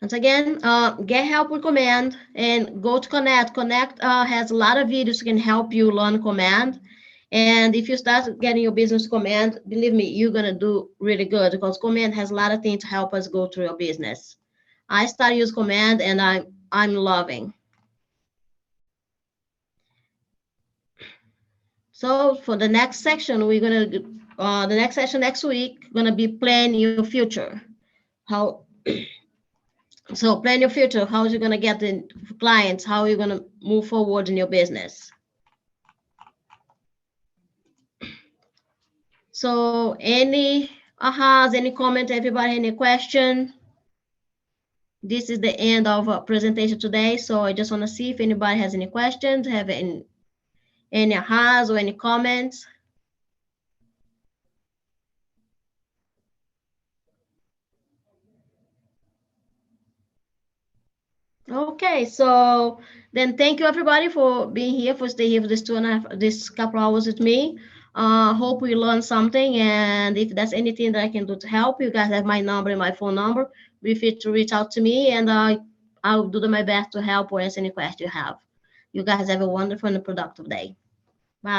Once again, get help with Command and go to Connect. Connect has a lot of videos that can help you learn Command. And if you start getting your business Command, believe me, you're gonna do really good, because Command has a lot of things to help us go through your business. I started use Command and I'm loving. So for the next section, we're gonna do, the next session next week, gonna be plan your future. So plan your future. How are you gonna get the clients? How are you gonna move forward in your business? So any ahas, any comment, everybody, any question? This is the end of our presentation today. So I just wanna see if anybody has any questions, have any ahas or any comments. Okay, so then thank you everybody for being here, for staying here for this couple hours with me. Hope we learned something, and if there's anything that I can do to help, you guys have my number and my phone number. Be free to reach out to me, and I'll do my best to help or answer any question you have. You guys have a wonderful and productive day. Bye.